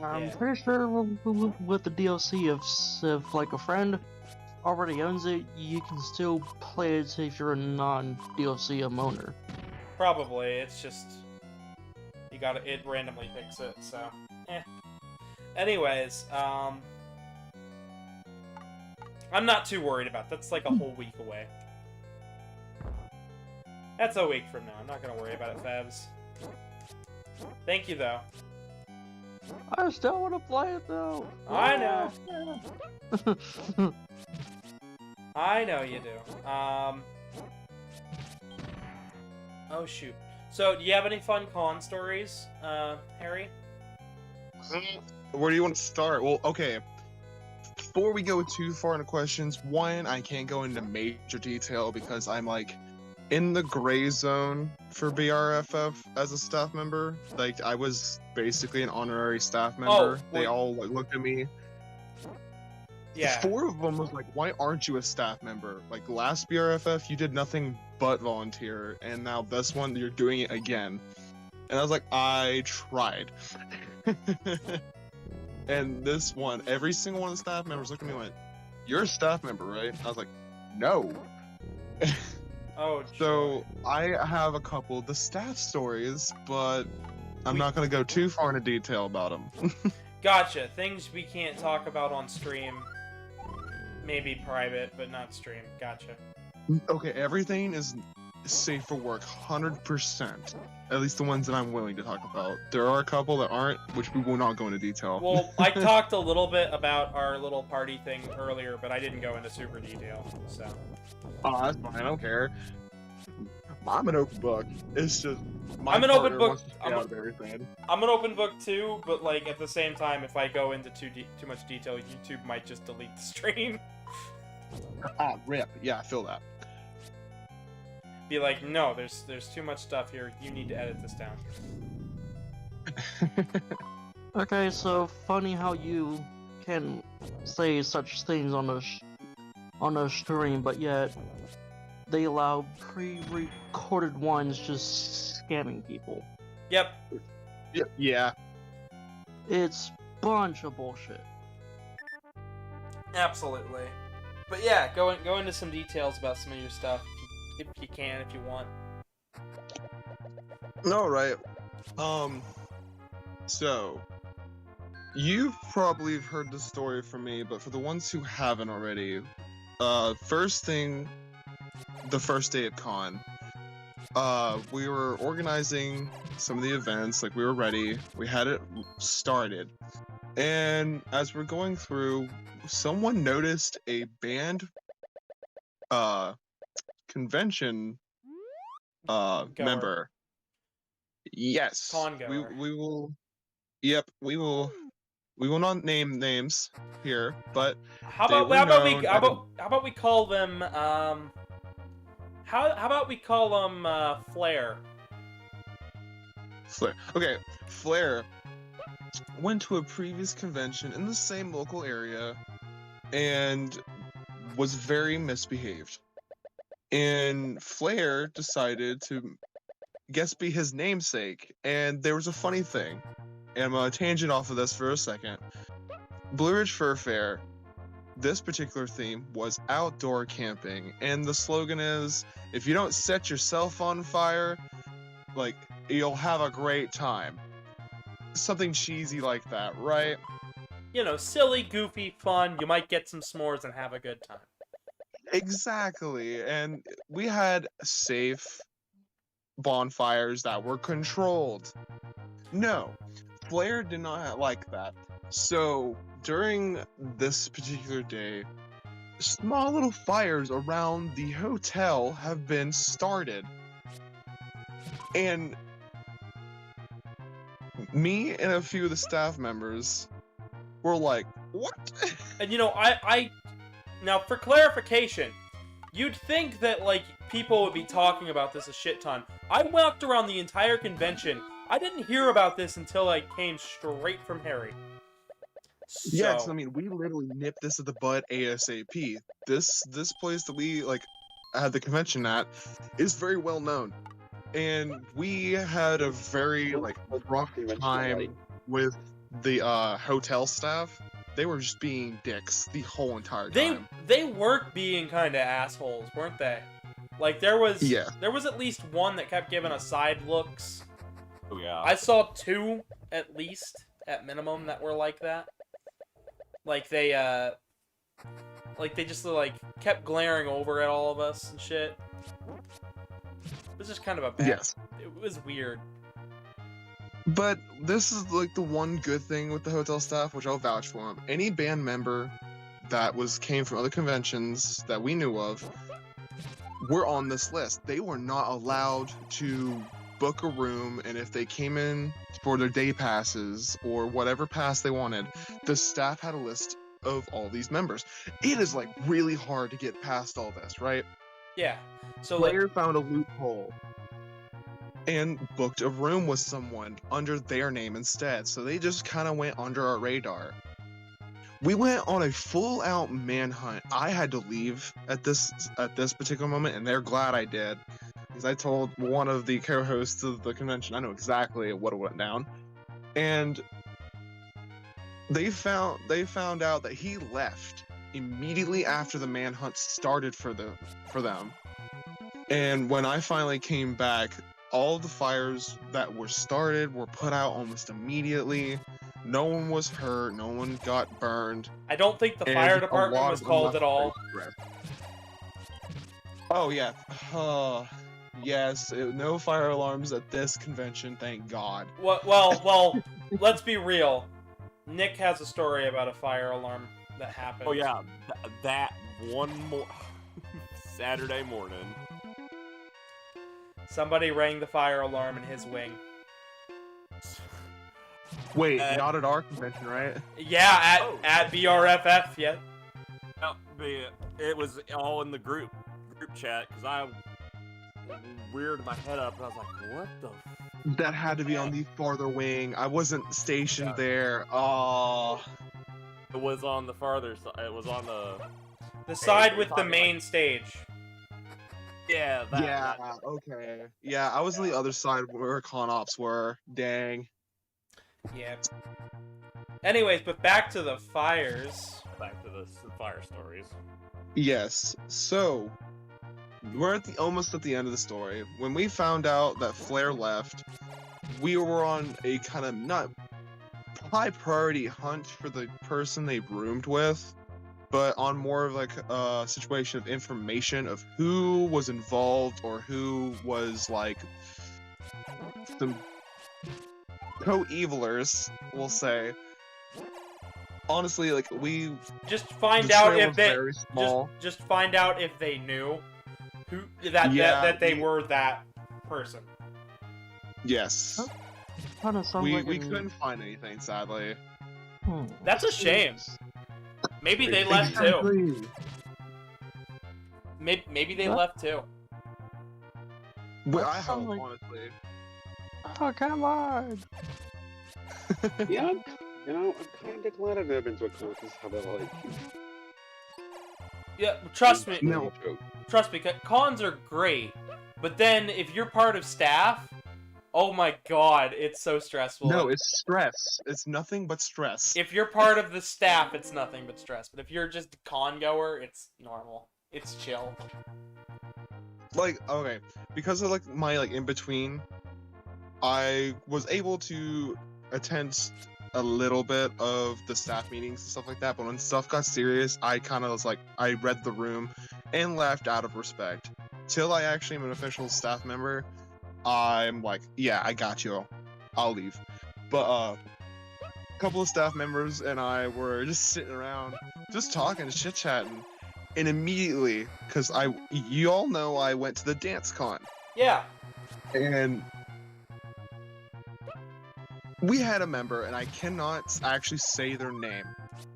I'm pretty sure with the DLC, if like a friend already owns it, you can still play it if you're a non-DLC owner. Probably, it's just it randomly picks it, so anyways, I'm not too worried about that. That's like a whole week away. That's a week from now. I'm not gonna worry about it, Fabs. Thank you though. I still want to play it though. I know. I know you do. Oh shoot. So, do you have any fun con stories, Harry? Where do you want to start? Well, okay. Before we go too far into questions, one, I can't go into major detail because I'm like in the gray zone for BRFF as a staff member. Like, I was basically an honorary staff member. They all like, looked at me. Yeah. 4 of them was like, why aren't you a staff member? Like, last BRFF, you did nothing but volunteer, and now this one, you're doing it again. And I was like, I tried. And this one, every single one of the staff members looked at me and went, you're a staff member, right? I was like, no. Oh, so I have a couple of the staff stories, but I'm not going to go too far into detail about them. Gotcha. Things we can't talk about on stream. Maybe private, but not stream. Gotcha. Okay, everything is safe for work, 100%. At least the ones that I'm willing to talk about. There are a couple that aren't, which we will not go into detail. Well, I talked a little bit about our little party thing earlier, but I didn't go into super detail, so. Oh, that's fine. I don't care. I'm an open book. It's just I'm an open book. I'm an open book too, but like at the same time, if I go into too much detail, YouTube might just delete the stream. Ah, rip. Yeah, I feel that. Be like, no, there's too much stuff here. You need to edit this down. Okay, so funny how you can say such things on a stream, but yet they allow pre-recorded ones just scamming people. Yep. Yeah. It's bunch of bullshit. Absolutely. But yeah, go into some details about some of your stuff if you can, if you want. All right. So you've probably heard the story from me, but for the ones who haven't already, first thing, the first day at con, we were organizing some of the events, like we were ready, we had it started, and as we're going through, someone noticed a banned convention Goer. member. Yes. Congoer. We will. Yep, we will. We will not name names here, but How they about were how about we known how at about how about we call them how about we call them Flare? Flair. Okay, Flair went to a previous convention in the same local area and was very misbehaved. And Flair decided to guess be his namesake. And there was a funny thing. And I'm gonna tangent off of this for a second. Blue Ridge Fur Fair, this particular theme was outdoor camping, and the slogan is, if you don't set yourself on fire, like, you'll have a great time. Something cheesy like that, right? You know, silly, goofy, fun. You might get some s'mores and have a good time. Exactly. And we had safe bonfires that were controlled. No, Flair did not like that. So during this particular day, small little fires around the hotel have been started. And me and a few of the staff members were like, what? And you know, I now for clarification, you'd think that like people would be talking about this a shit ton. I walked around the entire convention. I didn't hear about this until I came straight from Harry. So, Yeah, 'cause, I mean, we literally nipped this at the bud ASAP. This place that we like had the convention at is very well known, and we had a very like rough time with the hotel staff. They were just being dicks the whole entire time. they weren't being kind of assholes, weren't they? Like there was at least one that kept giving us side looks. Oh yeah. I saw two at least at minimum that were like that. Like they just like kept glaring over at all of us and shit. It was just kind of a bad. Yes. It was weird. But this is like the one good thing with the hotel staff, which I'll vouch for them. Any band member that came from other conventions that we knew of were on this list. They were not allowed to book a room, and if they came in for their day passes or whatever pass they wanted, the staff had a list of all these members. It is like really hard to get past all this, right? Yeah. So Player found a loophole and booked a room with someone under their name instead, so they just kind of went under our radar. We went on a full-out manhunt. I had to leave at this particular moment, and they're glad I did, because I told one of the co-hosts of the convention I know exactly what went down, and they found out that he left immediately after the manhunt started for them. And when I finally came back, all the fires that were started were put out almost immediately. No one was hurt. No one got burned. I don't think the and fire department a lot was of called at all. Oh yeah. Yes. No fire alarms at this convention. Thank God. Well. Let's be real. Nick has a story about a fire alarm that happened. Oh yeah, that one more Saturday morning. Somebody rang the fire alarm in his wing. Wait, not at our convention, right? Yeah, at BRFF, yeah. No, it was all in the group chat, because I weirded my head up and I was like, what the That had to be on the farther wing. I wasn't stationed there. Oh. It was on the farther side. It was on the side with the main stage. Yeah, okay. Yeah, I was on the other side where con ops were. Dang. Yeah. Anyways, but back to the fires. Back to the fire stories. Yes. So, we're almost at the end of the story. When we found out that Flair left, we were on a kind of not high priority hunt for the person they roomed with, but on more of like a situation of information of who was involved or who was like some co-evilers, we'll say. Honestly, like we just find the out trail if was they very small. just find out if they knew, that they we- were that person. Yes. Huh? Kind of sounds We like couldn't find anything, sadly. That's a shame. Maybe they Crazy. left too. Exactly. Maybe they What? left too. But That I sounds hope, like- honestly. Oh, come on! Yeah, I'm kind of glad I've never been to a con because have a like. Yeah, trust me. No. Trust me. Cons are great, but then if you're part of staff, oh my god, it's so stressful. No, it's stress. It's nothing but stress. If you're part of the staff, it's nothing but stress. But if you're just a con goer, it's normal. It's chill. Like, okay, because of like my like in between, I was able to attend a little bit of the staff meetings and stuff like that. But when stuff got serious, I kind of was like, I read the room and left out of respect. Till I actually am an official staff member, I'm like, yeah, I got you. I'll leave. But a couple of staff members and I were just sitting around, just talking, chit chatting, and immediately, because you all know I went to the dance con, Yeah. and we had a member, and I cannot actually say their name,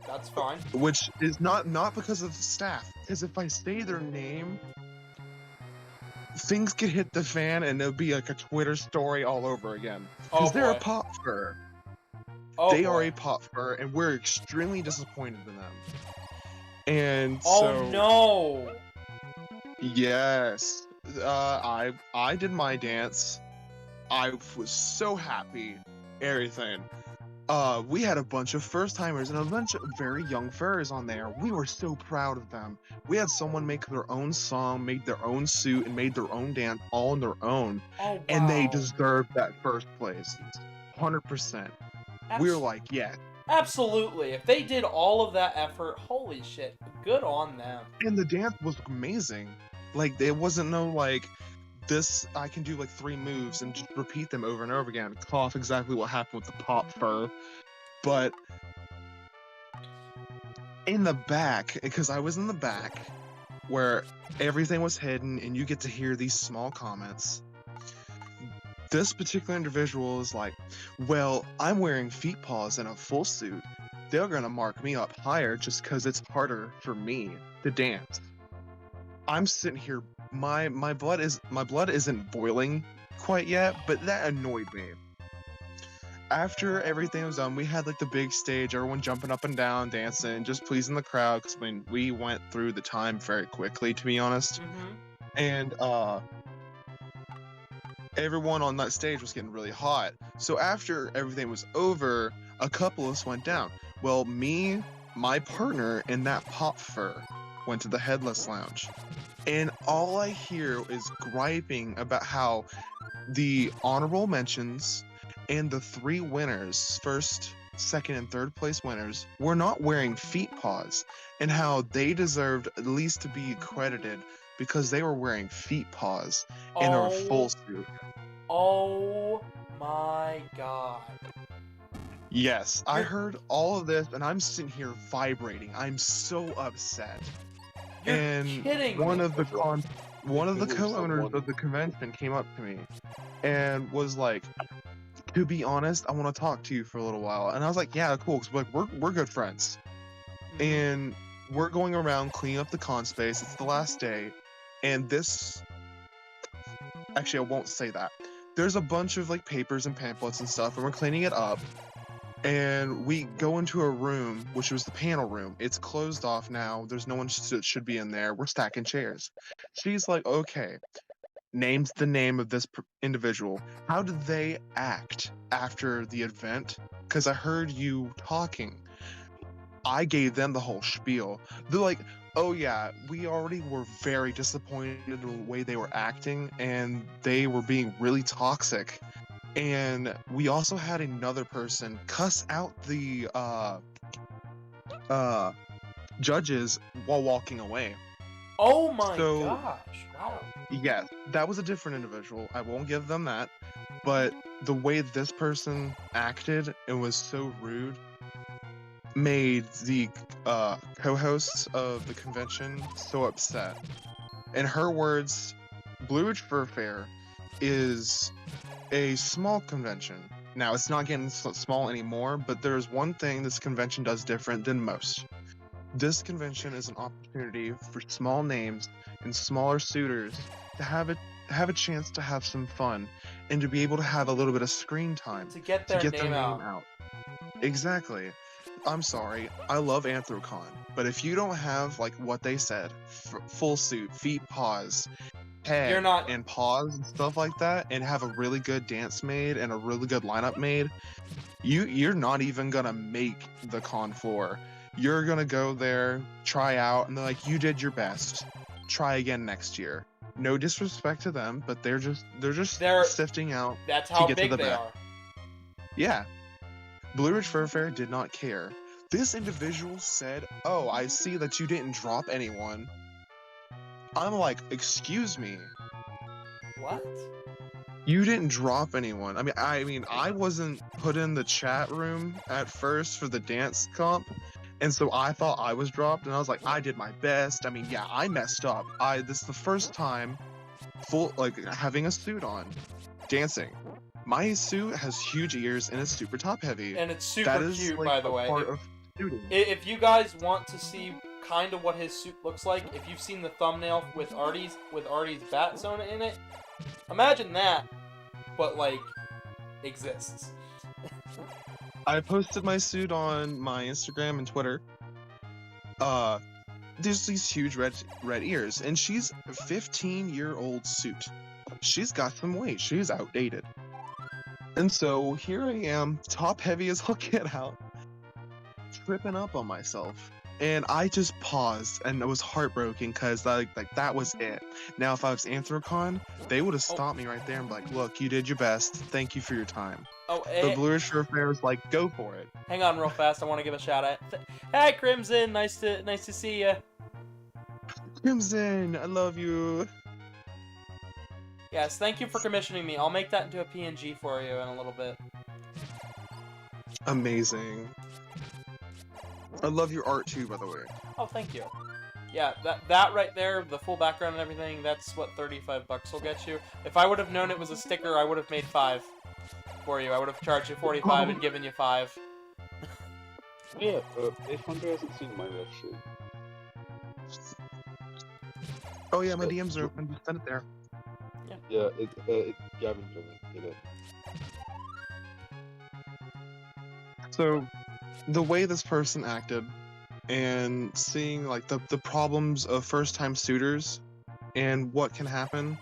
That's fine. which is not because of the staff, because if I say their name, things could hit the fan and it'll be like a Twitter story all over again. Oh Because they're a boy. pop fur. Oh They boy. are a pop fur, and we're extremely disappointed in them. And Oh so, no. yes, I did my dance. I was so happy. Everything. We had a bunch of first timers and a bunch of very young furries on there. We were so proud of them. We had someone make their own song, made their own suit, and made their own dance all on their own. Oh wow. And they deserved that first place. 100%. We were like, yeah. Absolutely. If they did all of that effort, holy shit, good on them. And the dance was amazing. Like, it wasn't no like, this, I can do like 3 moves and just repeat them over and over again. Cough exactly what happened with the pop fur. But in the back, because I was in the back where everything was hidden and you get to hear these small comments. This particular individual is like, well, I'm wearing feet paws and a full suit. They're gonna mark me up higher just because it's harder for me to dance. I'm sitting here, my blood isn't boiling quite yet, but that annoyed me. After everything was done, we had like the big stage, everyone jumping up and down, dancing, just pleasing the crowd. Because we went through the time very quickly, to be honest. Mm-hmm. And everyone on that stage was getting really hot. So after everything was over, a couple of us went down. Well, me, my partner, and that pop fur went to the Headless Lounge. And all I hear is griping about how the honorable mentions and the 3 winners, first, second, and third place winners, were not wearing feet paws, and how they deserved at least to be credited because they were wearing feet paws in a full suit. Oh my god. Yes, I heard all of this, and I'm sitting here vibrating. I'm so upset. You're And kidding one me. of the Because co-owners someone- of the convention came up to me and was like, "To be honest, I want to talk to you for a little while." And I was like, "Yeah, cool." 'Cause we're good friends, and we're going around cleaning up the con space. It's the last day, and this. Actually, I won't say that. There's a bunch of like papers and pamphlets and stuff, and we're cleaning it up. And we go into a room, which was the panel room. It's closed off now. There's no one should be in there. We're stacking chairs. She's like, okay, names the name of this individual. How did they act after the event? Because I heard you talking. I gave them the whole spiel. They're like, oh yeah, we already were very disappointed in the way they were acting, and they were being really toxic. And we also had another person cuss out the judges while walking away. Oh my So- gosh. Wow. Yes, that was a different individual. I won't give them that. But the way this person acted and was so rude made the co-hosts of the convention so upset. In her words, Blue Ridge Fur Fair is a small convention. Now, it's not getting small anymore, but there's one thing this convention does different than most. This convention is an opportunity for small names and smaller suitors to have a chance to have some fun and to be able to have a little bit of screen time To get their name out. Exactly. I'm sorry, I love Anthrocon, but if you don't have like what they said, full suit, feet, paws, head, You're not- and paws and stuff like that, and have a really good dance made and a really good lineup made, you're not even gonna make the con floor. You're gonna go there, try out, and they're like, you did your best. Try again next year. No disrespect to them, but they're just sifting out. That's how get to big the they back. are. Yeah. Blue Ridge Fur Fair did not care. This individual said, "Oh, I see that you didn't drop anyone." I'm like, "Excuse me. What? You didn't drop anyone." I mean, I wasn't put in the chat room at first for the dance comp, and so I thought I was dropped, and I was like, "I did my best." I mean, yeah, I messed up. This is the first time having a suit on, dancing. My suit has huge ears and it's super top heavy. And it's super That is, cute, like, by the a way. part of shooting. If you guys want to see kind of what his suit looks like, if you've seen the thumbnail with Artie's bat zone in it, imagine that, but like exists. I posted my suit on my Instagram and Twitter. There's these huge red ears, and she's a 15-year-old suit. She's got some weight. She's outdated. And so here I am, top heavy as I'll get out, tripping up on myself. And I just paused and I was heartbroken because that was it. Now if I was Anthrocon, they would have stopped me right there and be like, "Look, you did your best. Thank you for your time." Oh, The Blue Ridge Fur Fair was like, "Go for it." hang on real fast. I want to give a shout out. Hey, Crimson, nice to see you. Crimson, I love you. Yes, thank you for commissioning me. I'll make that into a PNG for you in a little bit. Amazing. I love your art too, by the way. Oh, thank you. Yeah, that right there, the full background and everything, that's what 35 bucks will get you. If I would have known it was a sticker, I would have made 5 for you. I would have charged you 45 and given you 5. Yeah, if Hunter hasn't seen my ref sheet. Oh yeah, my DMs are open. Just send it there. Yeah, Gavin did it. So, the way this person acted, and seeing like the problems of first-time suitors, and what can happen,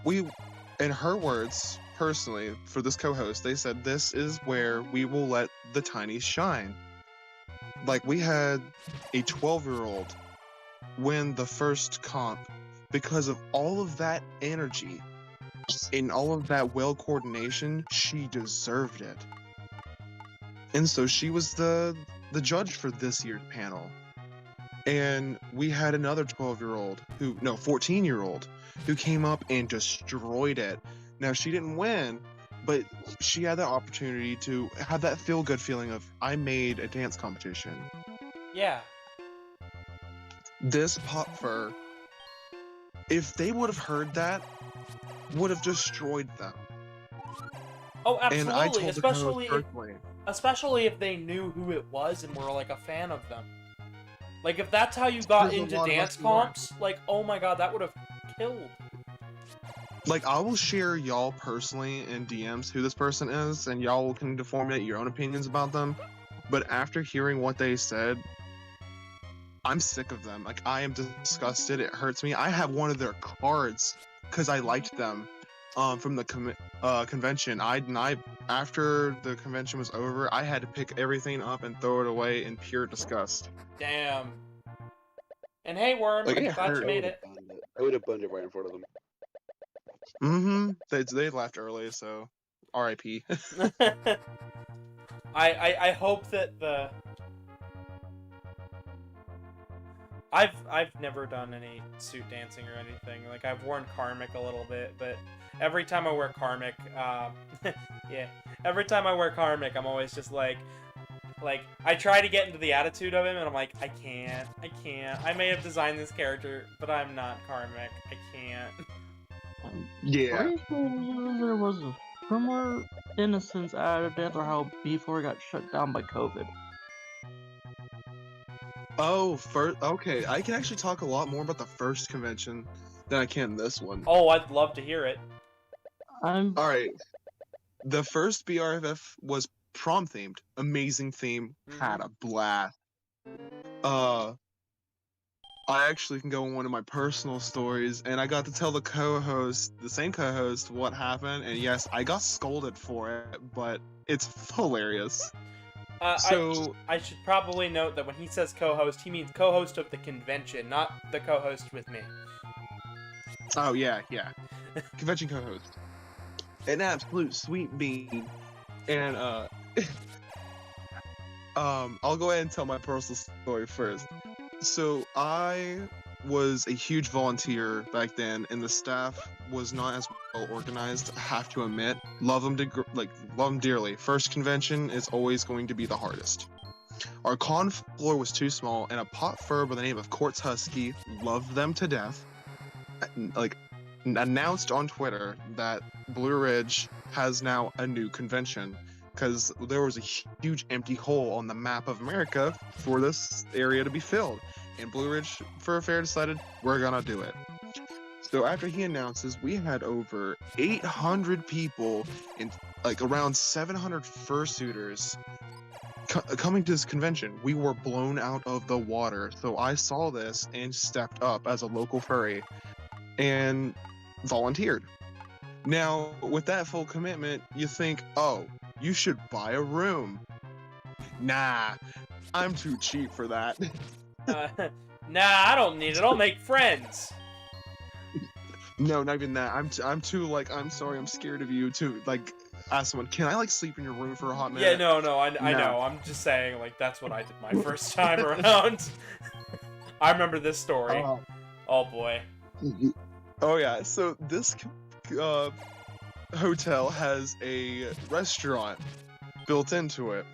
in her words, personally, for this co-host, they said this is where we will let the tinies shine. Like, we had a 12-year-old win the first comp because of all of that energy and all of that well coordination. She deserved it. And so she was the judge for this year's panel. And we had another 14-year-old who came up and destroyed it. Now, she didn't win, but she had that opportunity to have that feel-good feeling of, I made a dance competition. Yeah. This Pop Fur, if they would have heard that, would have destroyed them. Oh, absolutely. And I told the co-host personally. Especially if they knew who it was and were like a fan of them. Like if that's how you got There's a into lot of dance us who aren't. comps, like oh my god, that would have killed. Like, I will share y'all personally in DMs who this person is, and y'all can formulate your own opinions about them. But after hearing what they said, I'm sick of them. Like, I am disgusted. It hurts me. I have one of their cards because I liked them from the convention. After the convention was over, I had to pick everything up and throw it away in pure disgust. Damn. And hey, Worm, Like, I'm it glad you hurt. made it. I would have burned it right in front of them. Mm-hmm. They left early, so R.I.P. I hope that the I've never done any suit dancing or anything. Like I've worn Karmic a little bit, but every time I wear Karmic, yeah, every time I wear Karmic, I'm always just like Like, I try to get into the attitude of him, and I'm like, I can't. I may have designed this character, but I'm not Karmic. I can't. Yeah. Pretty sure there was more innocence added after how before it got shut down by COVID. Oh, okay. I can actually talk a lot more about the first convention than I can this one. Oh, I'd love to hear it. I'm All right. The first BRFF was prom themed. Amazing theme. Had a blast. I actually can go on one of my personal stories, and I got to tell the same co-host, what happened, and yes, I got scolded for it, but it's hilarious. So I should probably note that when he says co-host, he means co-host of the convention, not the co-host with me. oh yeah, convention co-host, an absolute sweet bean, and I'll go ahead and tell my personal story first. So I was a huge volunteer back then, and the staff was not as well organized. I have to admit, love them dearly. First convention is always going to be the hardest. Our con floor was too small, and a pot fur by the name of Kart Dlc, loved them to death, announced on Twitter that Blue Ridge has now a new convention, because there was a huge empty hole on the map of America for this area to be filled. And Blue Ridge Fur Fair decided, we're gonna do it. So after he announces, we had over 800 people and around 700 fursuiters coming to this convention. We were blown out of the water. So I saw this and stepped up as a local furry and volunteered. Now, with that full commitment, you think, oh, you should buy a room. Nah, I'm too cheap for that. Nah, I don't need it. I'll make friends. No, not even that. I'm too I'm sorry, I'm scared of you to ask someone, can I sleep in your room for a hot minute? Yeah, no, I know. I'm just saying, that's what I did my first time around. I remember this story. Oh boy. Oh yeah, so this hotel has a restaurant built into it,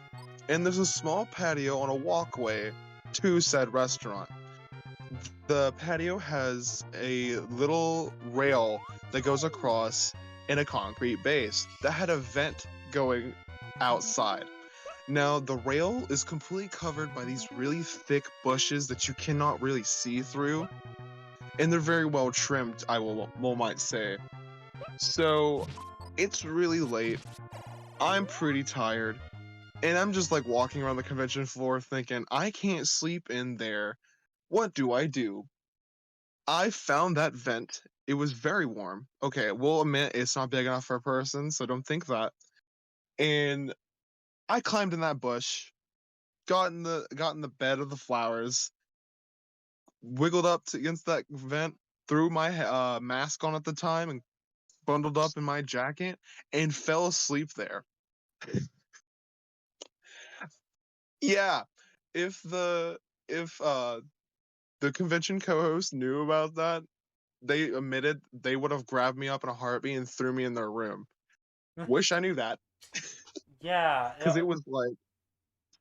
and there's a small patio on a walkway to said restaurant. The patio has a little rail that goes across in a concrete base that had a vent going outside. Now the rail is completely covered by these really thick bushes that you cannot really see through, and they're very well trimmed, I might say. So it's really late, I'm pretty tired, and I'm just walking around the convention floor thinking, I can't sleep in there. What do I do? I found that vent. It was very warm. Okay, we'll admit it's not big enough for a person, so don't think that. And I climbed in that bush, got in the bed of the flowers, wiggled up against that vent, threw my mask on at the time, and bundled up in my jacket, and fell asleep there. Yeah, if the convention co-host knew about that, they admitted they would have grabbed me up in a heartbeat and threw me in their room. Wish I knew that. Yeah. Because it was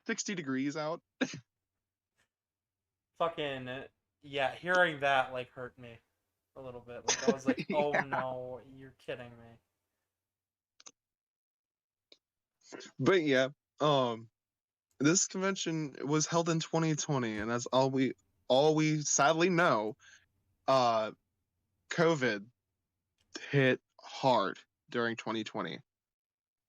60 degrees out. Fucking yeah. Hearing that hurt me a little bit. I was like, oh Yeah. no, you're kidding me. But yeah, this convention was held in 2020, and that's all we sadly know. COVID hit hard during 2020,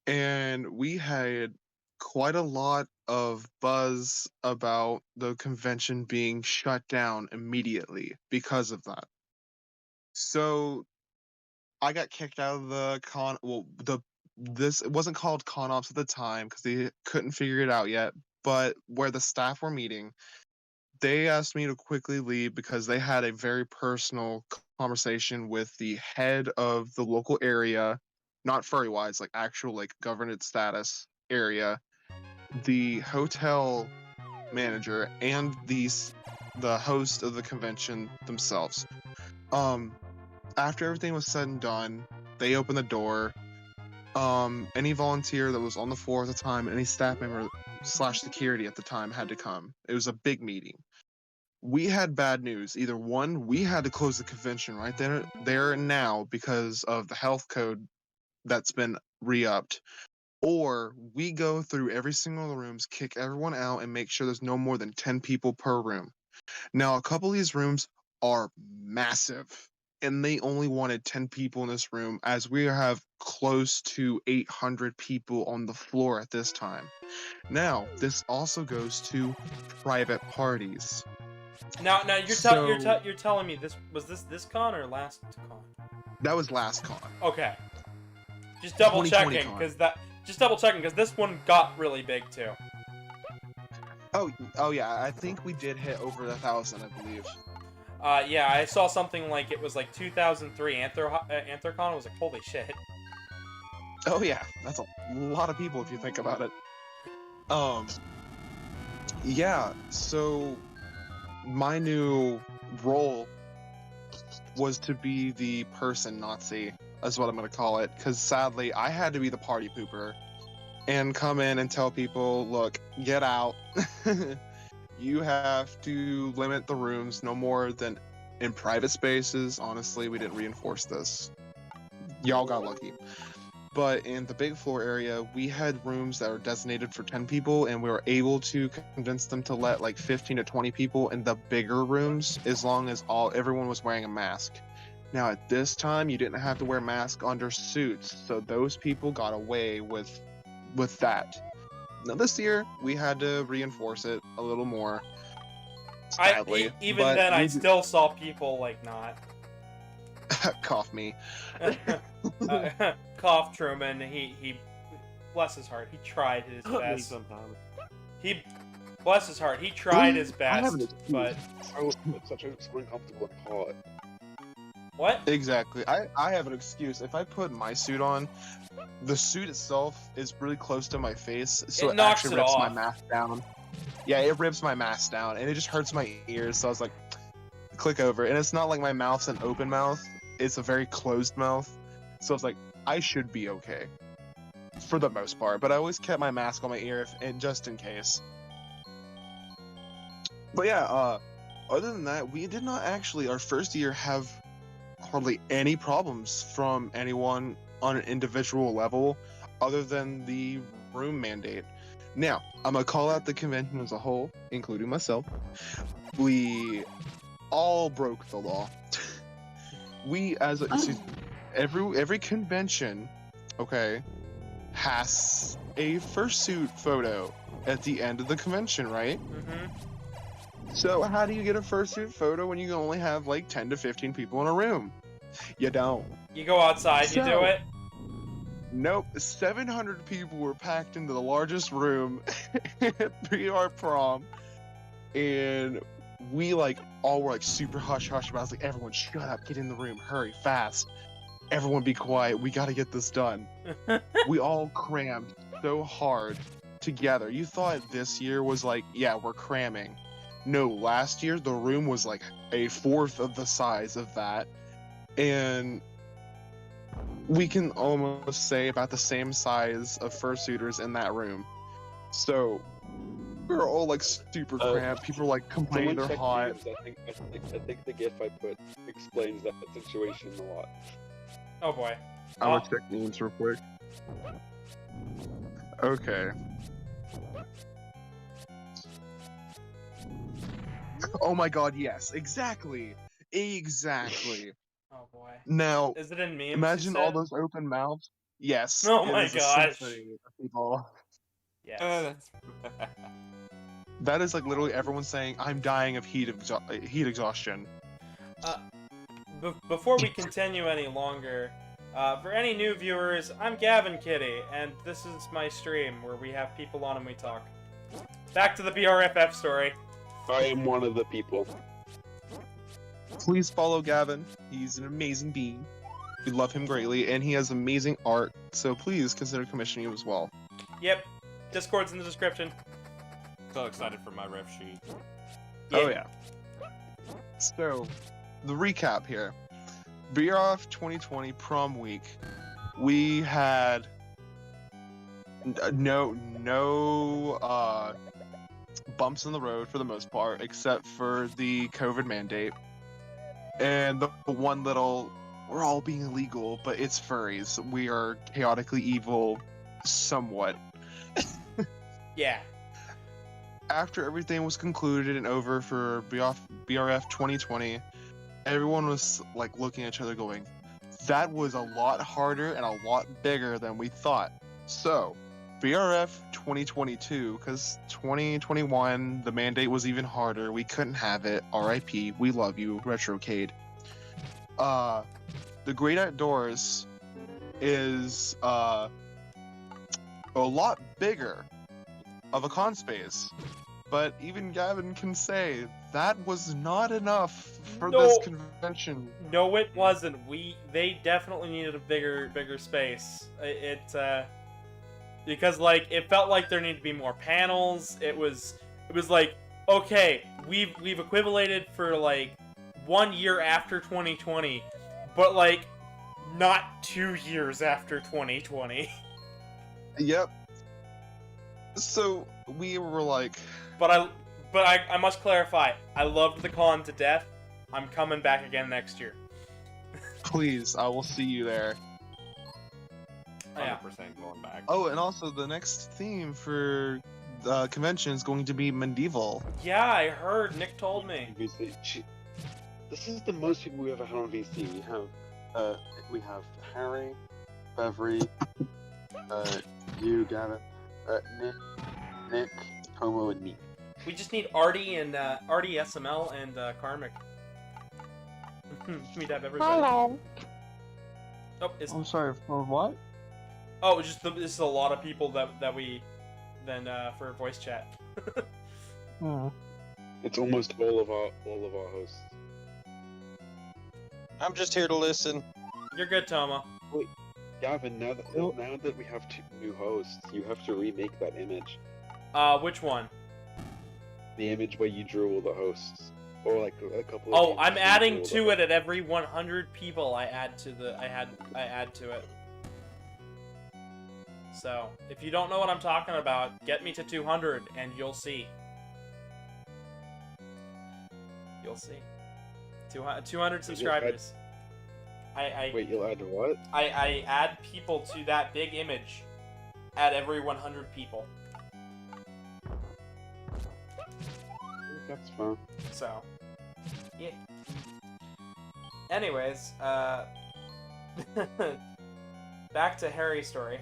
and we had quite a lot of buzz about the convention being shut down immediately because of that. So I got kicked out of the con. Well, it wasn't called con ops at the time because they couldn't figure it out yet. But where the staff were meeting, they asked me to quickly leave because they had a very personal conversation with the head of the local area, not furry wise, actual governance status area, the hotel manager, and the host of the convention themselves. After everything was said and done, they opened the door. Any volunteer that was on the floor at the time, any staff member / security at the time had to come. It was a big meeting. We had bad news. Either one, we had to close the convention right there and now because of the health code that's been re-upped, or we go through every single of the rooms, kick everyone out, and make sure there's no more than 10 people per room. Now, a couple of these rooms are massive, and they only wanted 10 people in this room, as we have close to 800 people on the floor at this time. Now, this also goes to private parties. Now So- you're telling me this con or last con? That was last con. Okay. Just double 2020 checking con. because this one got really big too. Oh yeah, I think we did hit over 1,000, I believe. Yeah, I saw something like it was like 2003 Anthrocon. Was like, holy shit. Oh yeah, that's a lot of people if you think about it. Yeah, so my new role was to be the person Nazi, is what I'm gonna call it, because sadly I had to be the party pooper and come in and tell people, look, get out. You have to limit the rooms no more than in private spaces. Honestly, we didn't reinforce this. Y'all got lucky. But in the big floor area, we had rooms that were designated for 10 people, and we were able to convince them to let like 15 to 20 people in the bigger rooms, as long as everyone was wearing a mask. Now at this time, you didn't have to wear masks under suits, so those people got away with that. Now this year, we had to reinforce it a little more. Sadly, Even but then, I we- still saw people like not. cough me. Cough Truman. He bless his heart. He tried his Me best. sometimes. He bless his heart. He tried his I have best, an but Oh, it's such uncomfortable and hot. what? Exactly. I have an excuse. If I put my suit on, the suit itself is really close to my face, so It it, knocks actually it rips my off. mask down. Yeah, it rips my mask down, and it just hurts my ears. So I was like, click over. And it's not like my mouth's an open mouth; it's a very closed mouth. So I was like, I should be okay for the most part. But I always kept my mask on my ear, and just in case. But yeah, other than that, we did not actually our first year have hardly any problems from anyone on an individual level other than the room mandate. Now, I'm gonna call out the convention as a whole, including myself. We all broke the law. We as a, every convention, okay, has a fursuit photo at the end of the convention, right? Mm-hmm. So how do you get a fursuit photo when you only have like 10 to 15 people in a room? You don't. You go outside. You do So- it. Nope, 700 people were packed into the largest room at PR prom, and we like all were like super hush hush about it. I was like, everyone shut up, get in the room, hurry, fast. Everyone be quiet, we gotta get this done. We all crammed so hard together. You thought this year was like, yeah, we're cramming. No, last year the room was like a fourth of the size of that, and we can almost say about the same size of fursuiters in that room. So we were all like super cramped. People are like complaining Someone they're check hot. memes. I think the GIF I put explains that situation a lot. Oh boy. I'm gonna check memes real quick. Okay. Oh my god, yes, exactly. Exactly. Oh boy. Now, Is it in memes? imagine you all said? those open mouths. Yes. Oh it my is a gosh. symphony of people. Yes. That's That is like literally everyone saying, "I'm dying of heat exhaustion." Before we continue any longer, for any new viewers, I'm Gavin Kitty, and this is my stream where we have people on and we talk. Back to the BRFF story. I am one of the people. Please follow Gavin. He's an amazing being. We love him greatly, and he has amazing art. So please consider commissioning him as well. Yep. Discord's in the description. so excited for my ref sheet. Oh yeah. So, the recap here. BRF 2020 prom week. We had No bumps in the road for the most part, except for the COVID mandate. And the one little, we're all being illegal, but it's furries. We are chaotically evil, somewhat. Yeah. After everything was concluded and over for BRF 2020, everyone was like looking at each other going, that was a lot harder and a lot bigger than we thought. So, BRF 2022, because 2021, the mandate was even harder. We couldn't have it. RIP. We love you, Retrocade. The Great Outdoors is a lot bigger of a con space. But even Gavin can say that was not enough for this convention. No, it wasn't. They definitely needed a bigger space. Because like it felt like there needed to be more panels. It was like, okay, we've equivalated for like 1 year after 2020, but like not 2 years after 2020. Yep. So we were like, But I must clarify, I loved the con to death. I'm coming back again next year. please, I will see you there. 100% going back. Oh, and also the next theme for the convention is going to be medieval. Yeah, I heard. Nick told me. This is the most people we've ever had on VC. We have Harry, Beverly, you, Gavin, Nick, Homo, and me. We just need Artie and Artie SML and Karmic. We'd have everybody. Hello. Oh, it's... I'm sorry, for what? Oh, it's just this is a lot of people that we then for voice chat. It's almost all of our hosts. I'm just here to listen. You're good, Toma. Wait, Gavin, now that we have 2 new hosts, you have to remake that image. Which one? The image where you drew all the hosts, or like a couple. Oh, I'm adding to it at every 100 people I add to it. So, if you don't know what I'm talking about, get me to 200 and you'll see. You'll see. 200 subscribers. Wait, you'll add what? I add people to that big image at every 100 people. That's fun. So, yeah. Anyways, back to Harry's story.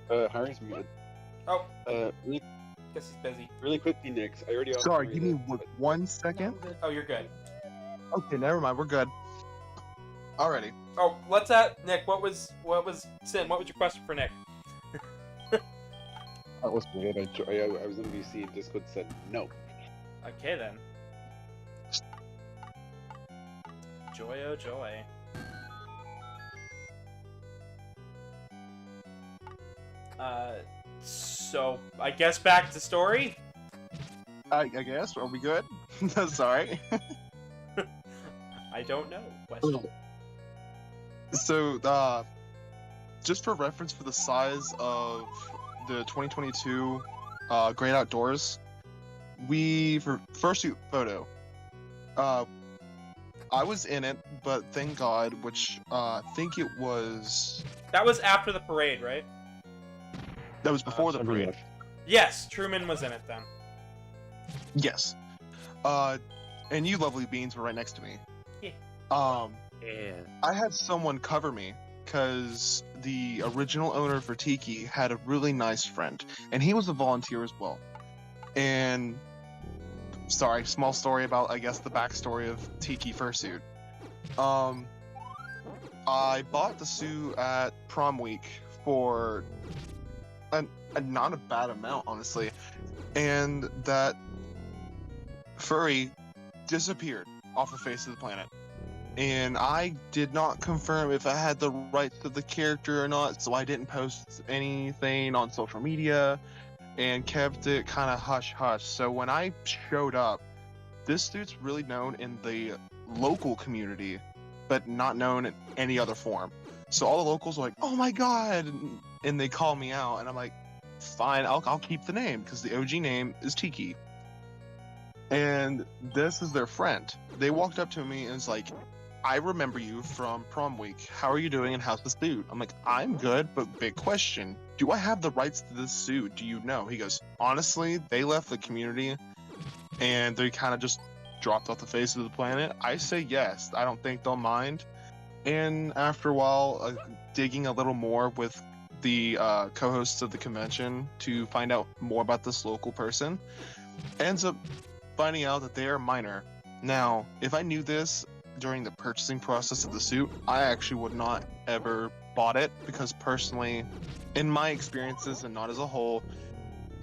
Harry's muted. Oh, Really, guess he's busy. really quickly, Nick. I already asked. Sorry, Harry give me this, 1 second. Oh, you're good. Okay, never mind, we're good. Alrighty. Oh, let's add Nick. What was Sin? What was your question for Nick? That was weird. I was in VC and Discord said no. Okay then. Joy, oh joy. So I guess back to story. I guess, are we good? Sorry. I don't know. Question. So, just for reference for the size of the 2022 Great Outdoors, for fursuit photo, I was in it, but thank God, which I think it was... That was after the parade, right? That was before the parade. Yes, Truman was in it then. Yes. And you lovely beans were right next to me. Yeah. Yeah. I had someone cover me because the original owner for Tiki had a really nice friend, and he was a volunteer as well. And sorry, small story about, I guess, the backstory of Tiki Fursuit. I bought the suit at prom week for a not a bad amount, honestly, and that furry disappeared off the face of the planet. And I did not confirm if I had the rights to the character or not, so I didn't post anything on social media and kept it kind of hush-hush. So when I showed up, this dude's really known in the local community but not known in any other form. So all the locals were like, "Oh my god!" and they call me out, and I'm like, "Fine, I'll keep the name because the OG name is Tiki." And this is their friend. They walked up to me and was like, "I remember you from prom week. How are you doing and how's the suit?" I'm like, "I'm good, but big question. Do I have the rights to this suit? Do you know?" He goes, "Honestly, they left the community and they kind of just dropped off the face of the planet. I say yes. I don't think they'll mind." And after a while, digging a little more with the co-hosts of the convention to find out more about this local person, ends up finding out that they are a minor. Now, if I knew this during the purchasing process of the suit, I actually would not ever bought it, because personally, in my experiences and not as a whole,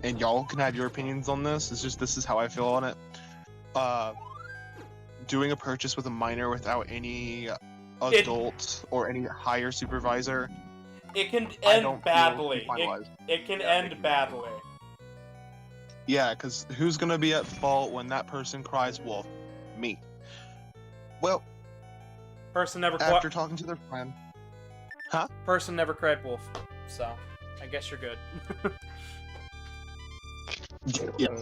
and y'all can have your opinions on this, it's just this is how I feel on it. Doing a purchase with a minor without any adult or any higher supervisor, It can I end don't feel badly. finalized. It can end badly. Yeah, because who's gonna be at fault when that person cries wolf? Me. Well, Person never after talking to their friend, Person never cried wolf. So, I guess you're good. yeah, I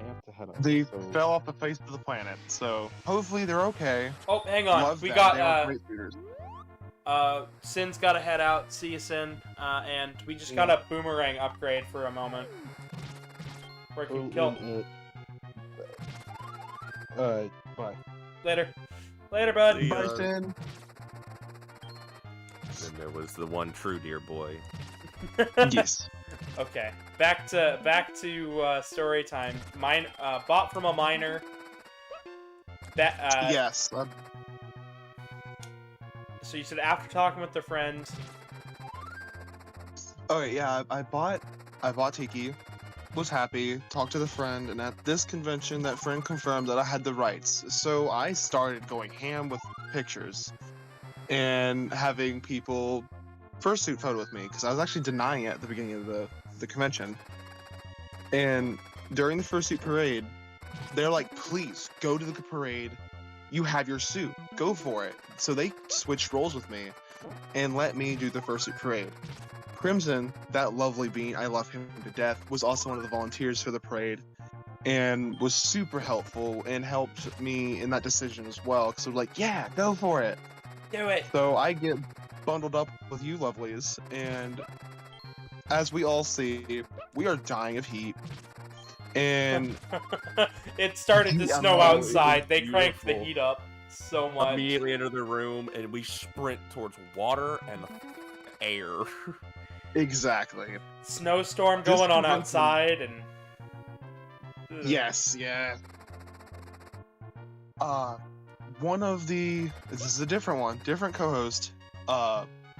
have to head out. they so... fell off the face of the planet. So hopefully they're okay. Oh, hang on. Love We them. got They were great shooters. Sin's gotta head out. See you, Sin. And we just got a boomerang upgrade for a moment. Where you can kill. Bye. Later. Later, bud. See ya. Bye, Finn. Then there was the one true dear boy. Yes. Okay. Back to story time. Bought from a miner. That Yes. So you said after talking with their friend. Oh yeah, I bought Tiki, was happy, talked to the friend, and at this convention that friend confirmed that I had the rights. So I started going ham with pictures and having people fursuit photo with me, because I was actually denying it at the beginning of the convention. And during the fursuit parade, they're like, "Please go to the parade. You have your suit. Go for it." So they switched roles with me and let me do the fursuit parade. Crimson, that lovely bean, I love him to death, was also one of the volunteers for the parade and was super helpful and helped me in that decision as well, because they're like, "Yeah, go for it." Do it. So I get bundled up with you lovelies, and as we all see, we are dying of heat. And It started to Yeah, snow no, it outside. They cranked the beautiful. heat up so much. Immediately enter the room, and we sprint towards water and air. exactly. Snowstorm This going on convention- outside and. Ugh. Yes, yeah. One of the this is a different one, different co-host.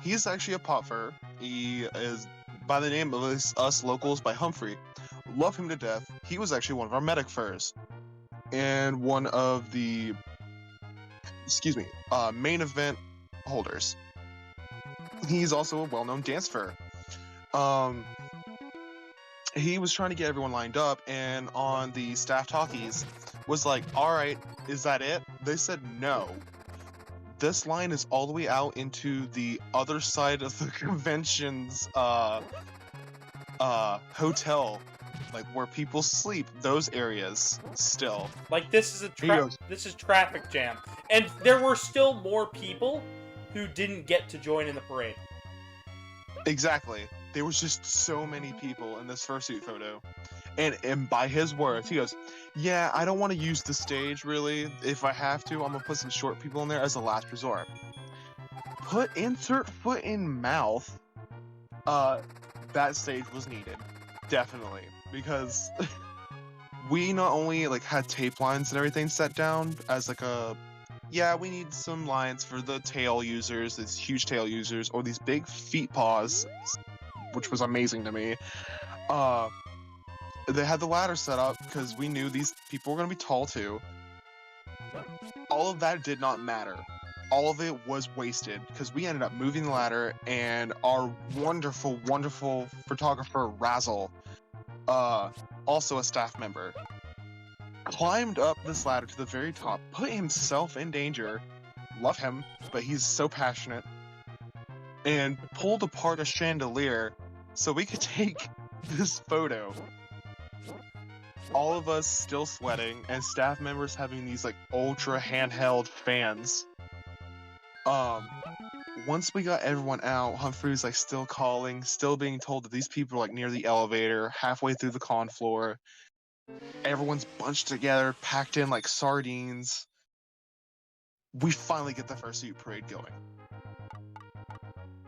He's actually a popper. He is by the name of us locals by Humphrey. Love him to death. He was actually one of our medic furs, and one of the main event holders. He's also a well-known dance fur. He was trying to get everyone lined up, and on the staff talkies was like, "All right, is that it?" They said no. This line is all the way out into the other side of the convention's hotel, like where people sleep, those areas still. Like this is He goes- this is traffic jam, and there were still more people who didn't get to join in the parade. Exactly. There was just so many people in this fursuit photo. And by his words, he goes, "Yeah, I don't want to use the stage really. If I have to, I'm gonna put some short people in there as a last resort." Insert foot in mouth. That stage was needed. Definitely. Because we not only like had tape lines and everything set down as like we need some lines for the tail users, these huge tail users, or these big feet paws, which was amazing to me. They had the ladder set up because we knew these people were going to be tall too. All of that did not matter. All of it was wasted because we ended up moving the ladder, and our wonderful, wonderful photographer Razzle, also a staff member, climbed up this ladder to the very top, put himself in danger, love him, but he's so passionate, and pulled apart a chandelier so we could take this photo. All of us still sweating, and staff members having these like ultra handheld fans. Once we got everyone out, Humphrey's like still calling, still being told that these people are like near the elevator, halfway through the con floor. Everyone's bunched together, packed in like sardines. We finally get the fursuit parade going.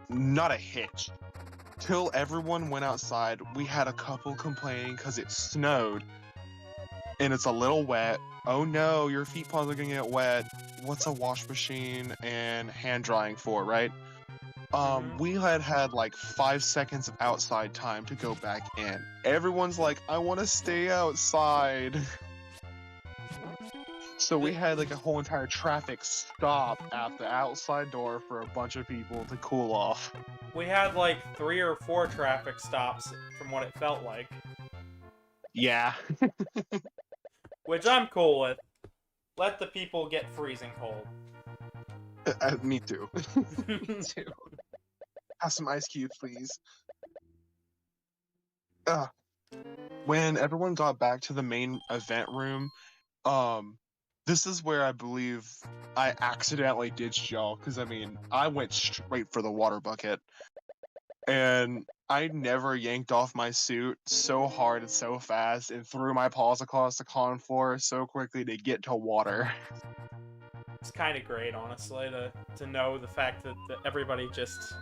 Not a hitch. Till everyone went outside, we had a couple complaining because it snowed and it's a little wet. Oh no, your feet paws are gonna get wet. What's a wash machine and hand drying for, right? We had like 5 seconds of outside time to go back in. Everyone's like, I want to stay outside. So we had like a whole entire traffic stop at the outside door for a bunch of people to cool off. We had like 3 or 4 traffic stops from what it felt like. Yeah. Which I'm cool with. Let the people get freezing cold. Me too. Me too. Have some ice cubes, please. When everyone got back to the main event room, this is where I believe I accidentally ditched y'all, because I mean, I went straight for the water bucket. And I never yanked off my suit so hard and so fast and threw my paws across the con floor so quickly to get to water. It's kind of great, honestly, to know the fact that everybody just...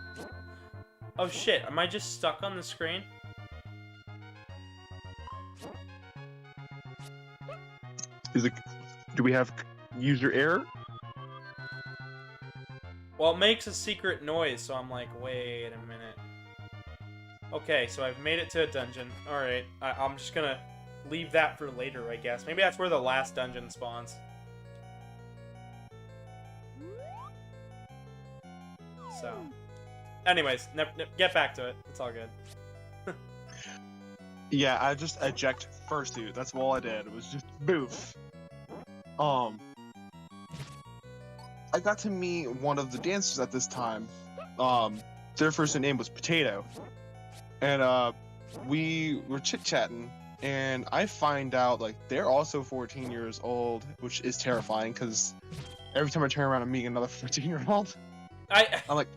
Oh shit, am I just stuck on the screen? Do we have user error? Well, it makes a secret noise, so I'm like, wait a minute. Okay, so I've made it to a dungeon. Alright, I'm just gonna leave that for later, I guess. Maybe that's where the last dungeon spawns. So, anyways, get back to it. It's all good. Yeah, I just eject fursuit. That's all I did. It was just boof. I got to meet one of the dancers at this time. Their first name was Potato. And we were chit-chatting, and I find out like they're also 14 years old, which is terrifying because every time I turn around I'm meeting another 14-year-old. I'm like,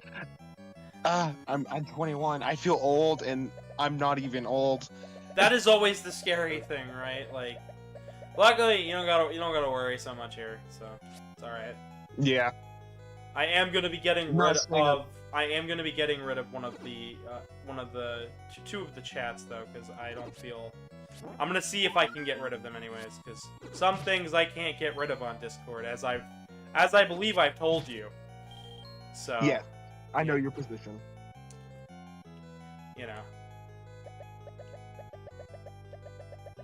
I'm 21. I feel old, and I'm not even old. That is always the scary thing, right? Like, luckily you don't gotta worry so much here, so it's all right. Yeah. I am gonna be getting rid of. I am gonna be getting rid of one of the two of the chats though, because I don't feel. I'm gonna see if I can get rid of them anyways, because some things I can't get rid of on Discord, as I believe I've told you. So. Yeah, I know your position. You know.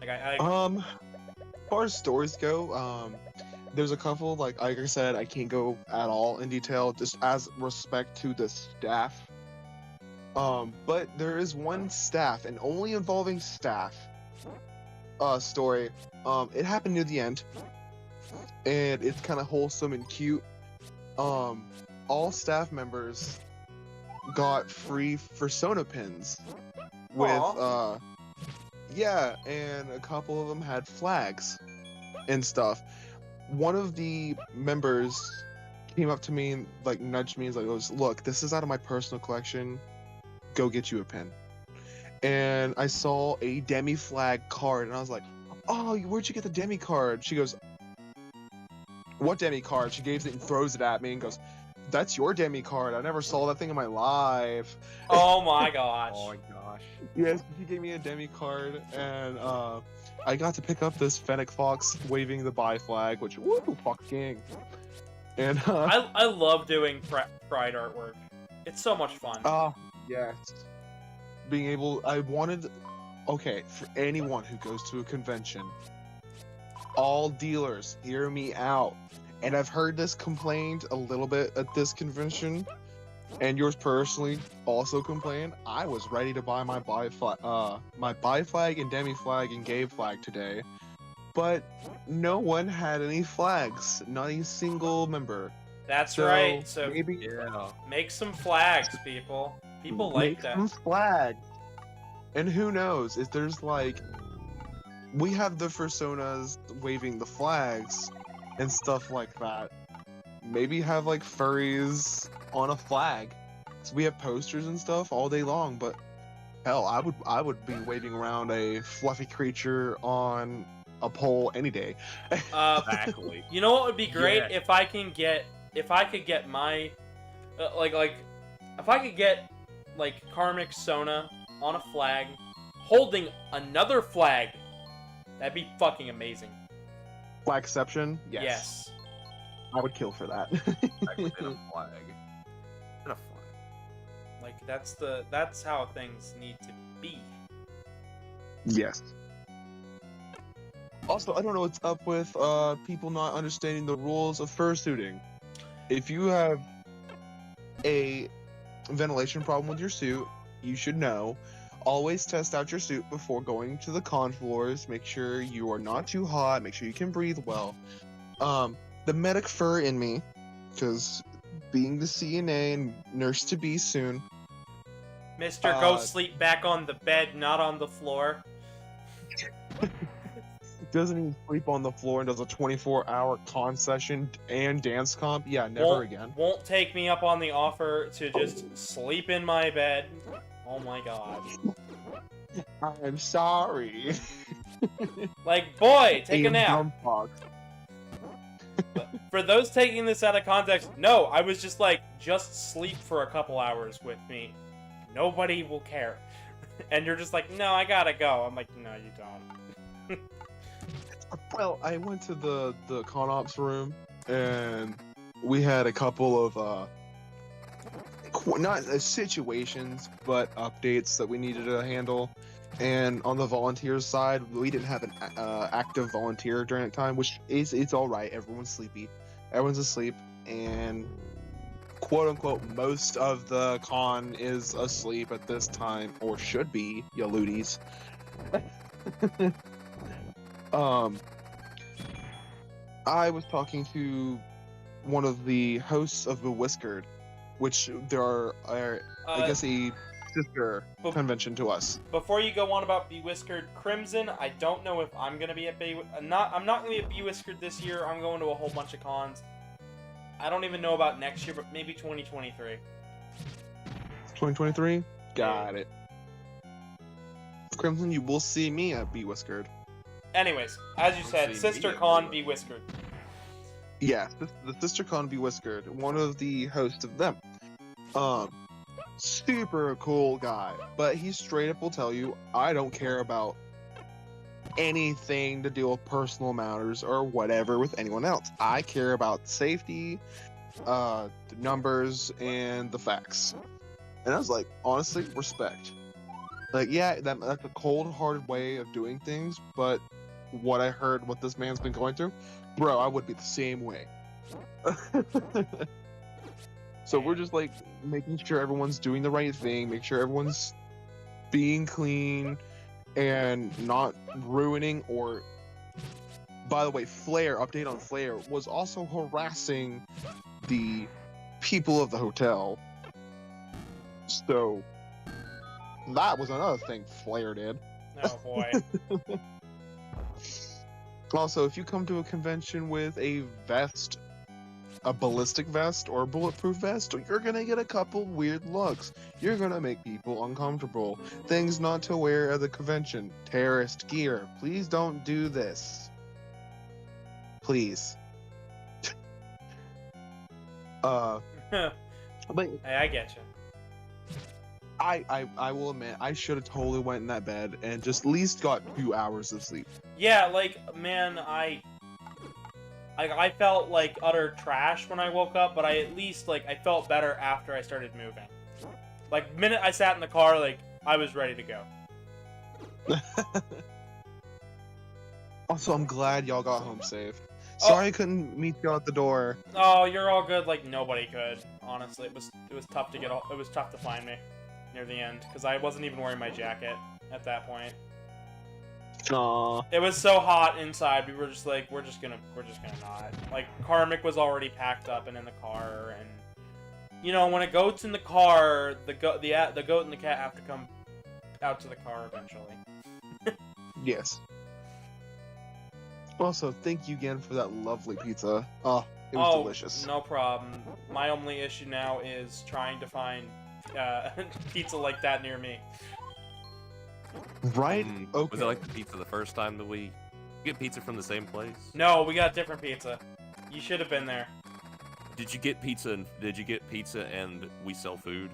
Like As far as stories go, there's a couple, like I said, I can't go at all in detail, just as respect to the staff. But there is one staff, and only involving staff, story. It happened near the end, and it's kind of wholesome and cute. All staff members got free Persona pins with, yeah, and a couple of them had flags and stuff. One of the members came up to me and like nudged me and goes, "Look, this is out of my personal collection. Go get you a pin." And I saw a demi flag card, and I was like, "Oh, where'd you get the demi card?" She goes, "What demi card?" She gives it and throws it at me and goes, "That's your demi card. I never saw that thing in my life." Oh my gosh. Oh my gosh. Yes, she gave me a demi card, and I got to pick up this Fennec Fox waving the bye flag, which woo, fucking. And I love doing Pride artwork. It's so much fun. Yes. Being able, okay, for anyone who goes to a convention, all dealers, hear me out. And I've heard this complained a little bit at this convention, and yours personally also complained. I was ready to buy my bye flag and demi flag and gay flag today, but no one had any flags. Not a single member. That's So, right. So maybe Yeah. make some flags, people. People like make that. some flags. And who knows if there's like, we have the personas waving the flags and stuff like that. Maybe have like furries on a flag. So we have posters and stuff all day long. But hell, I would be waving around a fluffy creature on a pole any day. Exactly. You know what would be great Yeah. if I could get my if I could get like Karmic Sona on a flag holding another flag. That'd be fucking amazing. Flagception? Yes. I would kill for that. Like within a flag. In a flag. Like that's how things need to be. Yes. Also, I don't know what's up with people not understanding the rules of fursuiting. If you have a ventilation problem with your suit, you should know. Always test out your suit before going to the con floors. Make sure you are not too hot. Make sure you can breathe well. The medic fur in me, because being the CNA and nurse to be soon. Mister, go sleep back on the bed, not on the floor. Doesn't even sleep on the floor and does a 24-hour con session and dance comp. Yeah, never again. Won't take me up on the offer to just sleep in my bed. Oh my god. I'm sorry. Like, boy, take a Ian nap. Drumfox. For those taking this out of context, no, I was just like, just sleep for a couple hours with me. Nobody will care. And you're just like, no, I gotta go. I'm like, no, you don't. Well, I went to the con ops room and we had a couple of not situations but updates that we needed to handle. And on the volunteer side, we didn't have an active volunteer during that time, which is it's all right. Everyone's sleepy, everyone's asleep, and quote unquote most of the con is asleep at this time, or should be, you looties. I was talking to one of the hosts of Bewhiskered, which there are I guess a sister convention to us. Before you go on about Bewhiskered Crimson, I don't know if I'm gonna be at I'm not gonna be at Bewhiskered this year. I'm going to a whole bunch of cons. I don't even know about next year, but maybe 2023. 2023? Got it. Crimson, you will see me at Bewhiskered. Anyways, as you said, SisterCon Bewhiskered. Yeah, the SisterCon Bewhiskered, one of the hosts of them. Super cool guy, but he straight up will tell you, I don't care about anything to do with personal matters or whatever with anyone else. I care about safety, the numbers, and the facts. And I was like, honestly, respect. Like, yeah, that's a cold-hearted way of doing things, but what I heard, what this man's been going through, bro, I would be the same way. So we're just like making sure everyone's doing the right thing, make sure everyone's being clean and not ruining or. By the way, update on Flare, was also harassing the people of the hotel. So that was another thing Flare did. Oh boy. Also, if you come to a convention with a vest, a ballistic vest or a bulletproof vest, you're gonna get a couple weird looks. You're gonna make people uncomfortable. Things not to wear at the convention. Terrorist gear. Please don't do this. Please. But Hey, I get you. I will admit, I should have totally went in that bed and just at least got 2 hours of sleep. Yeah, like, man, I felt like utter trash when I woke up, but I at least, like, I felt better after I started moving. Like, the minute I sat in the car, like, I was ready to go. Also, I'm glad y'all got home safe. Sorry I couldn't meet you at the door. Oh, you're all good. Like, nobody could. Honestly, it was tough to it was tough to find me near the end because I wasn't even wearing my jacket at that point. Aw. It was so hot inside. We were just like, we're just gonna not. Like, Karmic was already packed up and in the car, and you know, when a goat's in the car, the goat and the cat have to come out to the car eventually. Yes. Also, thank you again for that lovely pizza. Oh, it was delicious. No problem. My only issue now is trying to find pizza like that near me. Right? Okay. Was it like the pizza the first time that we get pizza from the same place? No, we got different pizza. You should have been there. Did you get pizza? And we sell food?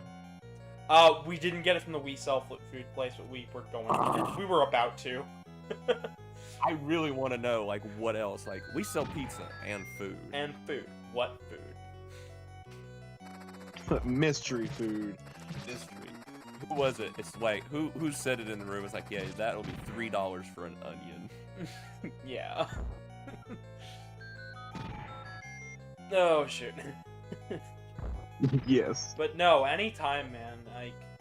We didn't get it from the We Sell Food place, but we were going to. We were about to. I really want to know, like, what else? Like, we sell pizza and food. And food. What food? Mystery food. Mystery. Who was it? It's like, who said it in the room? It's like, yeah, that'll be $3 for an onion. Yeah. Oh, shoot. Yes. But no, anytime, man.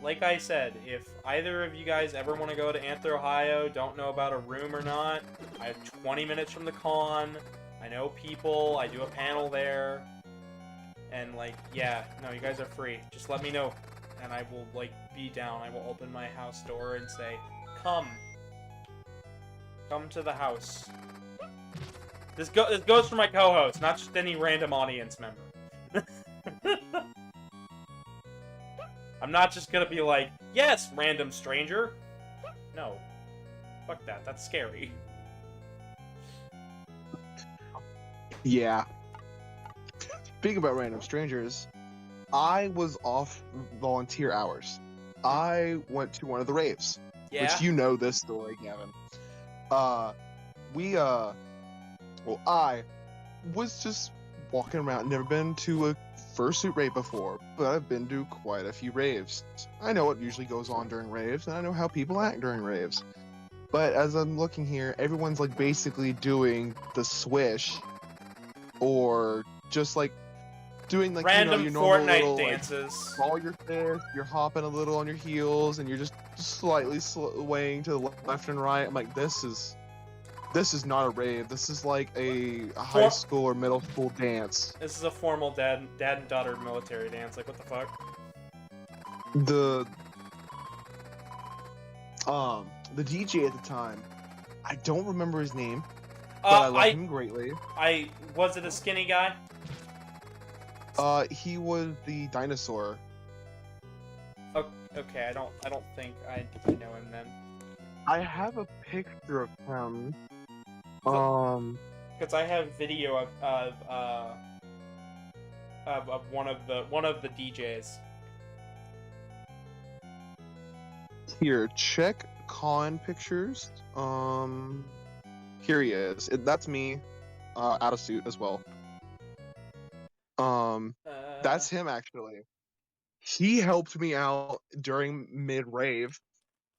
Like I said, if either of you guys ever want to go to Anther, Ohio, don't know about a room or not, I have 20 minutes from the con. I know people. I do a panel there. And, like, yeah, no, you guys are free. Just let me know, and I will, like, be down. I will open my house door and say, come. Come to the house. This goes for my co-host, not just any random audience member. I'm not just gonna be like, yes, random stranger. No. Fuck that. That's scary. Yeah. Speaking about random strangers, I was off volunteer hours. I went to one of the raves. Yeah. Which you know this story, Gavin. I was just walking around. Never been to a fursuit rave before, but I've been to quite a few raves. I know what usually goes on during raves, and I know how people act during raves. But as I'm looking here, everyone's like basically doing the swish, or just like doing like random your normal Fortnite little, dances. Like, ball your fist, you're hopping a little on your heels, and you're just slightly swaying to the left and right. I'm like, this is not a rave. This is like a high school or middle school dance. This is a formal dad and daughter military dance. Like, what the fuck? The DJ at the time, I don't remember his name, but I love him greatly. Was it a skinny guy? He was the dinosaur. Okay, I don't think I know him then. I have a picture of him. Because I have video of one of the DJs. Here, check con pictures. Here he is. That's me, out of suit as well. That's him actually. He helped me out during mid-rave,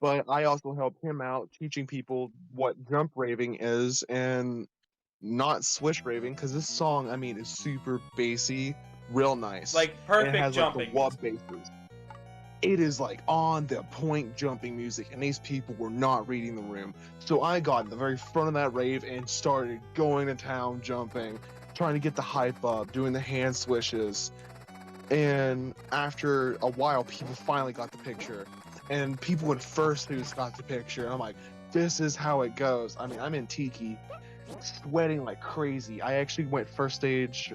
but I also helped him out teaching people what jump raving is and not swish raving, because this song, I mean, is super bassy, real nice. Like perfect it has, jumping. Like, the wub basses. It is like on the point jumping music, and these people were not reading the room. So I got in the very front of that rave and started going to town jumping, trying to get the hype up, doing the hand swishes. And after a while, people finally got the picture. And people in fursuits got the picture. And I'm like, this is how it goes. I mean, I'm in Tiki, sweating like crazy. I actually went first stage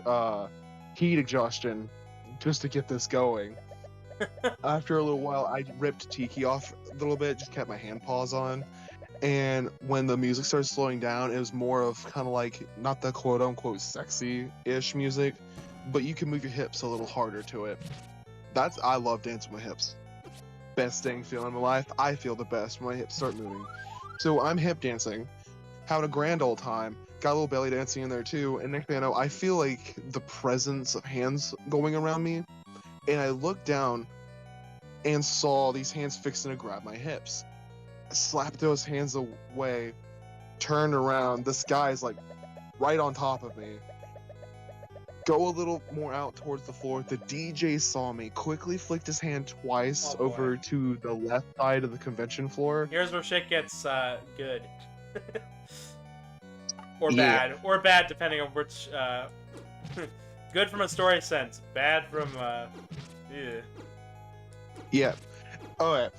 heat exhaustion just to get this going. After a little while, I ripped Tiki off a little bit, just kept my hand paws on. And when the music started slowing down, it was more of kind of like, not the quote-unquote sexy-ish music, but you can move your hips a little harder to it. I love dancing with my hips. Best thing feeling in my life. I feel the best when my hips start moving. So I'm hip dancing, having a grand old time. Got a little belly dancing in there too. And next thing I know, I feel like the presence of hands going around me. And I looked down and saw these hands fixing to grab my hips. I slapped those hands away, turned around. This guy's like right on top of me. Go a little more out towards the floor. The DJ saw me, quickly flicked his hand twice over to the left side of the convention floor. Here's where shit gets good. Or Yeah. bad depending on which. Good from a story sense, bad from yeah. Yeah. Alright.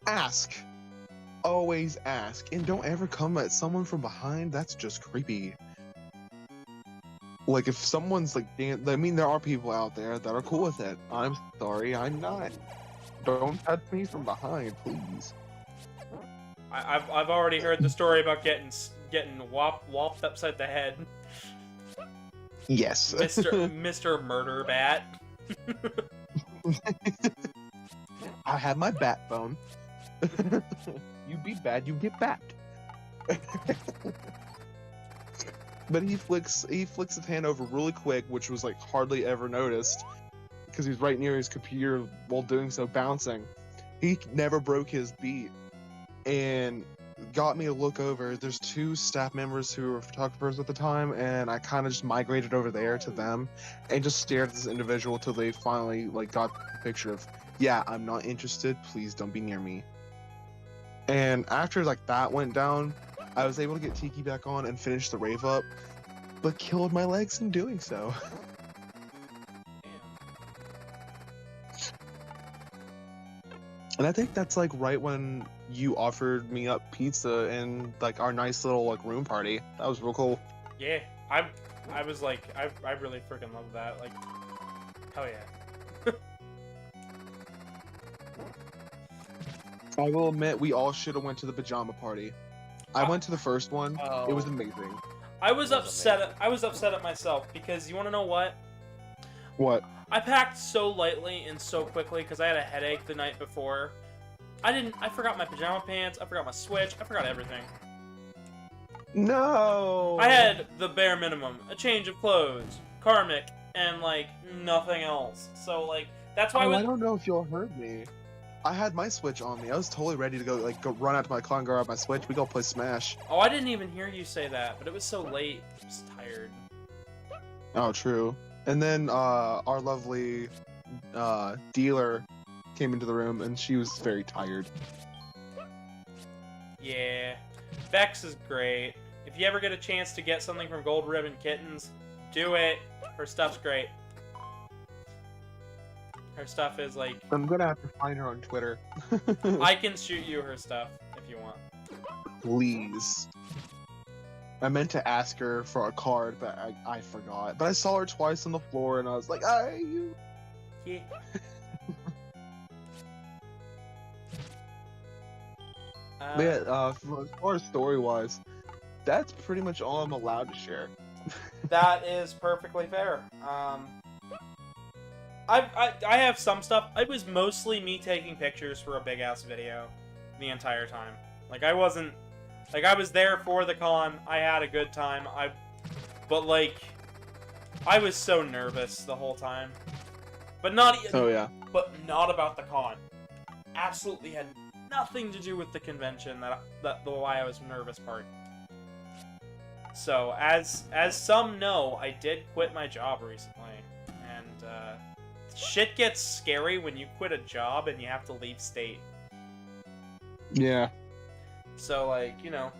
Ask. Always ask. And don't ever come at someone from behind. That's just creepy. Like, if someone's like, I mean, there are people out there that are cool with it. I'm sorry, I'm not. Don't touch me from behind, please. I've already heard the story about getting whopped upside the head, Yes. Mr. Murder Bat. I have my bat phone. You be bad, you get bat. But he flicks his hand over really quick, which was like hardly ever noticed, because he's right near his computer while doing so, bouncing. He never broke his beat, and got me to look over. There's two staff members who were photographers at the time, and I kind of just migrated over there to them, and just stared at this individual till they finally like got the picture of, yeah, I'm not interested. Please don't be near me. And after like that went down, I was able to get Tiki back on and finish the rave up, but killed my legs in doing so. And I think that's like right when you offered me up pizza in like our nice little like room party. That was real cool. Yeah, I was like, I really freaking love that. Like, hell yeah. I will admit, we all should have went to the pajama party. I went to the first one. It was amazing. I was upset. I was upset at myself because you want to know what? What? I packed so lightly and so quickly because I had a headache the night before. I forgot my pajama pants, I forgot my Switch, I forgot everything. No! I had the bare minimum, a change of clothes, karmic, and like nothing else. So like, that's why I don't know if y'all heard me. I had my Switch on me. I was totally ready to go run out to my car and grab my Switch. We go play Smash. Oh, I didn't even hear you say that, but it was so late. I was tired. Oh, true. And then our lovely dealer came into the room, and she was very tired. Yeah, Vex is great. If you ever get a chance to get something from Gold Ribbon Kittens, do it. Her stuff's great. Her stuff is like... I'm gonna have to find her on Twitter. I can shoot you her stuff if you want. Please. I meant to ask her for a card, but I forgot. But I saw her twice on the floor, and I was like, "Hey, you." Yeah. But yeah, as far as story-wise, that's pretty much all I'm allowed to share. That is perfectly fair. I have some stuff. It was mostly me taking pictures for a big-ass video the entire time. Like, I wasn't... Like, I was there for the con, I had a good time, but, like, I was so nervous the whole time. But not... Oh, yeah. But not about the con. Absolutely had nothing to do with the convention, the why I was nervous part. So, as some know, I did quit my job recently, and, shit gets scary when you quit a job and you have to leave state. Yeah. So, like, you know,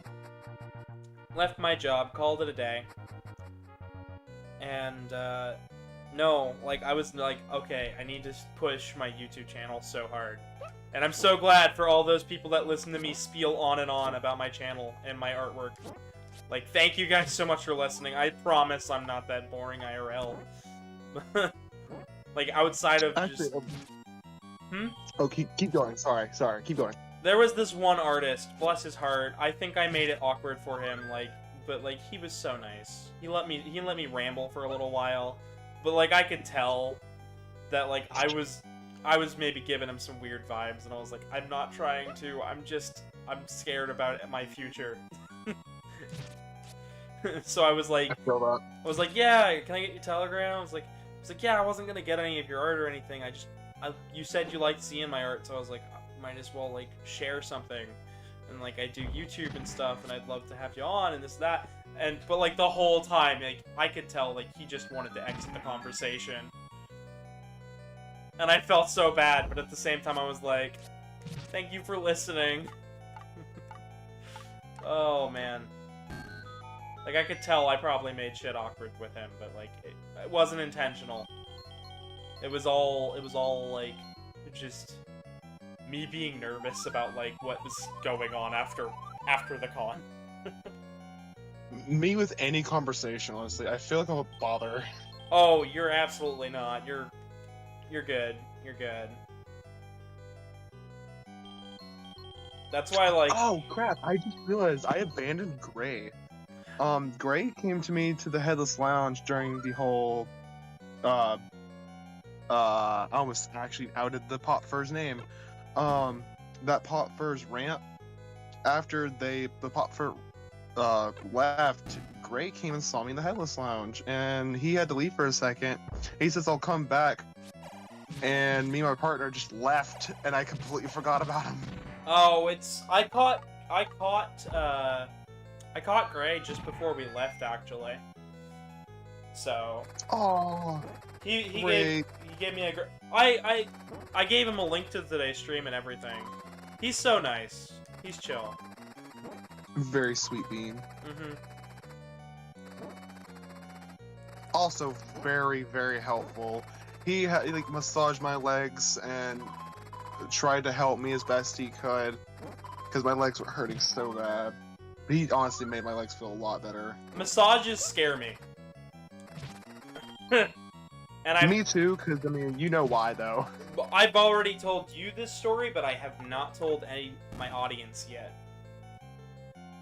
left my job, called it a day, and, no, like, I was like, okay, I need to push my YouTube channel so hard. And I'm so glad for all those people that listen to me spiel on and on about my channel and my artwork. Like, thank you guys so much for listening. I promise I'm not that boring IRL. Like, outside of Actually, just... Oh, keep going. Sorry, keep going. There was this one artist, bless his heart. I think I made it awkward for him, like, but like he was so nice. He let me ramble for a little while, but like I could tell that like I was maybe giving him some weird vibes, and I was like, I'm not trying to. I'm scared about my future. So I was like, yeah, can I get your Telegram? I was like, yeah, I wasn't gonna get any of your art or anything. You said you liked seeing my art, so I was like, might as well like share something, and like I do YouTube and stuff, and I'd love to have you on and that, but like the whole time, like I could tell like he just wanted to exit the conversation, and I felt so bad, but at the same time I was like, thank you for listening. Oh, man. Like, I could tell I probably made shit awkward with him, but, like, it wasn't intentional. It was all, like, just me being nervous about, like, what was going on after the con. Me with any conversation, honestly, I feel like I'm a bother. Oh, you're absolutely not. You're good. You're good. That's why, like... Oh, crap, I just realized I abandoned Gray. Gray came to me to the Headless Lounge during the whole, I almost actually outed the Pop Fur's name. That Pop Fur's rant, after the Pop Fur, left, Gray came and saw me in the Headless Lounge, and he had to leave for a second. He says, I'll come back, and me and my partner just left, and I completely forgot about him. Oh, I caught Gray just before we left, actually. So... Oh, He Great. gave me a great... I gave him a link to today's stream and everything. He's so nice. He's chill. very sweet bean. Mm-hmm. Also very, very helpful. He like massaged my legs and tried to help me as best he could because my legs were hurting so bad. He honestly made my legs feel a lot better. Massages scare me. And Me too, because I mean, you know why though. I've already told you this story, but I have not told my audience yet.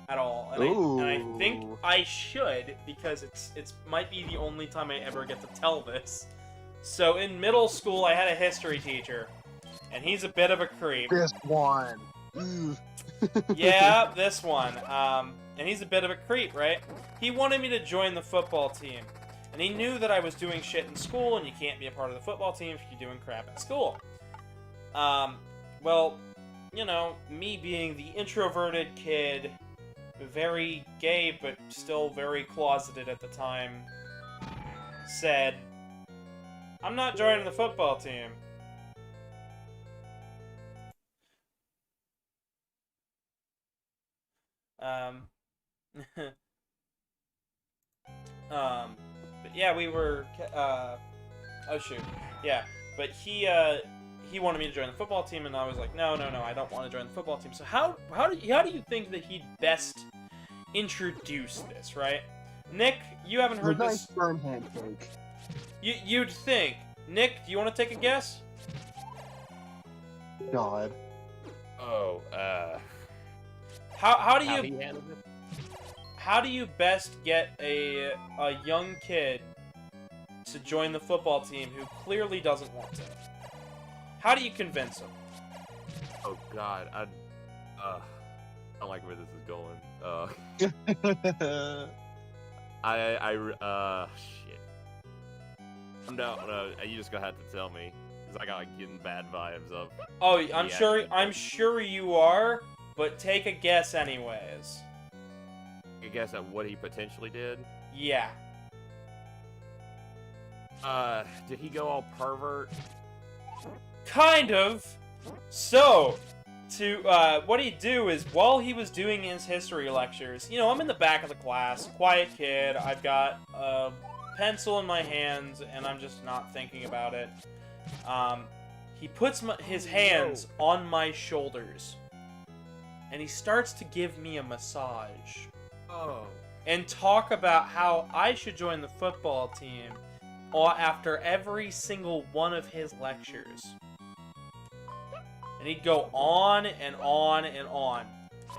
At all. And I think I should, because it's might be the only time I ever get to tell this. So in middle school, I had a history teacher, and he's a bit of a creep. This one. Yeah, this one. And he's a bit of a creep, right? He wanted me to join the football team. And he knew that I was doing shit in school, and you can't be a part of the football team if you're doing crap at school. Well, you know, me being the introverted kid, very gay, but still very closeted at the time, said, I'm not joining the football team. But yeah, we were, oh shoot, yeah, but he wanted me to join the football team, and I was like, no, I don't want to join the football team. So how do you think that he'd best introduce this, right? Nick, you haven't heard this. Nice firm handshake. You'd think. Nick, do you want to take a guess? God. Oh, How do how you he handled it? how do you best get a young kid to join the football team who clearly doesn't want to? How do you convince him? Oh God, I don't like where this is going. Shit. No, you just gonna have to tell me, cause I got like getting bad vibes of. Oh, I'm sure you are, but take a guess anyways. I guess at what he potentially did. Yeah. Did he go all pervert? Kind of. So, what he'd do is, while he was doing his history lectures, you know, I'm in the back of the class, quiet kid, I've got a pencil in my hands, and I'm just not thinking about it. He puts his hands on my shoulders, and he starts to give me a massage. Oh. And talk about how I should join the football team after every single one of his lectures. And he'd go on and on and on.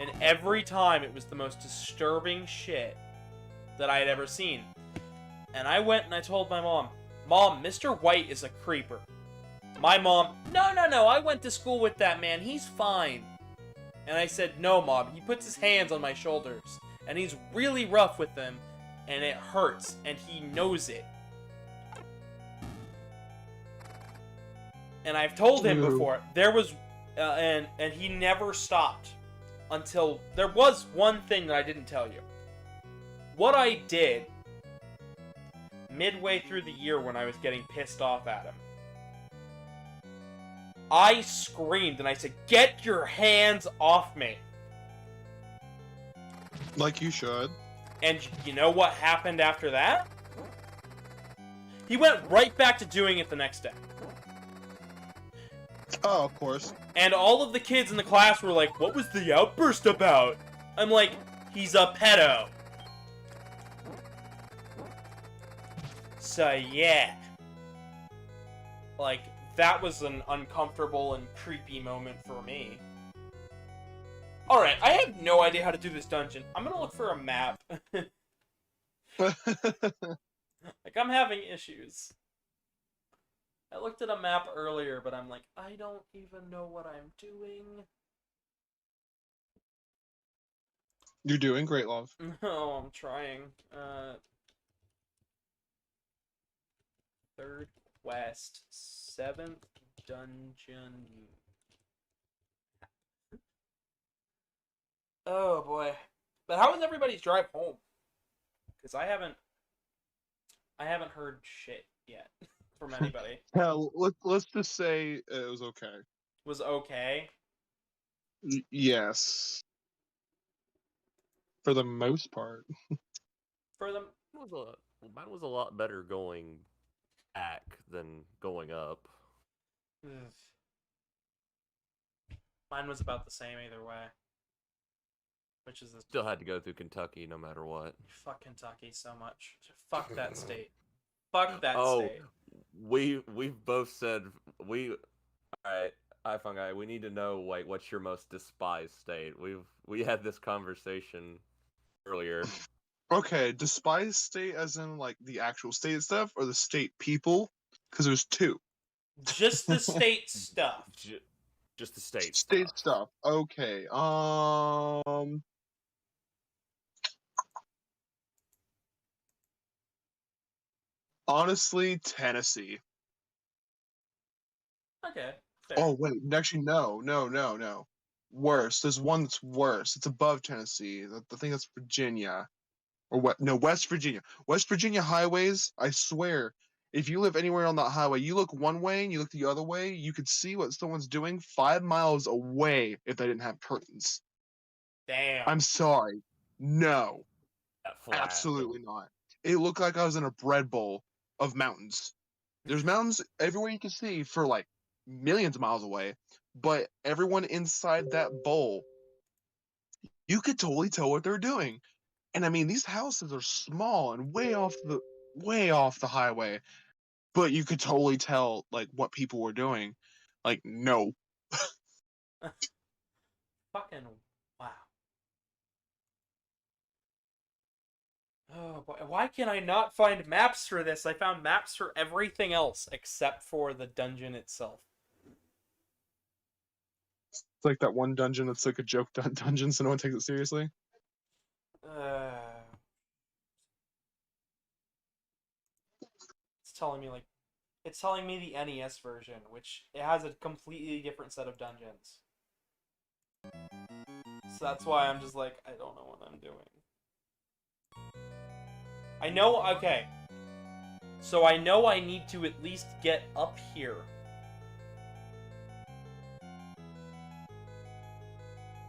And every time it was the most disturbing shit that I had ever seen. And I went and I told my mom, Mom, Mr. White is a creeper. My mom, no, I went to school with that man, he's fine. And I said, no, Mom, he puts his hands on my shoulders. And he's really rough with them, and it hurts, and he knows it. And I've told him before, there was, and he never stopped until, there was one thing that I didn't tell you. What I did, midway through the year when I was getting pissed off at him, I screamed, and I said, get your hands off me! Like you should. And you know what happened after that? He went right back to doing it the next day. Oh, of course. And all of the kids in the class were like, what was the outburst about? I'm like, he's a pedo. So, yeah. Like, that was an uncomfortable and creepy moment for me. Alright, I have no idea how to do this dungeon. I'm gonna look for a map. Like, I'm having issues. I looked at a map earlier, but I'm like, I don't even know what I'm doing. You're doing great, love. No, I'm trying. Third quest, 7th dungeon. Oh boy. But how was everybody's drive home? Because I haven't heard shit yet from anybody. Hell, let's just say it was okay. Was okay. Yes. For the most part. For them. Mine was a lot better going back than going up. Ugh. Mine was about the same either way. Which is this. Still had to go through Kentucky no matter what. Fuck Kentucky so much. Fuck that state. Fuck that state. We've both said alright, iPhone we need to know like what's your most despised state. We had this conversation earlier. Okay, despised state as in like the actual state stuff or the state people? Because there's two. Just the state stuff. Just the state stuff. Okay. Honestly, Tennessee. Okay. Fair. Oh wait, actually no. Worse. There's one that's worse. It's above Tennessee. I think that's Virginia. Or what? No, West Virginia. West Virginia highways, I swear, if you live anywhere on that highway, you look one way and you look the other way, you could see what someone's doing 5 miles away if they didn't have curtains. Damn. I'm sorry. No. flat. Absolutely not. It looked like I was in a bread bowl of mountains. There's mountains everywhere you can see for like millions of miles away, but everyone inside that bowl, you could totally tell what they're doing. And I mean, these houses are small and way off the highway, but you could totally tell like what people were doing. Like, no. Fucking wow. Oh boy, why can I not find maps for this? I found maps for everything else except for the dungeon itself. It's like that one dungeon that's like a joke dungeon, so no one takes it seriously. It's telling me the NES version, which it has a completely different set of dungeons. So that's why I'm just like, I don't know what I'm doing. I know, okay. So I know I need to at least get up here.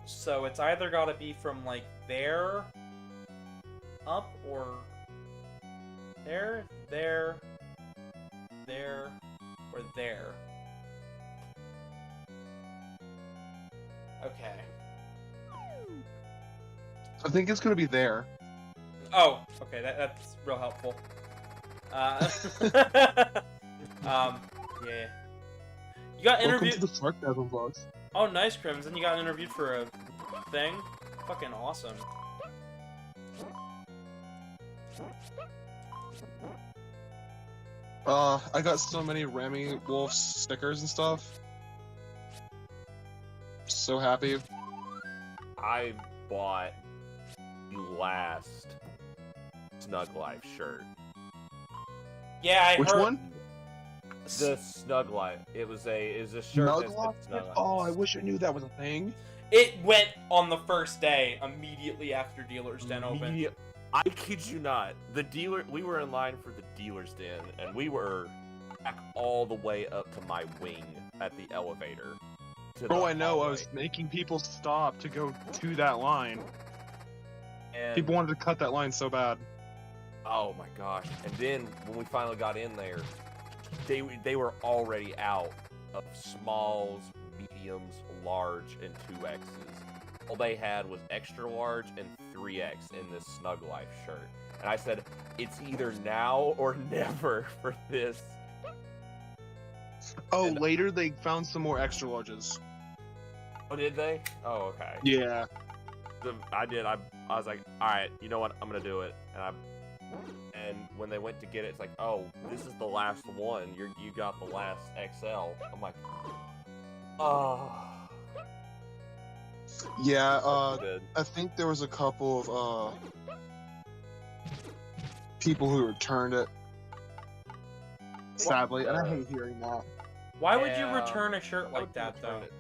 So it's either gotta be from like there up or there, or there. Okay. I think it's gonna be there. Oh, okay, that's real helpful. Yeah. You got Welcome interviewed. to the Sarcasm Vlogs. Oh, nice, Crimson. You got interviewed for a thing. Fucking awesome. I got so many Remy Wolf stickers and stuff. So happy. I bought the last Snug Life shirt. Yeah, I Which heard. one? The Snug Life. It was a shirt. Snug that said Life? Snug Life. Oh, I wish I knew that was a thing. It went on the first day, immediately after Dealer's Den opened. I kid you not. We were in line for the Dealer's Den, and we were back all the way up to my wing at the elevator. Oh, I know. I was making people stop to go to that line. And People wanted to cut that line so bad. oh my gosh! And then when we finally got in there, they were already out of smalls, mediums, large, and 2Xs. All they had was extra large and 3X in this Snug Life shirt. And I said, it's either now or never for this. Oh, And- later they found some more extra larges. Oh, did they? Oh, okay. Yeah. I did. I was like, all right, you know what? I'm gonna do it. And when they went to get it, it's like, oh, this is the last one. You got the last XL. I'm like, oh. Yeah, Good. I think there was a couple of people who returned it. Sadly, and I hate hearing that. Why would you Yeah. return a shirt Why like would you that, return though? it?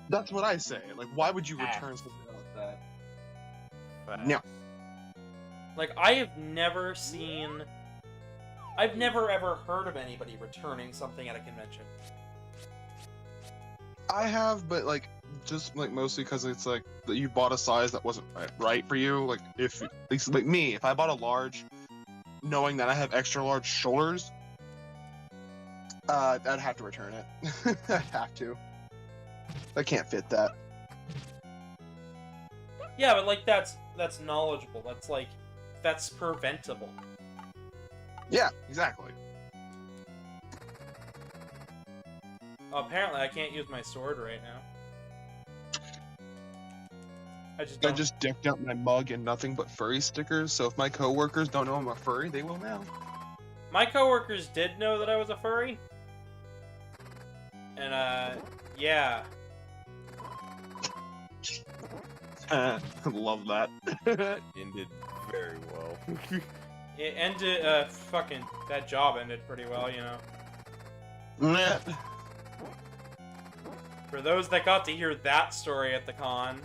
That's what I say. Like, why would you Facts. return something like that? Facts. No. Like, I've never ever heard of anybody returning something at a convention. I have, but like, just like mostly because it's like that you bought a size that wasn't right for you. Like, if like me, if I bought a large, knowing that I have extra large shoulders, I'd have to return it. I have to. I can't fit that. Yeah, but like that's knowledgeable. That's preventable. Yeah, exactly. Apparently, I can't use my sword right now. I just I don't. just decked out my mug in nothing but furry stickers, so if my coworkers don't know I'm a furry, they will now. My coworkers did know that I was a furry. And, yeah. Love that. Ended very well. It ended, that job ended pretty well, you know. Meh. For those that got to hear that story at the con,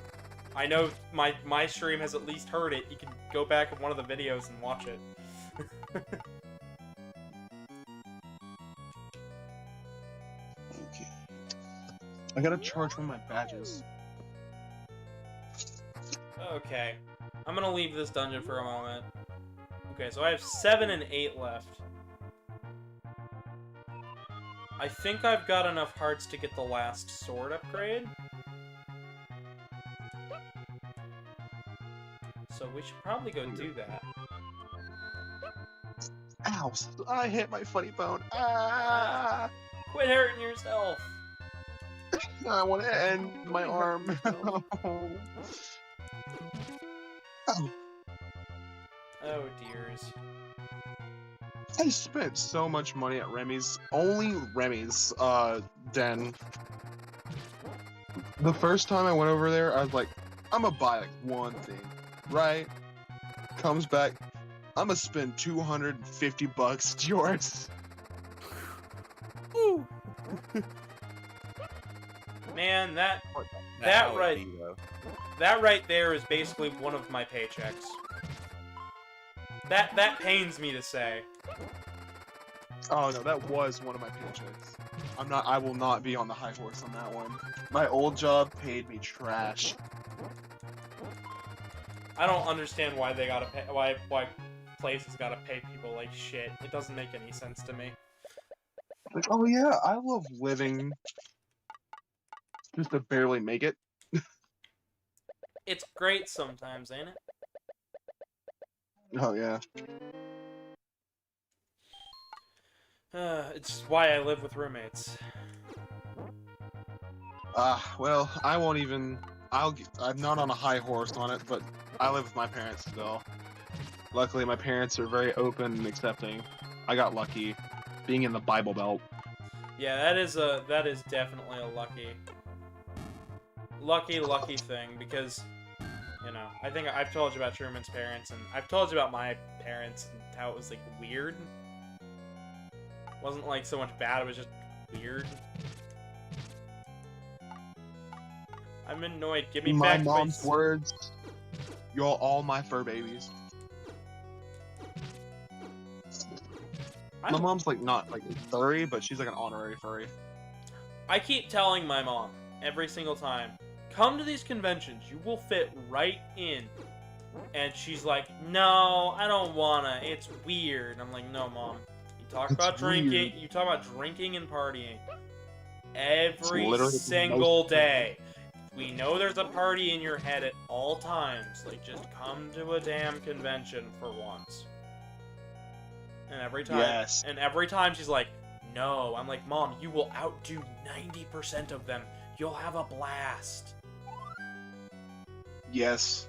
I know my stream has at least heard it. You can go back in one of the videos and watch it. Okay. I gotta charge one of my badges. Okay. I'm gonna leave this dungeon for a moment. Okay, so I have 7 and 8 left. I think I've got enough hearts to get the last sword upgrade. So we should probably go do that. Ow! I hit my funny bone. Ah! Quit hurting yourself! I want to end my arm. Oh. Oh dears. I spent so much money at Remy's. Only Remy's, den. The first time I went over there, I was like, I'm gonna buy like one thing, right? Comes back, I'm gonna spend $250. It's yours. Woo. Man, that How it right- be, though. that right there is basically one of my paychecks. That pains me to say. Oh no, that was one of my paychecks. I will not be on the high horse on that one. My old job paid me trash. I don't understand why they gotta pay. Why places gotta pay people like shit. It doesn't make any sense to me. Like, oh yeah, I love living just to barely make it. It's great sometimes, ain't it? Oh yeah. It's why I live with roommates. Well, I won't even. I'm not on a high horse on it, but I live with my parents still. Luckily, my parents are very open and accepting. I got lucky, being in the Bible Belt. Yeah, that is definitely a lucky thing, because, you know, I think I've told you about Truman's parents, and I've told you about my parents and how it was like weird. It wasn't like so much bad, it was just weird. I'm annoyed. Give me My back mom's my... words. You're all my fur babies. My mom's like not like furry, but she's like an honorary furry. I keep telling my mom every single time, come to these conventions, you will fit right in. And she's like, no, I don't wanna. It's weird. I'm like, no, Mom. You talk It's about drinking. weird. You talk about drinking and partying every literally the single most- day. We know there's a party in your head at all times. Like, just come to a damn convention for once. And every time, Yes. and every time she's like, no. I'm like, Mom, you will outdo 90% of them. You'll have a blast. Yes.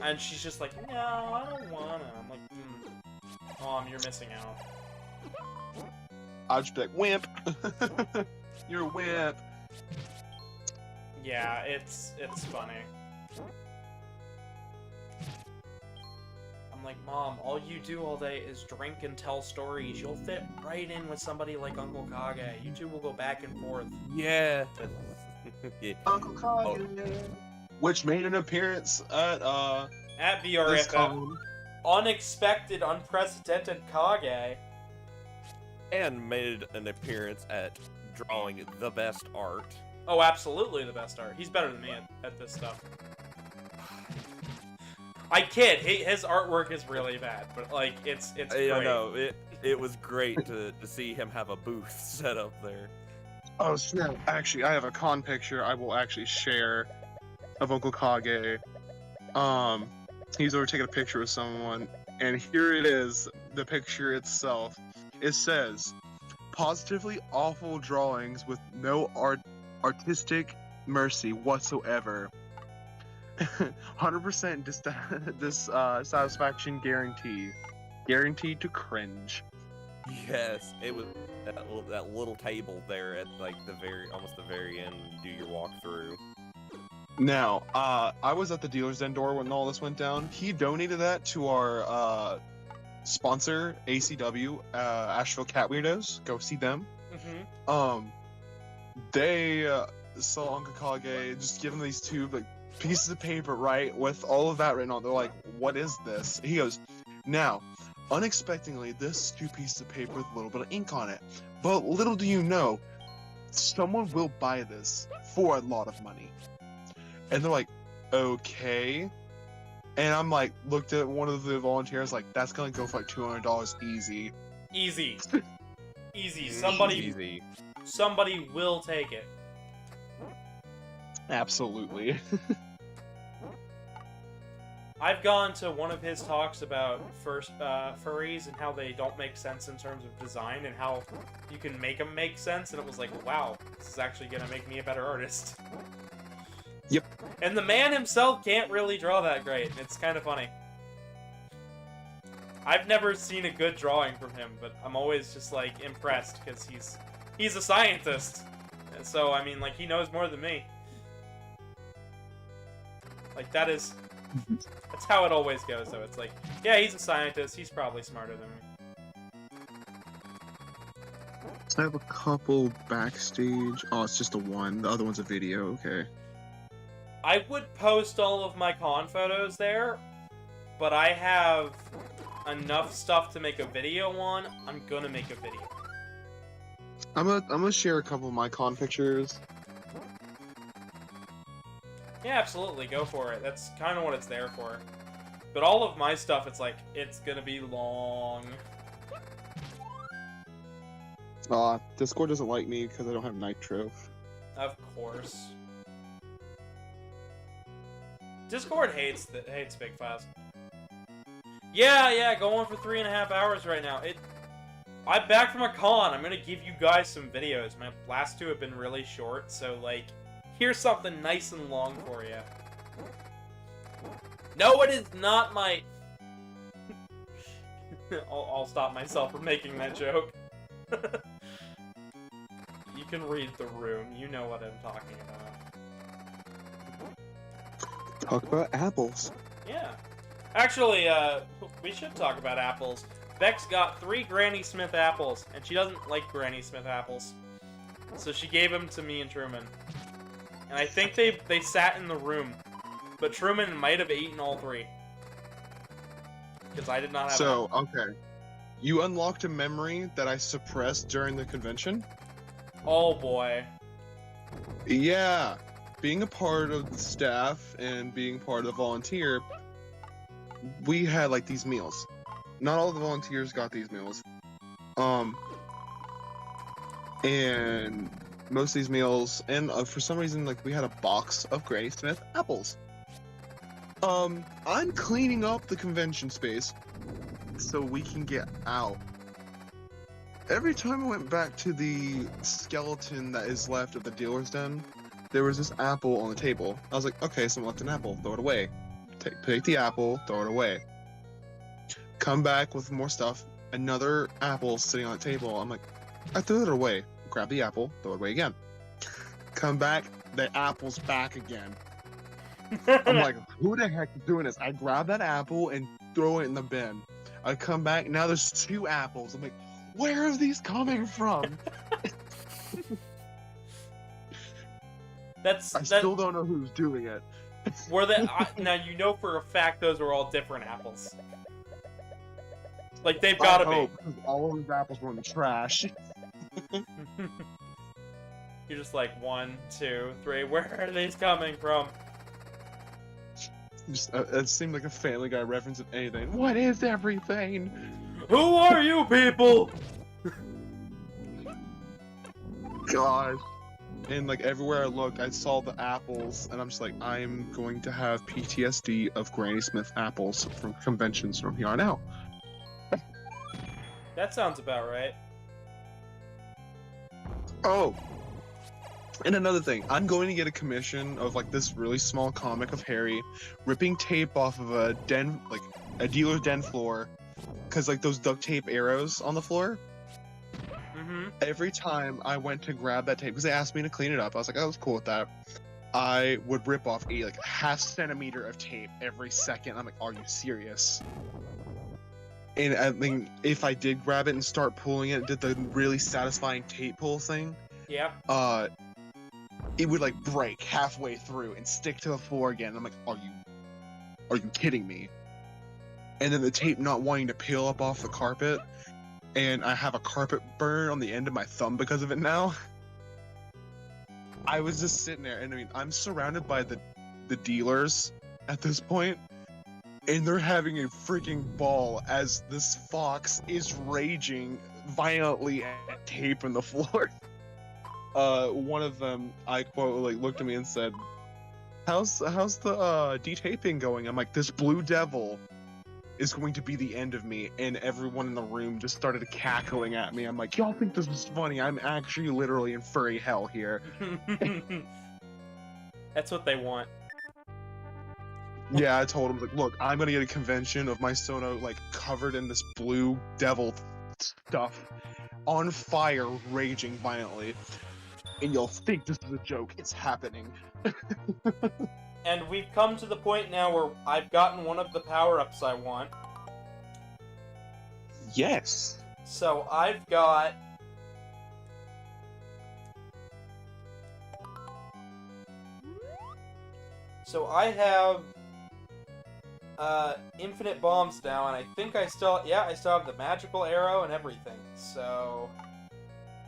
And she's just like, no, I don't wanna. I'm like, Mom, you're missing out. I'll just be like, wimp. You're a wimp. Yeah, it's funny. I'm like, Mom, all you do all day is drink and tell stories. You'll fit right in with somebody like Uncle Kage. You two will go back and forth. Yeah. Yeah. Uncle Kage. Which made an appearance at At this BRFF, con. unexpected, unprecedented Kage. And made an appearance at drawing the best art. Oh, absolutely the best art. He's better than me at this stuff. I kid. His artwork is really bad, but like it's great. I know it was great to see him have a booth set up there. Oh snap! Actually, I have a con picture I will actually share of Uncle Kage. He's over taking a picture with someone, and here it is. The picture itself. It says, "Positively awful drawings with no artistic mercy whatsoever. 100% dissatisfaction guarantee. Guaranteed to cringe." Yes, it was that little table there at like almost the very end when you do your walkthrough. Now, I was at the dealer's end door when all this went down. He donated that to our sponsor, ACW, Asheville Cat Weirdos. Go see them. Mm-hmm. They saw Uncle Kage, just give him these two like pieces of paper, right, with all of that written on. They're like, "What is this?" He goes, "Now, unexpectedly, this two pieces of paper with a little bit of ink on it. But little do you know, someone will buy this for a lot of money." And they're like, "Okay." And I'm like, looked at one of the volunteers, like, "That's gonna go for like $200 easy." Easy. Easy. Easy. Somebody will take it. Absolutely. I've gone to one of his talks about furries and how they don't make sense in terms of design and how you can make them make sense, and it was like, wow, this is actually gonna make me a better artist. Yep. And the man himself can't really draw that great. It's kind of funny. I've never seen a good drawing from him, but I'm always just like impressed because he's a scientist, and so I mean, like, he knows more than me. Like that's how it always goes, though. It's like, yeah, he's a scientist. He's probably smarter than me. I have a couple backstage. Oh, it's just a one. The other one's a video. Okay. I would post all of my con photos there, but I have enough stuff to make a video on. I'm gonna make a video. I'm gonna share a couple of my con pictures. Yeah, absolutely, go for it. That's kind of what it's there for. But all of my stuff, it's like, it's gonna be long. Discord doesn't like me because I don't have Nitro. Of course. Discord hates big files. Yeah, going for 3.5 hours right now. I'm back from a con. I'm gonna give you guys some videos. My last two have been really short, so like, here's something nice and long for you. No, it is not my... I'll stop myself from making that joke. You can read the room. You know what I'm talking about. Talk about apples. Yeah. Actually, we should talk about apples. Bex got 3 Granny Smith apples, and she doesn't like Granny Smith apples. So she gave them to me and Truman. And I think they sat in the room. But Truman might have eaten all 3. Because I did not have So, okay. You unlocked a memory that I suppressed during the convention? Oh boy. Yeah. being a part of the staff and being part of the volunteer, we had like these meals. Not all the volunteers got these meals. And most of these meals, and for some reason, like we had a box of Granny Smith apples. I'm cleaning up the convention space so we can get out. Every time I went back to the skeleton that is left of the dealer's den, there was this apple on the table. I was like, okay, someone left an apple, throw it away. Take the apple, throw it away. Come back with more stuff, another apple sitting on the table. I'm like, I threw it away. Grab the apple, throw it away again. Come back, the apple's back again. I'm like, who the heck is doing this? I grab that apple and throw it in the bin. I come back, now there's 2 apples. I'm like, where are these coming from? I still don't know who's doing it. Were they now? You know for a fact those were all different apples. Like they've got to be. Because all of these apples were in the trash. You're just like 1, 2, 3. Where are these coming from? Just, it seemed like a Family Guy reference of anything. What is everything? Who are you people? God. And like everywhere I looked, I saw the apples, and I'm just like, I'm going to have PTSD of Granny Smith apples from conventions from here on out. That sounds about right. Oh, and another thing, I'm going to get a commission of like this really small comic of Harry ripping tape off of a dealer's den floor, because like those duct tape arrows on the floor. Mm-hmm. Every time I went to grab that tape, because they asked me to clean it up, I was like, I was cool with that. I would rip off a like ½ centimeter of tape every second. I'm like, are you serious? And I mean, if I did grab it and start pulling it, did the really satisfying tape pull thing, Yeah. it would like break halfway through and stick to the floor again. I'm like, are you kidding me? And then the tape not wanting to peel up off the carpet, and I have a carpet burn on the end of my thumb because of it now. I was just sitting there, and I mean, I'm surrounded by the dealers at this point, and they're having a freaking ball as this fox is raging violently at tape in the floor. One of them, I quote, like, looked at me and said, how's the detaping going? I'm like, this blue devil is going to be the end of me. And everyone in the room just started cackling at me. I'm like, y'all think this is funny? I'm actually literally in furry hell here. That's what they want. Yeah, I told him, like, look, I'm gonna get a convention of my Sono, like, covered in this blue devil stuff, on fire, raging violently. And you'll think this is a joke. It's happening. And we've come to the point now where I've gotten one of the power-ups I want. Yes. So I've got... So I have... infinite bombs now, and I think I still have the magical arrow and everything. So...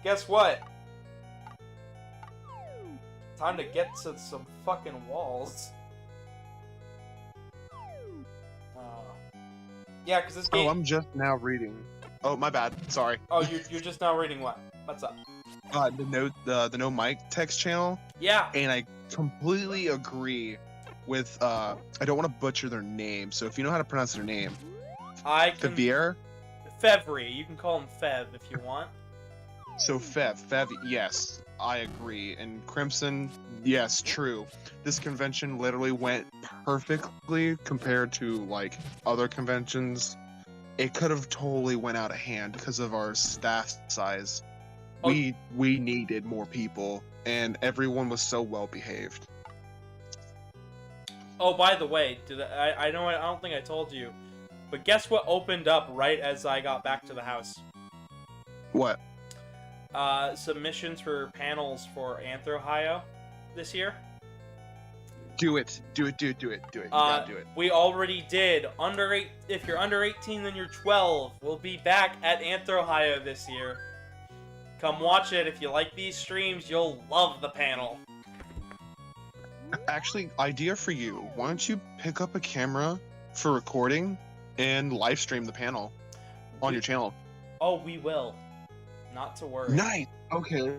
Guess what? Time to get to some fucking walls. Yeah, because this game... Oh, I'm just now reading. Oh, my bad. Sorry. Oh, you're just now reading what? What's up? The No Mic text channel. Yeah. And I completely agree with, I don't want to butcher their name, so if you know how to pronounce their name. Fevier? Fevry. You can call him Fev if you want. So Fev, yes, I agree. And Crimson, yes, true. This convention literally went perfectly compared to, like, other conventions. It could have totally went out of hand because of our staff size. Oh. We needed more people, and everyone was so well behaved. Oh, by the way, I don't think I told you, but guess what opened up right as I got back to the house? What? Submissions for panels for Anthrohio this year. Do it. You gotta do it. We already did. If you're under 18, then you're 12. We'll be back at Anthrohio this year. Come watch it. If you like these streams, you'll love the panel. Actually, idea for you. Why don't you pick up a camera for recording and live stream the panel on your channel? Oh, we will. Not to worry. Nice. Okay.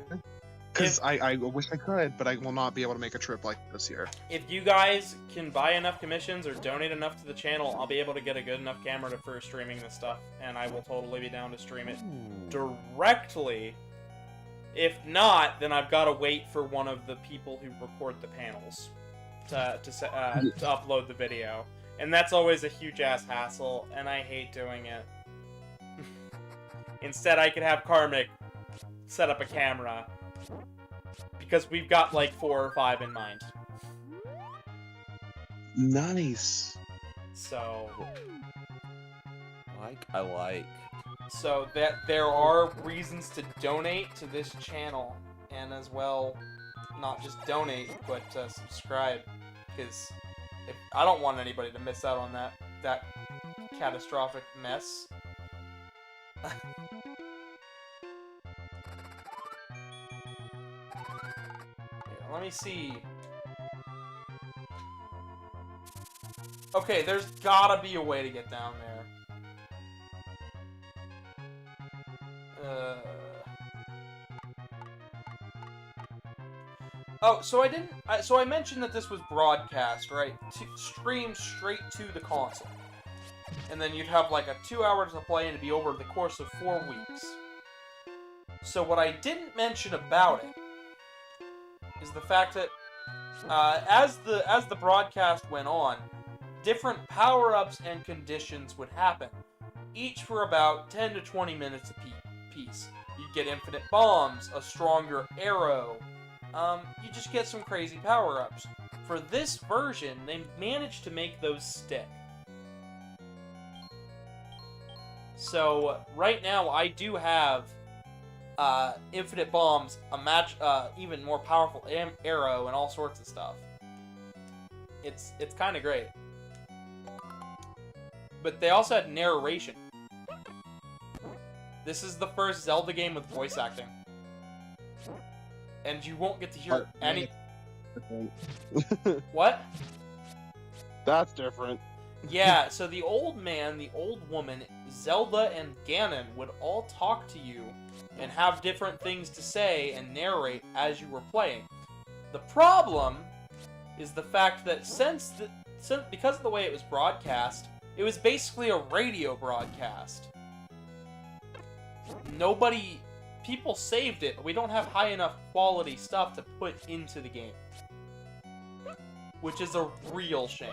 Because If- I wish I could, but I will not be able to make a trip like this year. If you guys can buy enough commissions or donate enough to the channel, I'll be able to get a good enough camera for streaming this stuff, and I will totally be down to stream it directly. If not, then I've got to wait for one of the people who record the panels to upload the video, and that's always a huge ass hassle, and I hate doing it. Instead, I could have Karmic set up a camera, because we've got like 4 or 5 in mind. Nice. So I like. So that there are reasons to donate to this channel, and as well, not just donate, but subscribe, because I don't want anybody to miss out on that catastrophic mess. Here, let me see. Okay, there's gotta be a way to get down there. Oh, so I didn't. So I mentioned that this was broadcast, right? Streamed straight to the console, and then you'd have like a 2 hours to play, and it'd be over the course of 4 weeks. So what I didn't mention about it is the fact that as the broadcast went on, different power-ups and conditions would happen, each for about 10 to 20 minutes apiece. You'd get infinite bombs, a stronger arrow. You just get some crazy power-ups. For this version, they managed to make those stick. So right now, I do have infinite bombs, even more powerful arrow, and all sorts of stuff. It's kind of great. But they also had narration. This is the first Zelda game with voice acting. And you won't get to hear any... What? That's different. Yeah, so the old man, the old woman, Zelda, and Ganon would all talk to you and have different things to say and narrate as you were playing. The problem is the fact that because of the way it was broadcast, it was basically a radio broadcast. People saved it, but we don't have high enough quality stuff to put into the game. Which is a real shame.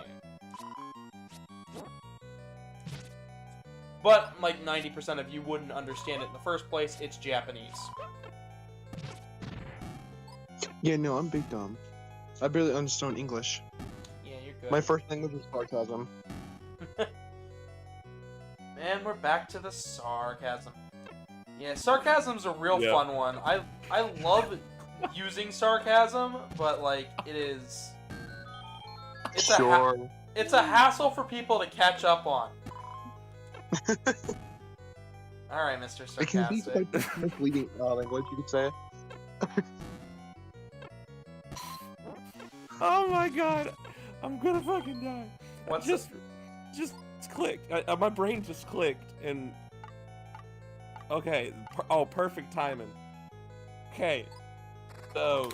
But, like 90% of you wouldn't understand it in the first place, it's Japanese. Yeah, no, I'm big dumb. I barely understand English. Yeah, you're good. My first language is sarcasm. Man, we're back to the sarcasm. Yeah, sarcasm's a real fun one. I love using sarcasm, but like it's a hassle for people to catch up on. All right, Mr. Sarcastic. It can be quite misleading language, you could say. Oh my god, I'm gonna fucking die. What's just clicked. My brain just clicked, and okay. Perfect timing. Okay, so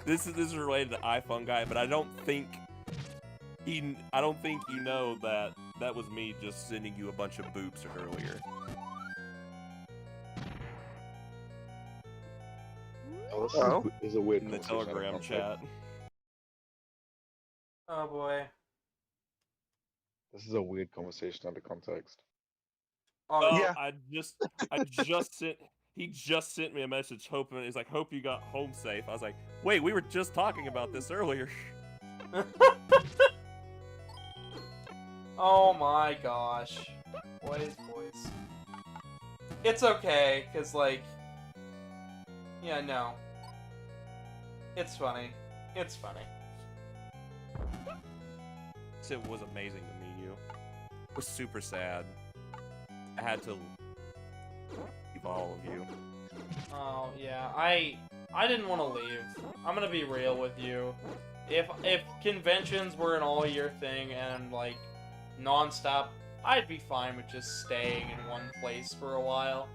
this is related to iPhone guy, but I don't think you know that was me just sending you a bunch of boops earlier. Oh, this is a weird In the conversation out of Telegram context. chat. Oh boy. This is a weird conversation out of context. Oh yeah. I just sent. He just sent me a message hoping he's like, hope you got home safe. I was like, wait, we were just talking about this earlier. Oh my gosh. Boys. It's okay, cause like, yeah, no. It's funny. It's funny. It was amazing to meet you. It was super sad. I had to leave all of you. Oh yeah, I I didn't want to leave. I'm gonna be real with you. If conventions were an all-year thing and, like, non-stop, I'd be fine with just staying in one place for a while.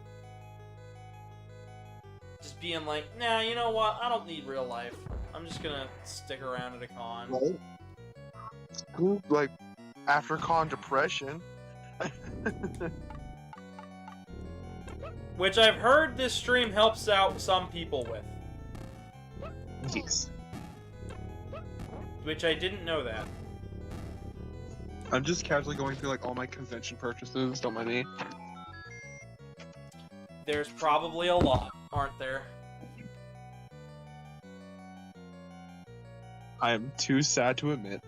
Just being like, nah, you know what? I don't need real life. I'm just gonna stick around at a con. Right? Ooh, like, after con depression. Which I've heard this stream helps out some people with. Yes. Which I didn't know that. I'm just casually going through, like, all my convention purchases, don't mind me. There's probably a lot, aren't there? I am too sad to admit.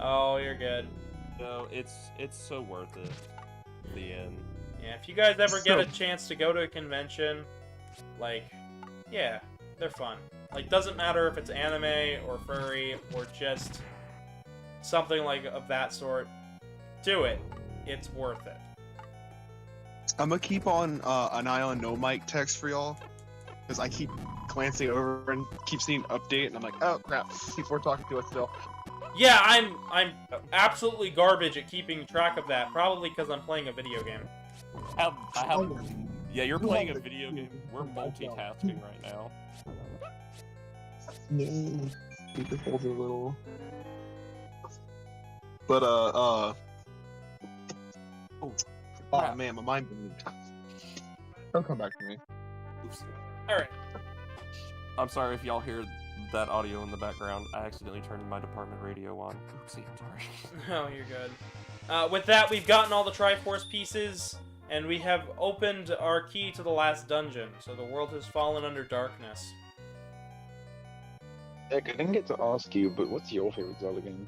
Oh, you're good. No, it's so worth it. At the end. Yeah, if you guys ever get So- a chance to go to a convention, like, yeah, they're fun. Like, doesn't matter if it's anime or furry or just something like of that sort. Do it. It's worth it. I'm gonna keep on an eye on no mic text for y'all, because I keep glancing over and keep seeing update, and I'm like, oh crap, people are talking to us still. Yeah, I'm absolutely garbage at keeping track of that. Probably because I'm playing a video game. Yeah, you're playing a video game. We're multitasking right now. Keep the folds a little. But oh man, my mind moved. Don't come back to me. Oops. Alright. I'm sorry if y'all hear that audio in the background. I accidentally turned my department radio on. Oopsie, I'm sorry. Oh, you're good. With that, we've gotten all the Triforce pieces, and we have opened our key to the last dungeon, so the world has fallen under darkness. Nick, I didn't get to ask you, but what's your favorite Zelda game?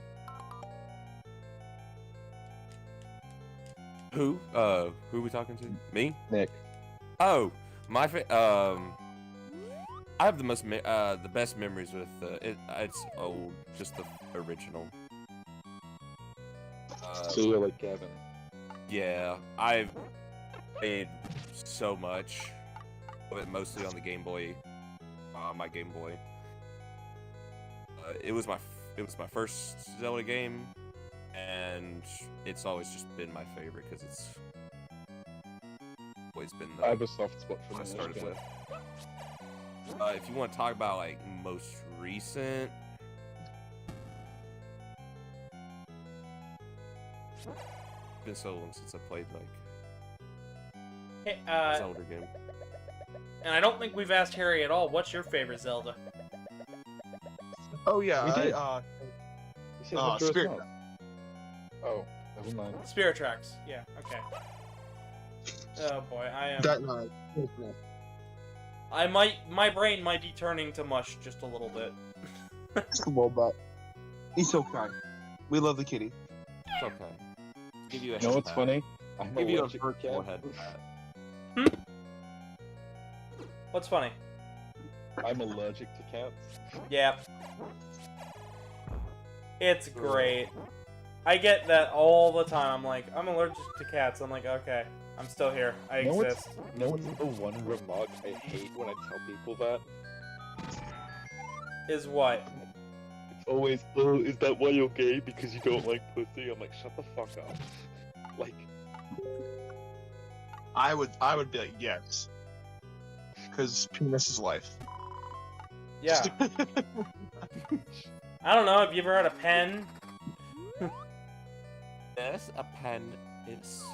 Who are we talking to? Me? Nick. Oh, my I have the best memories with it's old, just the original. So you're like Gavin. Yeah, I've played so much of it, mostly on the Game Boy, my Game Boy. It was my first Zelda game, and it's always just been my favorite because it's always been the I have a soft spot for one I the started game. with. If you want to talk about like most recent, it's been so long since I played like Hey, Zelda game. and I don't think we've asked Harry at all, what's your favorite Zelda? Oh yeah, We did. I, You said Majora's Spirit. Mask. Oh, never mind. Spirit Tracks. Yeah, okay. Oh boy, my brain might be turning to mush just a little bit. Just a little bit. It's okay. We love the kitty. It's okay. Give you a You know head what's pat. funny? I'm Give you a allergic to virtual cats. head pat. What's funny? I'm allergic to cats. Yeah. It's great. I get that all the time. I'm like, I'm allergic to cats. I'm like, okay, I'm still here. I You know what's- exist. You know what's the one remark I hate when I tell people that? Is what? It's always, oh, is that why you're gay? Because you don't like pussy? I'm like, shut the fuck up. Like, I would be like, yes. Because penis is life. Yeah. I don't know. Have you ever had a pen? Yes, a pen is.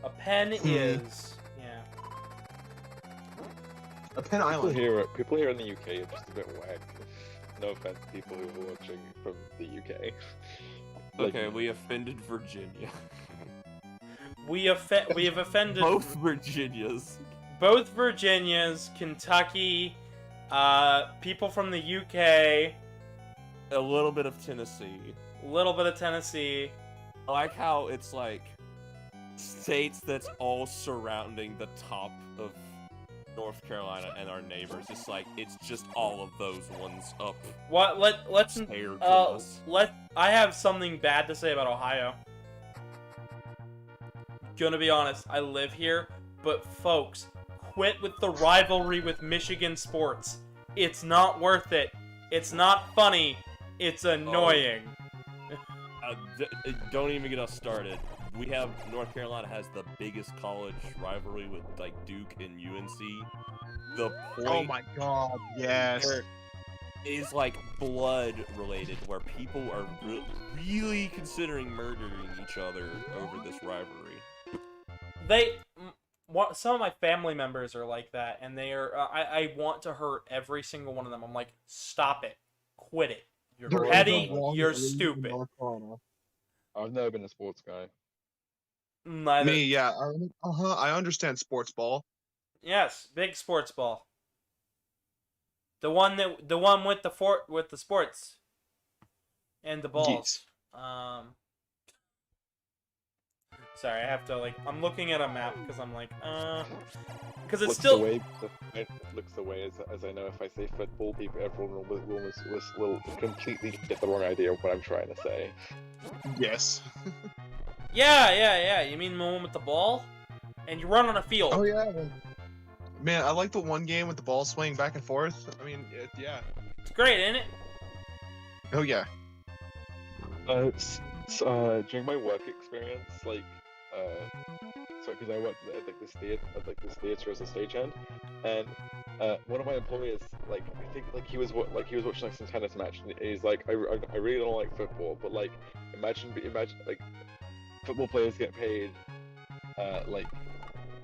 A pen is. Yeah. A pen people island. here in the UK are just a bit whack. No offense, people who are watching from the UK. Like, Okay, we offended Virginia. We have offended Both Virginias. both Virginias, Kentucky, people from the UK, A little bit of Tennessee. a little bit of Tennessee. I like how it's like states that's all surrounding the top of North Carolina and our neighbors. It's like it's just all of those ones up What? Let's. there to us. I have something bad to say about Ohio. Gonna be honest, I live here, but folks, quit with the rivalry with Michigan sports. It's not worth it. It's not funny. It's annoying. Don't even get us started. We have North Carolina has the biggest college rivalry with like Duke and UNC. The point Oh my god, yes. where is like blood related, where people are really considering murdering each other over this rivalry. Some of my family members are like that, and they are. I want to hurt every single one of them. I'm like, stop it, quit it. You're There is petty. no wrong You're reason in stupid. North Carolina. I've never been a sports guy. Neither. Me, yeah. I understand sports ball. Yes, big sports ball. The one with the sports and the balls. Yes. Sorry, I have to I'm looking at a map because I'm like, because it's Looks still. looks away as I know if I say football, everyone will completely get the wrong idea of what I'm trying to say. Yes. Yeah. You mean the one with the ball? And you run on a field. Oh yeah. Man, I like the one game with the ball swinging back and forth. I mean, yeah. It's great, isn't it? Oh yeah. During my work experience, because I worked at this theater as a stagehand, and one of my employers, I think he was watching some tennis match, and he's like, I really don't like football, but imagine football players get paid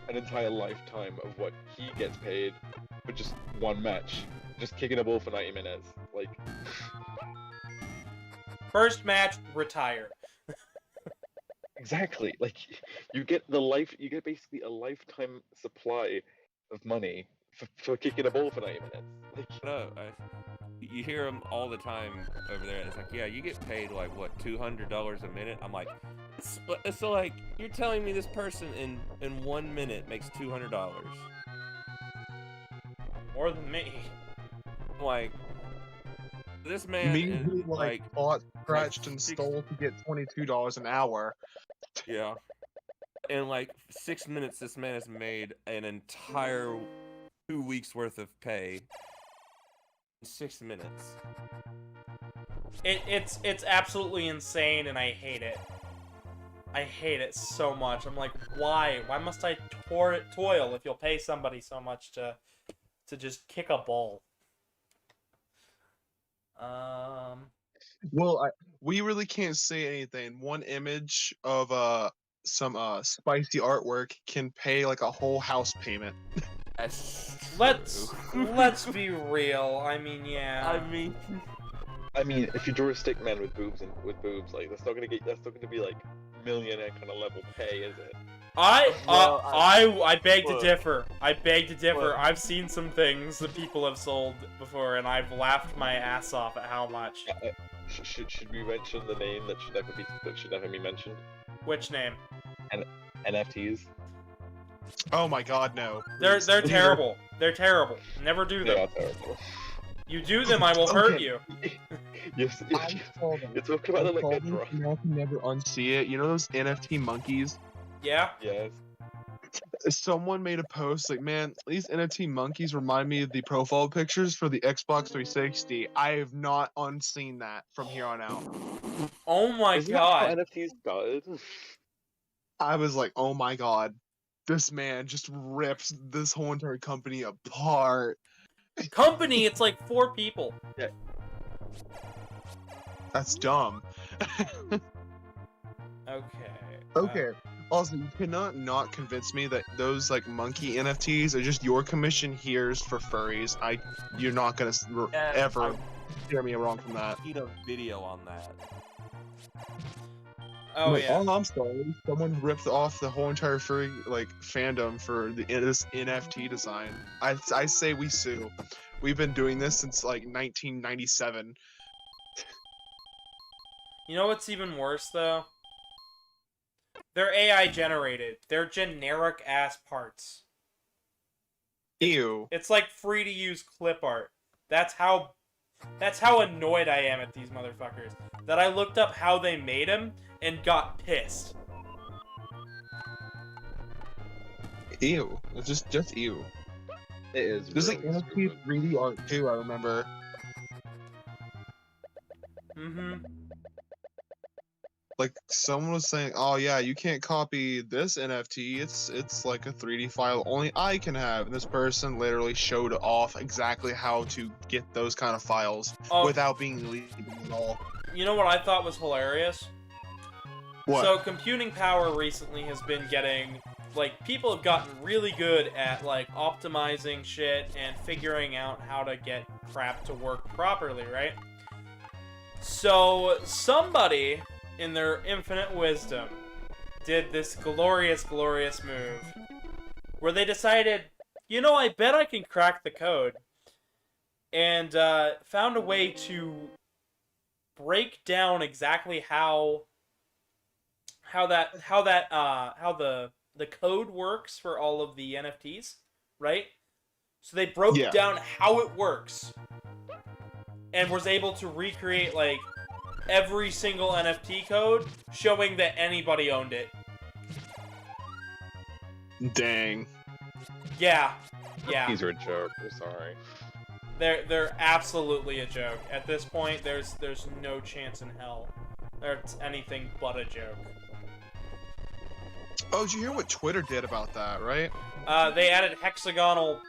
an entire lifetime of what he gets paid for just one match, just kicking a ball for 90 minutes, First match, retire. Exactly. You get basically a lifetime supply of money for kicking a ball for 90 minutes. No, you hear them all the time over there. It's like, yeah, you get paid what, $200 a minute? I'm like, so you're telling me this person in 1 minute makes $200? More than me. Like, this man Me who fought, scratched, and 6 stole to get $22 an hour. Yeah. In 6 minutes, this man has made an entire 2 weeks worth of pay. In 6 minutes. It's absolutely insane, and I hate it. I hate it so much. I'm like, why? Why must I toil if you'll pay somebody so much to just kick a ball? Well, we really can't say anything. One image of some spicy artwork can pay a whole house payment. Let's be real. I mean, yeah. I mean, if you draw a stick man with boobs, that's not gonna be millionaire kind of level pay, is it? I beg to differ. Look. I've seen some things that people have sold before, and I've laughed my ass off at how much. Should we mention the name that should never be mentioned? Which name? NFTs. Oh my god, no. They're terrible. They're terrible. Never do them. They are terrible. You do them, I will hurt you. Yes, you're talking about I can never unsee it. You know those NFT monkeys? Yeah? Yes. Someone made a post man, these NFT monkeys remind me of the profile pictures for the Xbox 360. I have not unseen that from here on out. Oh my Isn't god. that how NFTs started? I was like, oh my god, this man just rips this whole entire company apart. Company, it's 4 people. Yeah. That's dumb. Okay. Okay. Also, you cannot not convince me that those monkey NFTs are just your commission here's for furries. You're not gonna ever steer me wrong from that. Need a video on that. Oh yeah. Oh, I'm sorry. Someone ripped off the whole entire furry fandom for this NFT design. I say we sue. We've been doing this since 1997. You know what's even worse though? They're AI generated. They're generic ass parts. Ew. It's free to use clip art. That's how annoyed I am at these motherfuckers. That I looked up how they made them and got pissed. Ew. It's just ew. It is There's really like NFT stupid. 3D art too, I remember. Mm-hmm. Like someone was saying, "Oh yeah, you can't copy this NFT. It's like a 3D file only I can have." And this person literally showed off exactly how to get those kind of files Oh, without being illegal at all. you know what I thought was hilarious? What? So computing power recently has been getting, like, people have gotten really good at, like, optimizing shit and figuring out how to get crap to work properly, right? So somebody, in their infinite wisdom, did this glorious, glorious move where they decided, you know, I bet I can crack the code, and found a way to break down exactly how the code works for all of the NFTs, right? So they broke Yeah. down how it works and was able to recreate, like, every single NFT code, showing that anybody owned it. Dang. Yeah. Yeah. These are a joke. I'm sorry. They're absolutely a joke. At this point, there's no chance in hell. It's anything but a joke. Oh, did you hear what Twitter did about that, right? They added hexagonal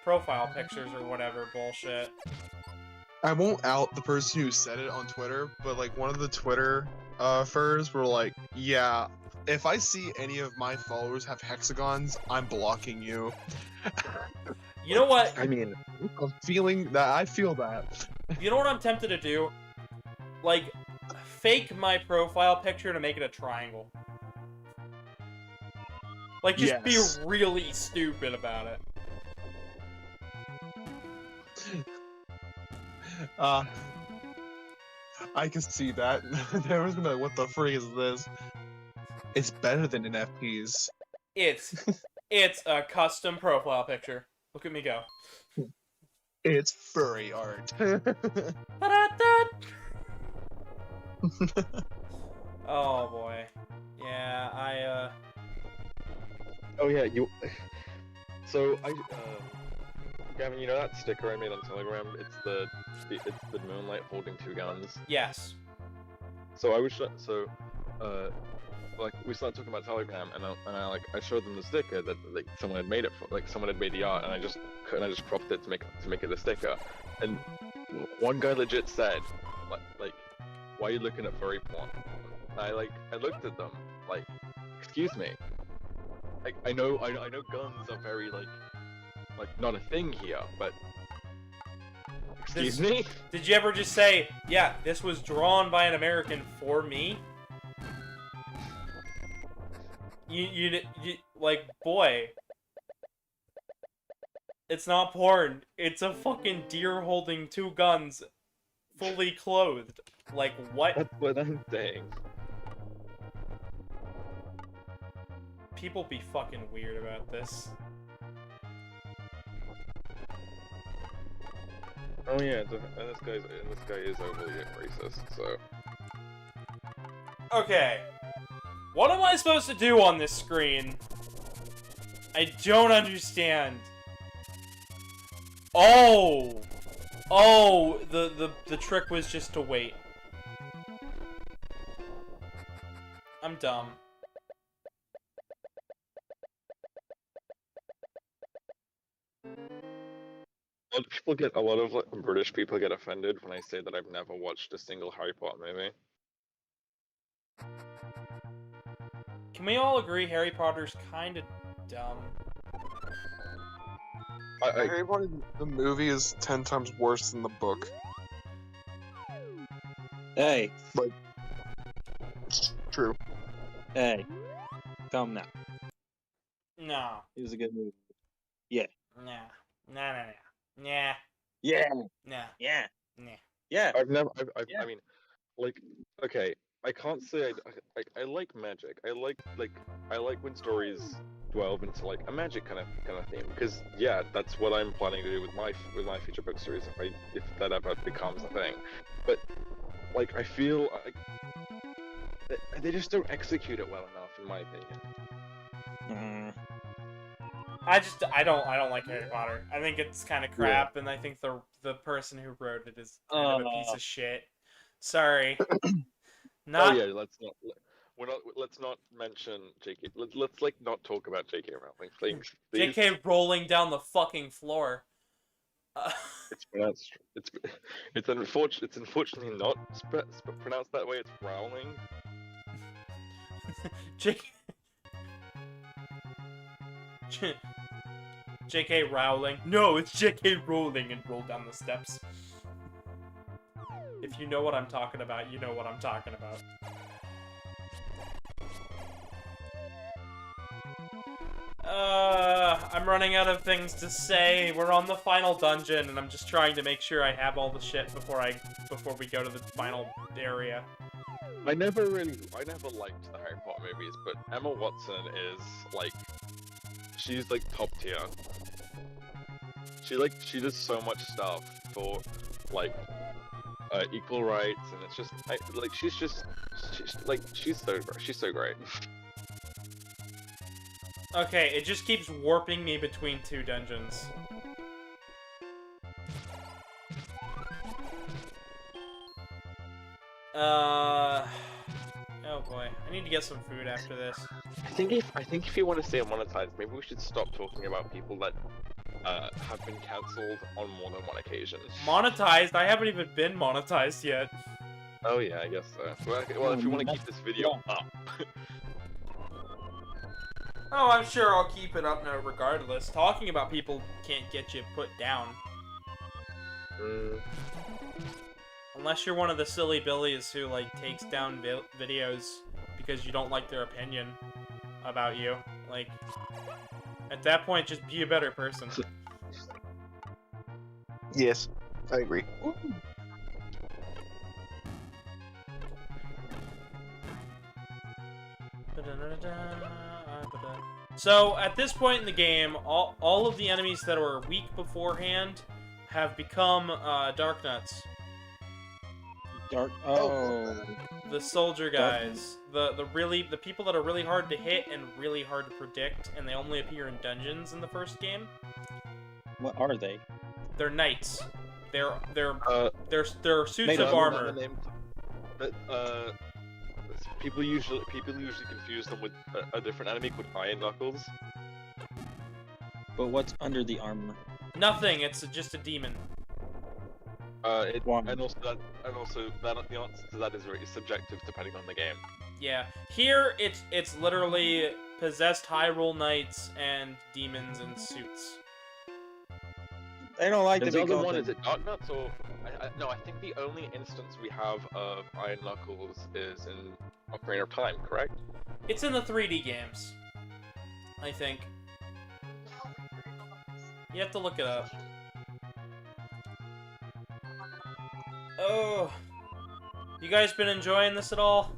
profile pictures or whatever bullshit. I won't out the person who said it on Twitter, but like one of the Twitter furs were like, "Yeah, if I see any of my followers have hexagons, I'm blocking you." You know what? I mean, I'm feeling that. I feel that. You know what I'm tempted to do? Like, fake my profile picture to make it a triangle. Like, just Yes. be really stupid about it. I can see that. There was gonna be like, "What the frig is this?" It's better than NFTs. It's a custom profile picture. Look at me go. It's furry art. Ba-da-da! Oh boy. Yeah, oh yeah, you. So Gavin, you know that sticker I made on Telegram? It's the Moonlight holding two guns. yes. So like we started talking about Telegram, and I showed them the sticker that like someone had made it for, like someone had made the art, and I just cropped it to make it a sticker, and one guy legit said, like why are you looking at furry porn? I looked at them like, excuse me, like I know guns are very like not a thing here, but excuse me. Did you ever just say, yeah, this was drawn by an American for me? You like, boy. It's not porn. It's a fucking deer holding two guns, fully clothed. Like, what? That's what I'm saying. People be fucking weird about this. Oh yeah, and this guy is overly racist. So Okay. What am I supposed to do on this screen? I don't understand. Oh! Oh, the trick was just to wait. I'm dumb. a lot of like, British people get offended when I say that I've never watched a single Harry Potter movie. Can we all agree Harry Potter's kind of dumb? Harry Potter, the movie is 10 times worse than the book. Hey, True. hey, come now. No. It was a good movie. Nah. Nah. Nah. Yeah, Nah. yeah, Nah. yeah. I mean, like, okay, I can't say I like magic. I like when stories delve into like a magic kind of theme, because yeah, that's what I'm planning to do with my future book series if that ever becomes a thing. But like, I feel like they just don't execute it well enough, in my opinion. I don't like Harry Potter. I think it's kind of crap, and I think the person who wrote it is kind of a piece of shit. Sorry. Not. Oh yeah, let's not mention J.K. Let's like not talk about J.K. Rowling, please. J.K. rolling down the fucking floor. It's pronounced. It's unfortunately not pronounced that way. It's Rowling. J.K. Rowling. No, it's J.K. Rowling and roll down the steps. If you know what I'm talking about, you know what I'm talking about. I'm running out of things to say. We're on the final dungeon, and I'm just trying to make sure I have all the shit before we go to the final area. I never liked the Harry Potter movies, but Emma Watson is like, she's like top tier. She does so much stuff for like equal rights, and it's just she's so great. Okay, it just keeps warping me between two dungeons. Oh boy, I need to get some food after this. I think if you want to stay monetized, maybe we should stop talking about people that have been cancelled on more than one occasion. Monetized? I haven't even been monetized yet. Oh yeah, I guess so. Well, if you want to keep this video up. Oh, I'm sure I'll keep it up now regardless. Talking about people can't get you put down. Unless you're one of the silly billies who, like, takes down videos because you don't like their opinion about you. Like, at that point, just be a better person. Yes, I agree. So, at this point in the game, all of the enemies that were weak beforehand have become Dark Nuts. The soldier guys. The people that are really hard to hit and really hard to predict, and they only appear in dungeons in the first game. What are they? They're knights. They're suits of armor. People usually confuse them with a different enemy called Iron Knuckles. But what's under the armor? Nothing. It's just a demon. One. And also the answer to that is very subjective depending on the game. Yeah. Here, it's literally possessed Hyrule Knights and demons in suits. They don't like The to be other called one them. is it Dark Nuts or no? I think the only instance we have of Iron Knuckles is in Ocarina of Time, correct? It's in the 3D games, I think. You have to look it up. Oh, you guys been enjoying this at all?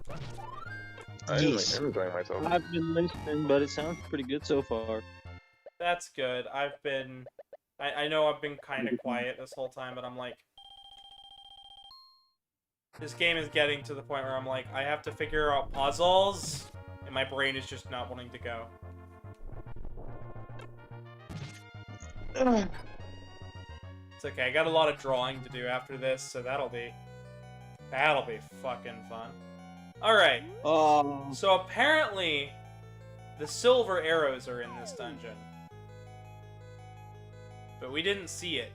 Yes. I'm enjoying myself. I've been listening, but it sounds pretty good so far. That's good. I know I've been kind of quiet this whole time, but I'm like, this game is getting to the point where I'm like, I have to figure out puzzles, and my brain is just not wanting to go. It's okay, I got a lot of drawing to do after this, so that'll be fucking fun. Alright, so apparently, the silver arrows are in this dungeon. But we didn't see it.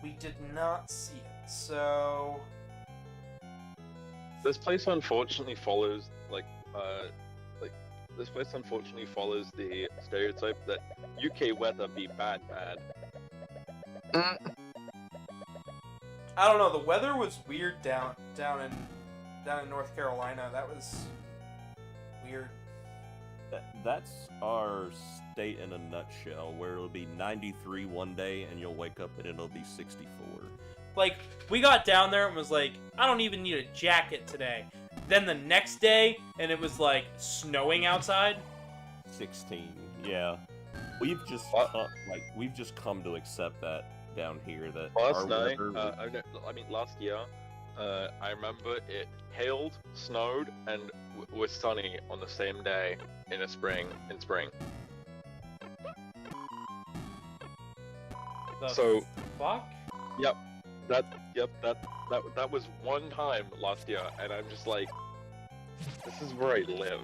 We did not see it, so... This place unfortunately follows the stereotype that UK weather be bad. I don't know, the weather was weird down in North Carolina. That was weird. That's our state in a nutshell, where it'll be 93 one day and you'll wake up and it'll be 64. Like, we got down there and was like, I don't even need a jacket today. Then the next day, and it was like snowing outside. 16, yeah. We've just What? we've just come to accept that down here that Last our night, weather. last year, I remember it hailed, snowed, and was sunny on the same day in spring. The So- fuck? That was one time last year, and I'm just like, this is where I live.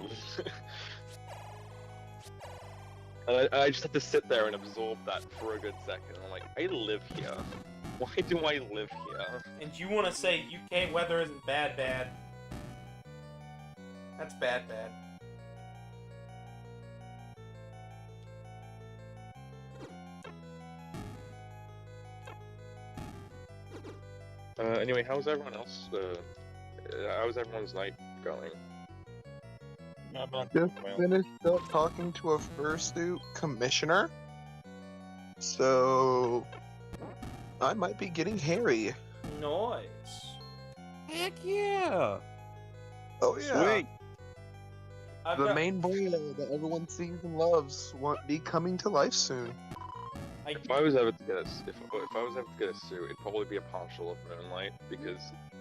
And I just had to sit there and absorb that for a good second. I'm like, I live here. Why do I live here? And you want to say UK weather isn't bad? That's bad. Anyway, how's everyone else? How's everyone's night going? Not bad. Just Well, finished up talking to a fursuit commissioner. So I might be getting hairy. Nice. Heck yeah! Oh yeah. Sweet. I've The got- main boy that everyone sees and loves won't be coming to life soon. If I was ever to get a suit, it'd probably be a partial of Moonlight, because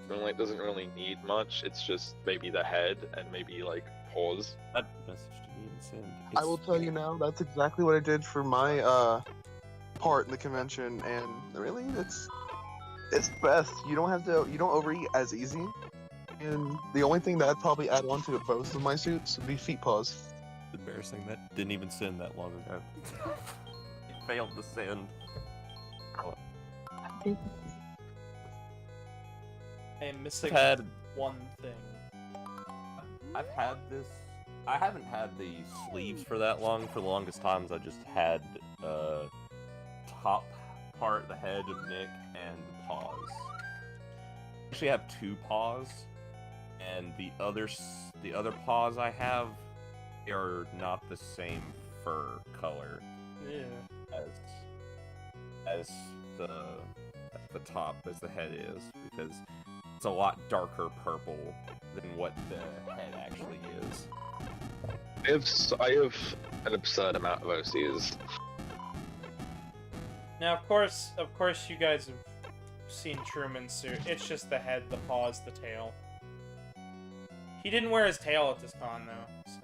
Moonlight doesn't really need much. It's just maybe the head and maybe like paws. That message didn't even send. I will tell you now, that's exactly what I did for my part in the convention, and really it's best. You don't overeat as easy. And the only thing that I'd probably add on to both of my suits would be feet paws. Embarrassing. That didn't even send that long ago. It failed to send. I am missing Had one thing. I've had this. I haven't had the sleeves for that long. For the longest times, I just had top part, the head of Nick, and the paws. I actually have two paws, and the other paws I have are not the same fur color Yeah. as the top as the head is, because it's a lot darker purple than what the head actually is. I have an absurd amount of OCs. Now, of course, you guys have seen Truman's suit. It's just the head, the paws, the tail. He didn't wear his tail at this con, though, so...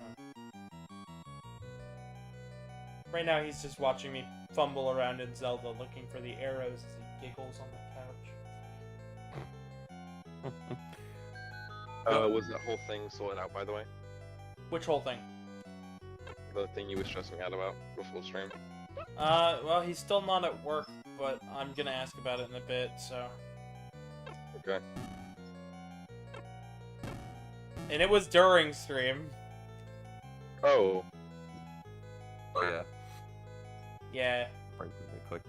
Right now, he's just watching me fumble around in Zelda, looking for the arrows as he giggles on the couch. Was that whole thing sorted out, by the way? Which whole thing? The thing you were stressing out about before stream? Well, he's still not at work, but I'm gonna ask about it in a bit, so... Okay. And it was during stream. Oh. Oh yeah. Yeah. Right, really quick.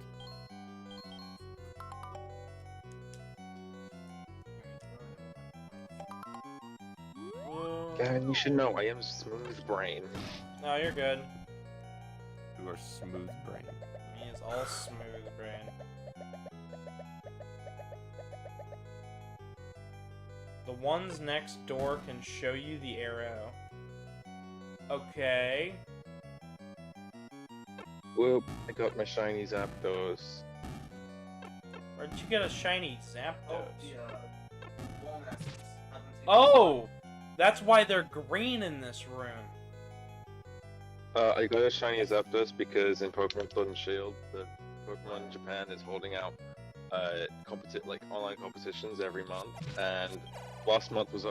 And you should know, I am smooth brain. No, you're good. You are smooth brain. He is all smooth brain. The ones next door can show you the arrow. Okay. Whoop, I got my shiny Zapdos. Where'd you get a shiny Zapdos? Oh! That's why they're green in this room. I got a shiny Zapdos because in Pokemon Sword and Shield, the Pokemon in Japan is holding out online competitions every month, and last month was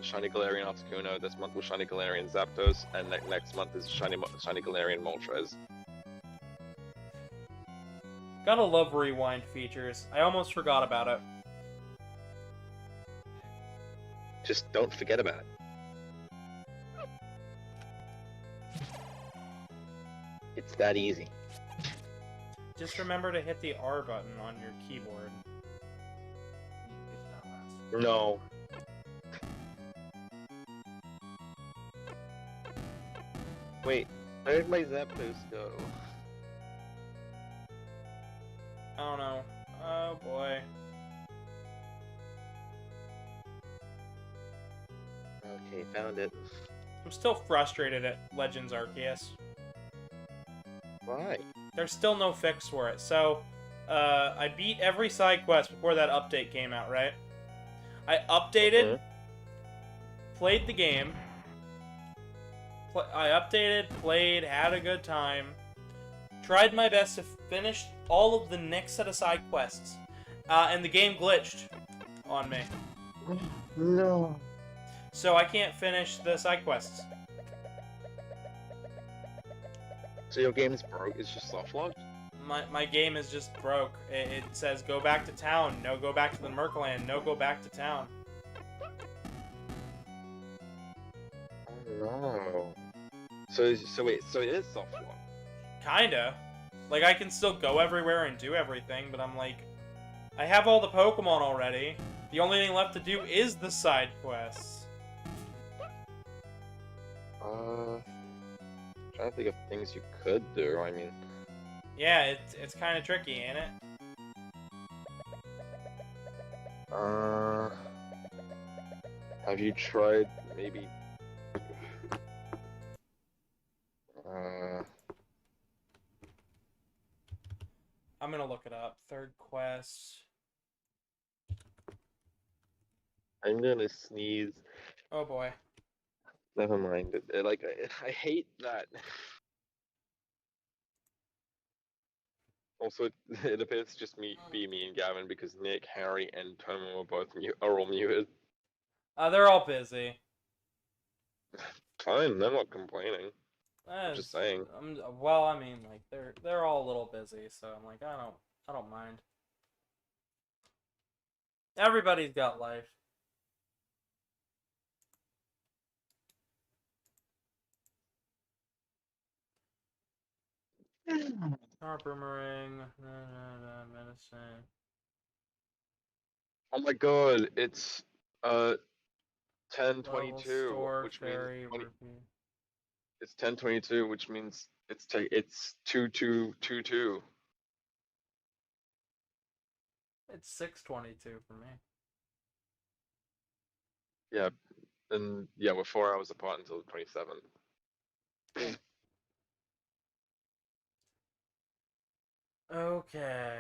shiny Galarian Articuno, this month was shiny Galarian Zapdos, and next month is shiny Galarian Moltres. Gotta love rewind features. I almost forgot about it. Just don't forget about it. It's that easy. Just remember to hit the R button on your keyboard. No. Wait, where did my Zapdos go? I don't know. Oh boy. Okay, found it. I'm still frustrated at Legends Arceus. Why? There's still no fix for it. So, I beat every side quest before that update came out, right? I updated, played the game. I updated, played, had a good time. Tried my best to finish all of the next set of side quests. And the game glitched on me. No. So I can't finish the side quests. So your game's broke? It's just soft locked? My game is just broke. It says go back to town. No, go back to the Merkland. No, go back to town. Oh no. So wait, so it is soft locked? Kinda. Like, I can still go everywhere and do everything, but I'm like... I have all the Pokemon already. The only thing left to do is the side quests. Trying to think of things you could do, I mean... Yeah, it's kind of tricky, ain't it? Have you tried, maybe... I'm gonna look it up. Third quest. I'm gonna sneeze. Oh boy. Never mind. I hate that. Also, it appears to just me and Gavin because Nick, Harry, and Tomo are all muted. They're all busy. Fine, I'm not complaining. I'm just saying. Well, I mean, like they're all a little busy, so I'm like, I don't mind. Everybody's got life. Harper Meringue, medicine. Oh my god, it's 10:22, Store, which means fairy, it's 10:22, which means it's 2222. It's 6:22 for me. Yeah, and yeah, we're 4 hours apart until the 27th. Okay,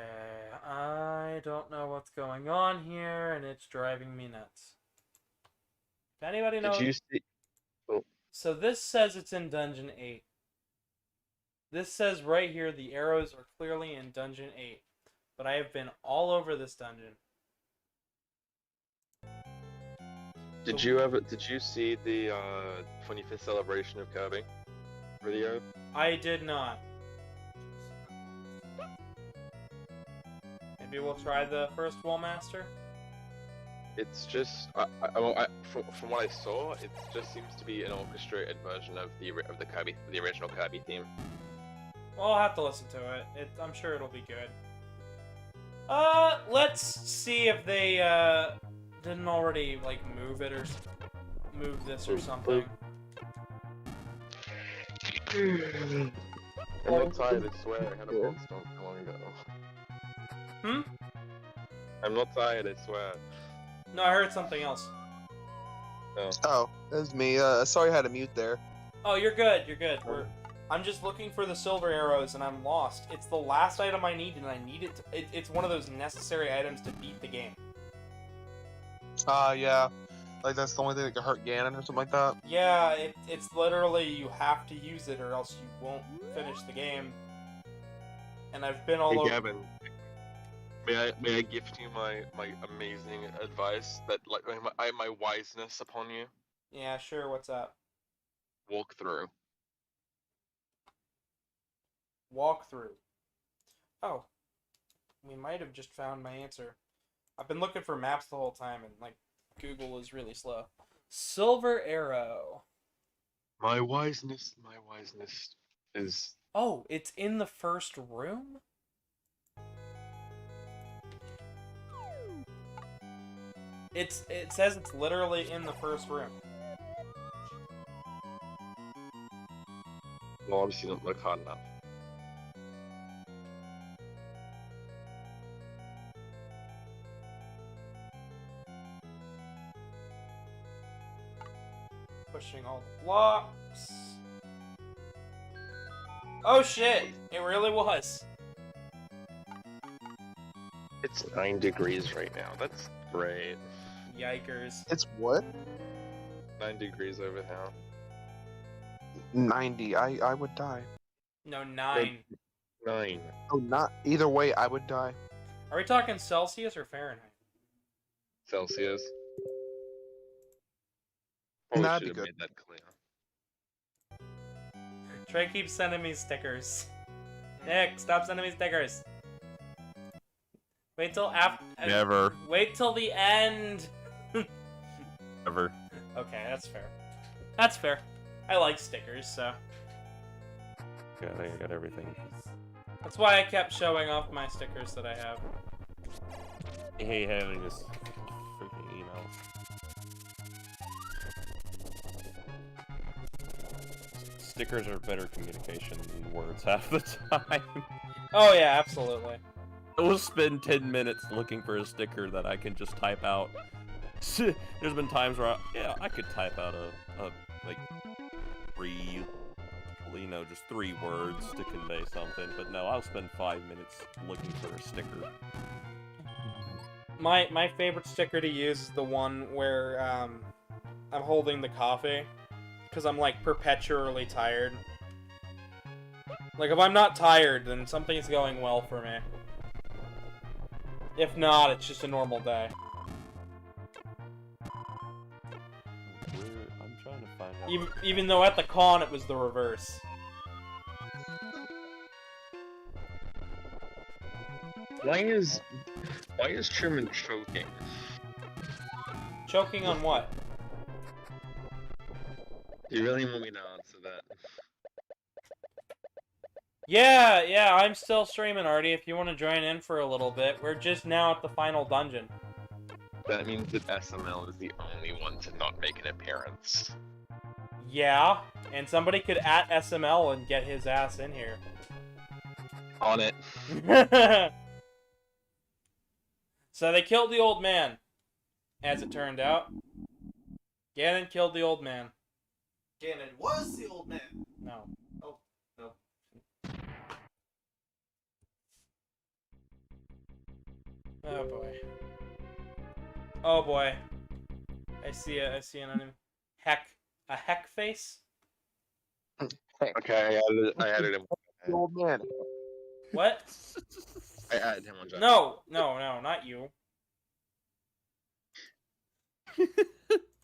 I don't know what's going on here, and it's driving me nuts. If anybody knows... Did you see? Oh, So this says it's in Dungeon 8. This says right here the arrows are clearly in Dungeon 8. But I have been all over this dungeon. did you see the 25th celebration of Kirby video? I did not. Maybe we'll try the first Wall Master? It's just, from what I saw, it just seems to be an orchestrated version of the original Kirby theme. Well, I'll have to listen to it. I'm sure it'll be good. Let's see if they, didn't already, like, move it or move this or something. I'm not tired, I swear. I had a box not long ago. Hmm? I'm not tired, I swear. No, I heard something else. No. Oh, that was me. Sorry I had to mute there. Oh, you're good, you're good. I'm just looking for the silver arrows and I'm lost. It's the last item I need and I need it. It's one of those necessary items to beat the game. Yeah. Like, that's the only thing that could hurt Ganon or something like that? Yeah, it's literally you have to use it or else you won't finish the game. And I've been all Hey, over... Gavin, may I gift you my amazing advice that, like, my wiseness upon you? Yeah, sure, what's up? Walk through. Walk through. Oh. We might have just found my answer. I've been looking for maps the whole time and, like, Google is really slow. Silver arrow. My wiseness is... Oh, it's in the first room? It says it's literally in the first room. Well, obviously don't look hard enough. Pushing all the blocks. Oh shit! It really was. It's 9 degrees right now. That's great. Yikers. It's what? 9 degrees over now. 90. I would die. No, 9. 9. Oh, not either way. I would die. Are we talking Celsius or Fahrenheit? Celsius. Probably That'd should be have good. made that clear. Trey keeps sending me stickers. Nick, stop sending me stickers. Wait till after. Never. Wait till the end. Ever. Okay, that's fair. That's fair. I like stickers, so Yeah, I think I got everything. that's why I kept showing off my stickers that I have. I hate having this freaking email. Stickers are better communication than words half the time. Oh yeah, absolutely. I will spend 10 minutes looking for a sticker that I can just type out. There's been times where I could type out a like 3, just 3 words to convey something, but no, I'll spend 5 minutes looking for a sticker. My favorite sticker to use is the one where I'm holding the coffee because I'm like perpetually tired. Like if I'm not tired, then something's going well for me. If not, it's just a normal day. I'm trying to find out. Even though at the con it was the reverse. Why is Truman choking? Choking on what? Do you really want me to answer that? Yeah, I'm still streaming, Artie, if you want to join in for a little bit. We're just now at the final dungeon. That means that SML is the only one to not make an appearance. Yeah, and somebody could at SML and get his ass in here. On it. So they killed the old man, as it turned out. Ganon killed the old man. Ganon was the old man. No. Oh, no. Oh boy. Oh boy. I see an enemy. A heck face? Okay, I added him. The old man. What? I added him on Jack. No, not you.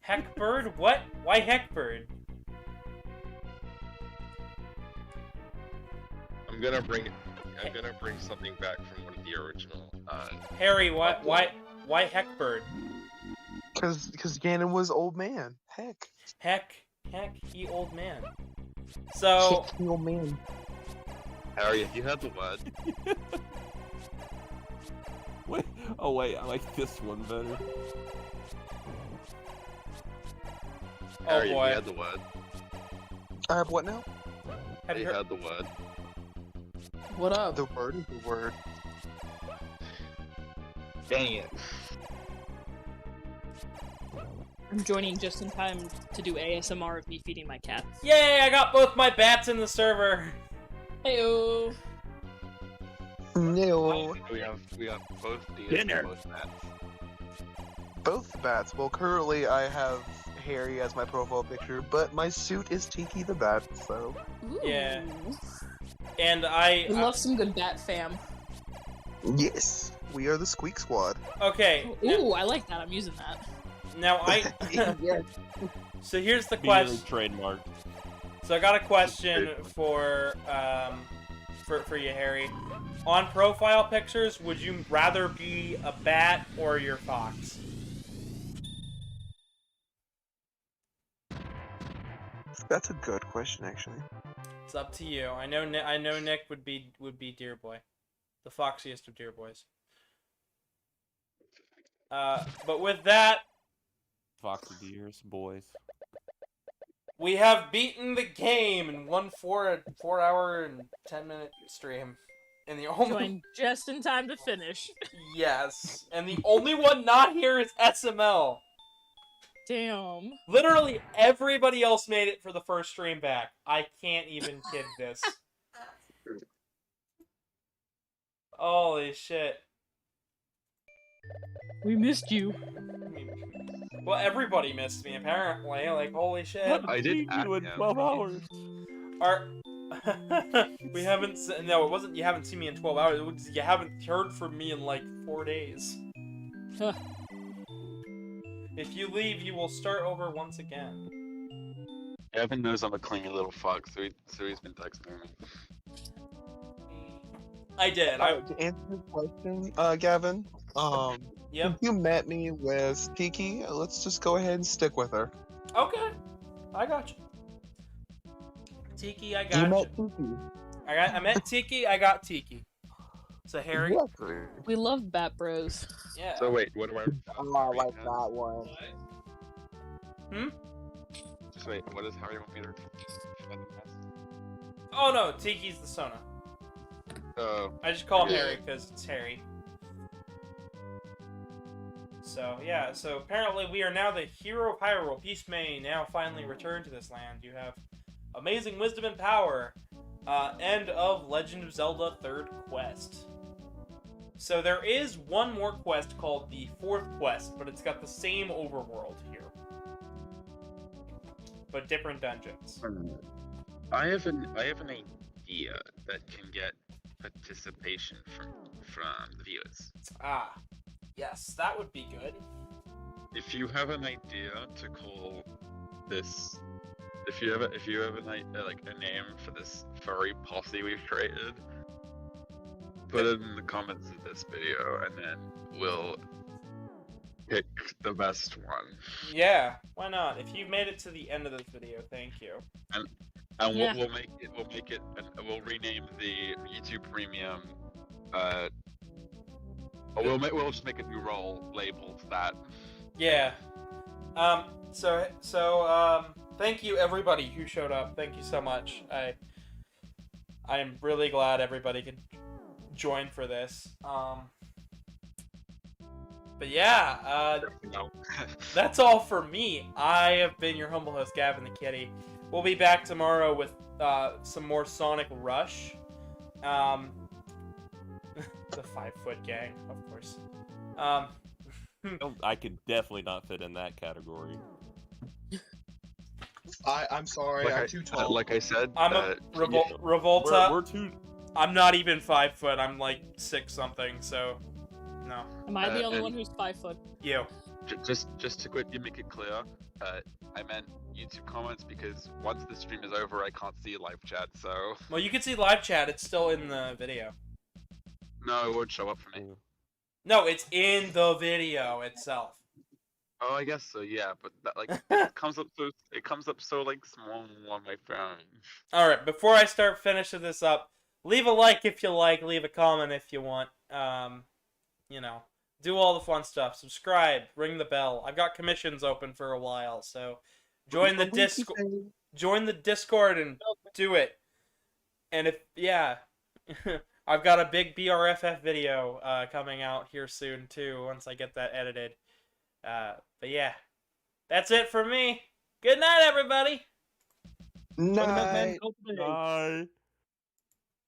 Heckbird? What? Why Heckbird? I'm gonna bring something back from one of the original. Harry, what? Why Heckbird? Because Ganon was old man. Heck. Heck, he old man. So, The old man. Harry, have you heard the word? Wait, I like this one better. Harry, boy. have you heard the word? I have what now? have you heard? heard the word? What up? The word is the word. Dang it. I'm joining just in time to do ASMR of me feeding my cat. Yay, I got both my bats in the server. Heyo. No. We have both deers Dinner. and both bats. Both bats. Well, currently I have Harry as my profile picture, but my suit is Tiki the Bat, so... Ooh. Yeah. And I We love some good bat fam. Yes, we are the Squeak Squad. okay. Ooh, I like that. I'm using that. Now Yeah. So here's the Immediately question. trademark. So I got a question for you, Harry. On profile pictures, would you rather be a bat or your fox? That's a good question, actually. It's up to you. I know Nick would be Deer Boy, the foxiest of Deer Boys. But with that, Foxy Deers, boys. we have beaten the game in 4 hour and 10-minute stream. And the only Joined just in time to finish. yes, and the only one not here is SML. Damn. Literally everybody else made it for the first stream back. I can't even kid this. Holy shit. We missed you. Well, everybody missed me apparently. Like, holy shit. Haven't I did seen you in act 12 out. hours. Our... we haven't no, it wasn't you haven't seen me in 12 hours. It was you haven't heard from me in like 4 days. Huh. If you leave, you will start over once again. Evan knows I'm a clingy little fuck, so he's been texting me. I did. To answer your question, Gavin, Yep. since you met me with Kiki, let's just go ahead and stick with her. Okay. I got you. Tiki, I got You you. met Kiki. I met Tiki, I got Tiki. So Harry. Exactly. We love Bat Bros. Yeah. So wait, what do I? Oh, I like that one. Hmm? Just wait, what does Harry want me to? Oh no, Tiki's the Sona. I just call him Yeah. Harry because it's Harry. So yeah, so apparently we are now the hero of Hyrule. Peace may now finally return to this land. You have amazing wisdom and power. End of Legend of Zelda 3rd quest. So there is one more quest called the 4th quest, but it's got the same overworld here. But different dungeons. I have an idea that can get participation from the viewers. Ah, yes, that would be good. If you have an idea to call this, if you have an idea, like a name for this furry posse we've created, put it in the comments of this video, and then we'll pick the best one. Yeah, why not? If you've made it to the end of this video, thank you. And Yeah. we'll make it, and we'll rename the YouTube Premium. We'll just make a new role labeled that. Yeah. Thank you everybody who showed up. Thank you so much. I am really glad everybody could join for this. But yeah, No. that's all for me. I have been your humble host, Gavin the Kitty. We'll be back tomorrow with some more Sonic Rush. The 5-foot gang, of course. I could definitely not fit in that category. I'm sorry, I'm too tall. Like I said, I'm a We're Revolta. too. I'm not even 5 foot. I'm like 6 something. So, no. Am I the only and- one who's 5 foot? You. just to quickly make it clear, I meant YouTube comments because once the stream is over, I can't see live chat. So Well, you can see live chat. It's still in the video. no, it won't show up for me. No, it's in the video itself. Oh, I guess so. Yeah, but that like it comes up so like small on my phone. All right. Before I start finishing this up, leave a like if you like. Leave a comment if you want. You know, do all the fun stuff. Subscribe. Ring the bell. I've got commissions open for a while, so join the Discord. Join the Discord and do it. And if I've got a big BRFF video coming out here soon too. Once I get that edited. But yeah, that's it for me. Good night, everybody. Night. Bye.